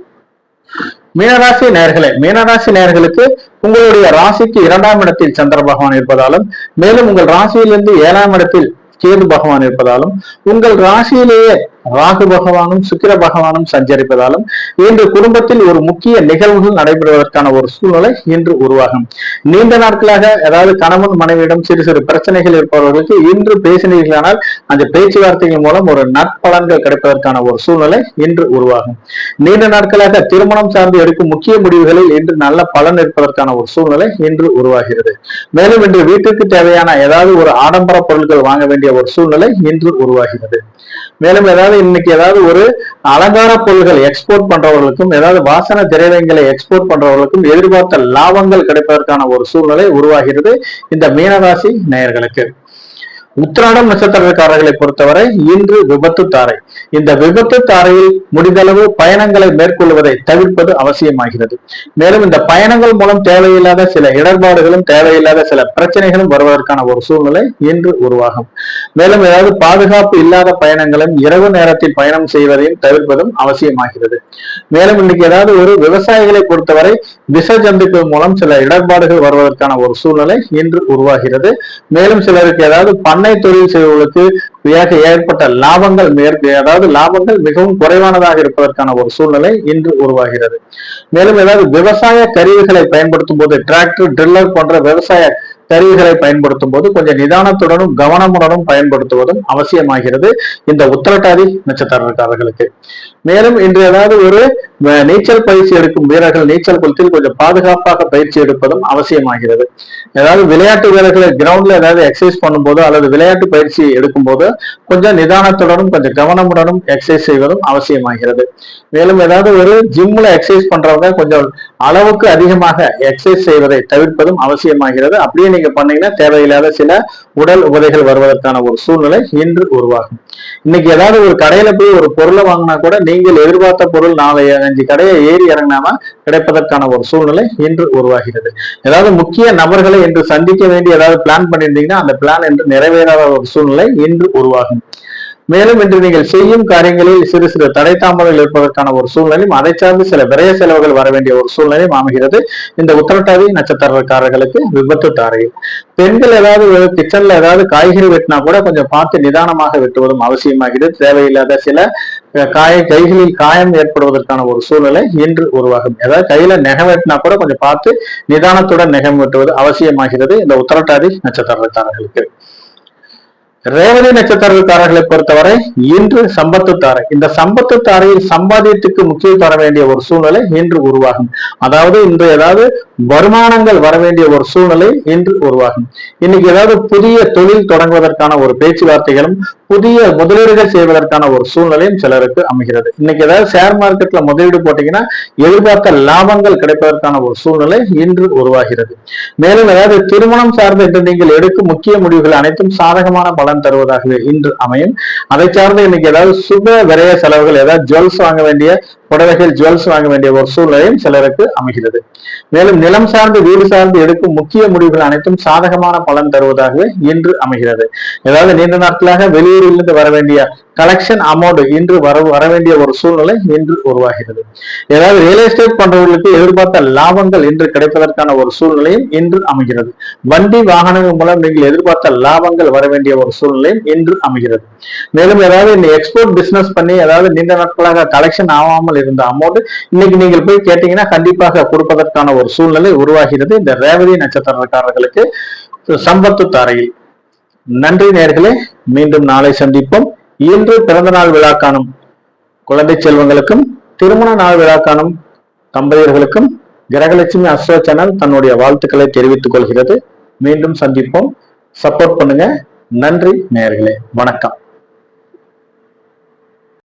மீனராசி நேயர்களே, மீனராசி நேயர்களுக்கு உங்களுடைய ராசிக்கு 2ஆம் இடத்தில் சந்திர பகவான் இருப்பதாலும் மேலும் உங்கள் ராசியிலிருந்து 7ஆம் இடத்தில் கேது பகவான் இருப்பதாலும் உங்கள் ராசியிலேயே ராகு பகவானும் சுக்கிர பகவானும் சஞ்சரிப்பதாலும் இன்று குடும்பத்தில் ஒரு முக்கிய நிகழ்வுகள் நடைபெறுவதற்கான ஒரு சூழ்நிலை இன்று உருவாகும். நீண்ட நாட்களாக ஏதாவது கணவன் மனைவியிடம் சிறு சிறு பிரச்சனைகள் இருப்பவர்களுக்கு இன்று பேசினீர்களானால் அந்த பேச்சுவார்த்தைகள் மூலம் ஒரு நற்பலன்கள் கிடைப்பதற்கான ஒரு சூழ்நிலை இன்று உருவாகும். நீண்ட நாட்களாக திருமணம் சார்ந்து எடுக்கும் முக்கிய முடிவுகளில் இன்று நல்ல பலன் இருப்பதற்கான ஒரு சூழ்நிலை இன்று உருவாகிறது. மேலும் இன்று வீட்டுக்கு தேவையான ஏதாவது ஒரு ஆடம்பர பொருட்கள் வாங்க வேண்டிய ஒரு சூழ்நிலை இன்று உருவாகிறது. மேலும் ஏதாவது இன்னைக்கு ஏதாவது ஒரு அலங்கார பொருள்கள் எக்ஸ்போர்ட் பண்றவர்களுக்கும் ஏதாவது வாசன திரவியங்களை எக்ஸ்போர்ட் பண்றவர்களுக்கும் எதிர்பார்த்த லாபங்கள் கிடைப்பதற்கான ஒரு சூழ்நிலை உருவாகிறது இந்த மீனராசி நேயர்களுக்கு. உத்திராடம் நட்சத்திரக்காரர்களை பொறுத்தவரை இன்று விபத்து தாரை. இந்த விபத்து தாரையில் முடிந்தளவு பயணங்களை மேற்கொள்வதை தவிர்ப்பது அவசியமாகிறது. மேலும் இந்த பயணங்கள் மூலம் தேவையில்லாத சில இடர்பாடுகளும் தேவையில்லாத சில பிரச்சனைகளும் வருவதற்கான ஒரு சூழ்நிலை இன்று உருவாகும். மேலும் ஏதாவது பாதுகாப்பு இல்லாத பயணங்களும் இரவு நேரத்தில் பயணம் செய்வதையும் தவிர்ப்பதும் அவசியமாகிறது. மேலும் இன்னைக்கு ஏதாவது ஒரு விவசாயிகளை பொறுத்தவரை விஷ ஜந்துக்கள் மூலம் சில இடர்பாடுகள் வருவதற்கான ஒரு சூழ்நிலை இன்று உருவாகிறது. மேலும் சிலருக்கு ஏதாவது பண்ணை தொழில் செய்வர்களுக்கு ஏற்பட்ட லாபங்கள் அதாவது லாபங்கள் மிகவும் குறைவானதாக இருப்பதற்கான ஒரு சூழ்நிலை இன்று உருவாகிறது. மேலும் ஏதாவது விவசாய கருவிகளை பயன்படுத்தும் போது டிராக்டர் ட்ரில்லர் போன்ற விவசாய கருவிகளை பயன்படுத்தும் போது கொஞ்சம் நிதானத்துடனும் கவனமுடனும் பயன்படுத்துவதும் அவசியமாகிறது இந்த உத்திரட்டாதி நட்சத்திரக்காரர்களுக்கு. மேலும் இன்று ஏதாவது ஒரு நீச்சல் பயிற்சி எடுக்கும் வீரர்கள் நீச்சல் குளத்தில் கொஞ்சம் பாதுகாப்பாக பயிற்சி எடுப்பதும் அவசியமாகிறது. ஏதாவது விளையாட்டு வீரர்களை கிரவுண்ட்ல ஏதாவது எக்ஸசைஸ் பண்ணும்போது அல்லது விளையாட்டு பயிற்சி எடுக்கும் போது கொஞ்சம் நிதானத்துடனும் கொஞ்சம் கவனமுடனும் எக்ஸசைஸ் செய்வதும் அவசியமாகிறது. மேலும் ஏதாவது ஒரு ஜிம்ல எக்ஸசைஸ் பண்றவங்க கொஞ்சம் அளவுக்கு அதிகமாக எக்ஸசைஸ் செய்வதை தவிர்ப்பதும் அவசியமாகிறது. அப்படியே நீங்க பண்ணீங்கன்னா தேவையில்லாத சில உடல் உபதைகள் வருவதற்கான ஒரு சூழ்நிலை இன்று உருவாகும். இன்னைக்கு ஏதாவது ஒரு கடையில போய் ஒரு பொருளை வாங்கினா கூட நீங்கள் எதிர்பார்த்த பொருள் 4-5 கடையை ஏறி இறங்கினாம கிடைப்பதற்கான ஒரு சூழ்நிலை இன்று உருவாகிறது. ஏதாவது முக்கிய நபர்களை இன்று சந்திக்க வேண்டிய ஏதாவது பிளான் பண்ணியிருந்தீங்கன்னா அந்த பிளான் என்று நிறைவேறாத ஒரு சூழ்நிலை இன்று உருவாகும். மேலும் இன்று நீங்கள் செய்யும் காரியங்களில் சிறு சிறு தடை தாமதங்கள் இருப்பதற்கான ஒரு சூழ்நிலையும் அதை சார்ந்து சில விரைய செலவுகள் வர வேண்டிய ஒரு சூழ்நிலையும் அமைகிறது இந்த உத்திரட்டாதி நட்சத்திரக்காரர்களுக்கு விபத்து தாரையில். பெண்கள் ஏதாவது கிச்சன்ல ஏதாவது காய்கறி வெட்டினா கூட கொஞ்சம் பார்த்து நிதானமாக வெட்டுவதும் அவசியமாகிறது. தேவையில்லாத சில கைகளில் காயம் ஏற்படுவதற்கான ஒரு சூழ்நிலை இன்று உருவாகும். ஏதாவது கையில நெகம் வெட்டினா கூட கொஞ்சம் பார்த்து நிதானத்துடன் நெகம் வெட்டுவது அவசியமாகிறது இந்த உத்திரட்டாதி நட்சத்திரக்காரர்களுக்கு. ரேவதி நட்சத்திரக்காரர்களை பொறுத்தவரை இன்று சம்பத்து தாரை. இந்த சம்பத்து தாரையில் சம்பாதியத்துக்கு முக்கியம் தர வேண்டிய ஒரு சூழ்நிலை இன்று உருவாகும். அதாவது இன்று ஏதாவது வருமானங்கள் வர வேண்டிய ஒரு சூழ்நிலை இன்று உருவாகும். இன்னைக்கு ஏதாவது புதிய தொழில் தொடங்குவதற்கான ஒரு பேச்சுவார்த்தைகளும் புதிய முதலீடுகள் செய்வதற்கான ஒரு சூழ்நிலையும் சிலருக்கு அமைகிறது. இன்னைக்கு ஏதாவது ஷேர் மார்க்கெட்ல முதலீடு போட்டீங்கன்னா எதிர்பார்த்த லாபங்கள் கிடைப்பதற்கான ஒரு சூழ்நிலை இன்று உருவாகிறது. மேலும் ஏதாவது திருமணம் சார்ந்த இன்று நீங்கள் எடுக்கும் முக்கிய முடிவுகள் அனைத்தும் சாதகமான பலன் தருவதாகவே இன்று அமையும். அதை சார்ந்து இன்னைக்கு ஏதாவது சுப விரைய செலவுகள் ஏதாவது ஜுவல்ஸ் வாங்க வேண்டிய புடவைகள், ஜுவல்ஸ் வாங்க வேண்டிய ஒரு சூழ்நிலையும் சிலருக்கு அமைகிறது. மேலும் நிலம் சார்ந்து, வீடு சார்ந்து எடுக்கும் முக்கிய முடிவுகள் அனைத்தும் சாதகமான பலன் தருவதாகவே இன்று அமைகிறது. ஏதாவது நீண்ட நாட்களாக வெளியூரிலிருந்து வர வேண்டிய கலெக்ஷன் அமௌண்ட் இன்று வர வேண்டிய ஒரு சூழ்நிலை இன்று உருவாகிறது. ஏதாவது ரியல் எஸ்டேட் பண்றவர்களுக்கு எதிர்பார்த்த லாபங்கள் இன்று கிடைப்பதற்கான ஒரு சூழ்நிலையும் இன்று அமைகிறது. வண்டி வாகனங்கள் மூலம் நீங்கள் எதிர்பார்த்த லாபங்கள் வர வேண்டிய ஒரு சூழ்நிலையும் இன்று அமைகிறது. மேலும் ஏதாவது இந்த எக்ஸ்போர்ட் பிசினஸ் பண்ணி ஏதாவது நீண்ட நாட்களாக கலெக்ஷன் ஆகாமல் இருந்த அமௌண்ட் இன்னைக்கு நீங்கள் போய் கேட்டீங்கன்னா கண்டிப்பாக கொடுப்பதற்கான ஒரு சூழ்நிலை உருவாகிறது இந்த ரேவதி நட்சத்திரக்காரர்களுக்கு சம்பத்து தாரையில். நன்றி நேயர்களே, மீண்டும் நாளை சந்திப்போம். இன்று பிறந்த நாள் விழா காணும் குழந்தை செல்வங்களுக்கும், திருமண நாள் விழா காணும் தம்பதியர்களுக்கும் கிரகலட்சுமி அஸ்ட்ரோ சேனல் தன்னுடைய வாழ்த்துக்களை தெரிவித்துக் கொள்கிறது. மீண்டும் சந்திப்போம். சப்போர்ட் பண்ணுங்க. நன்றி நேயர்களே, வணக்கம்.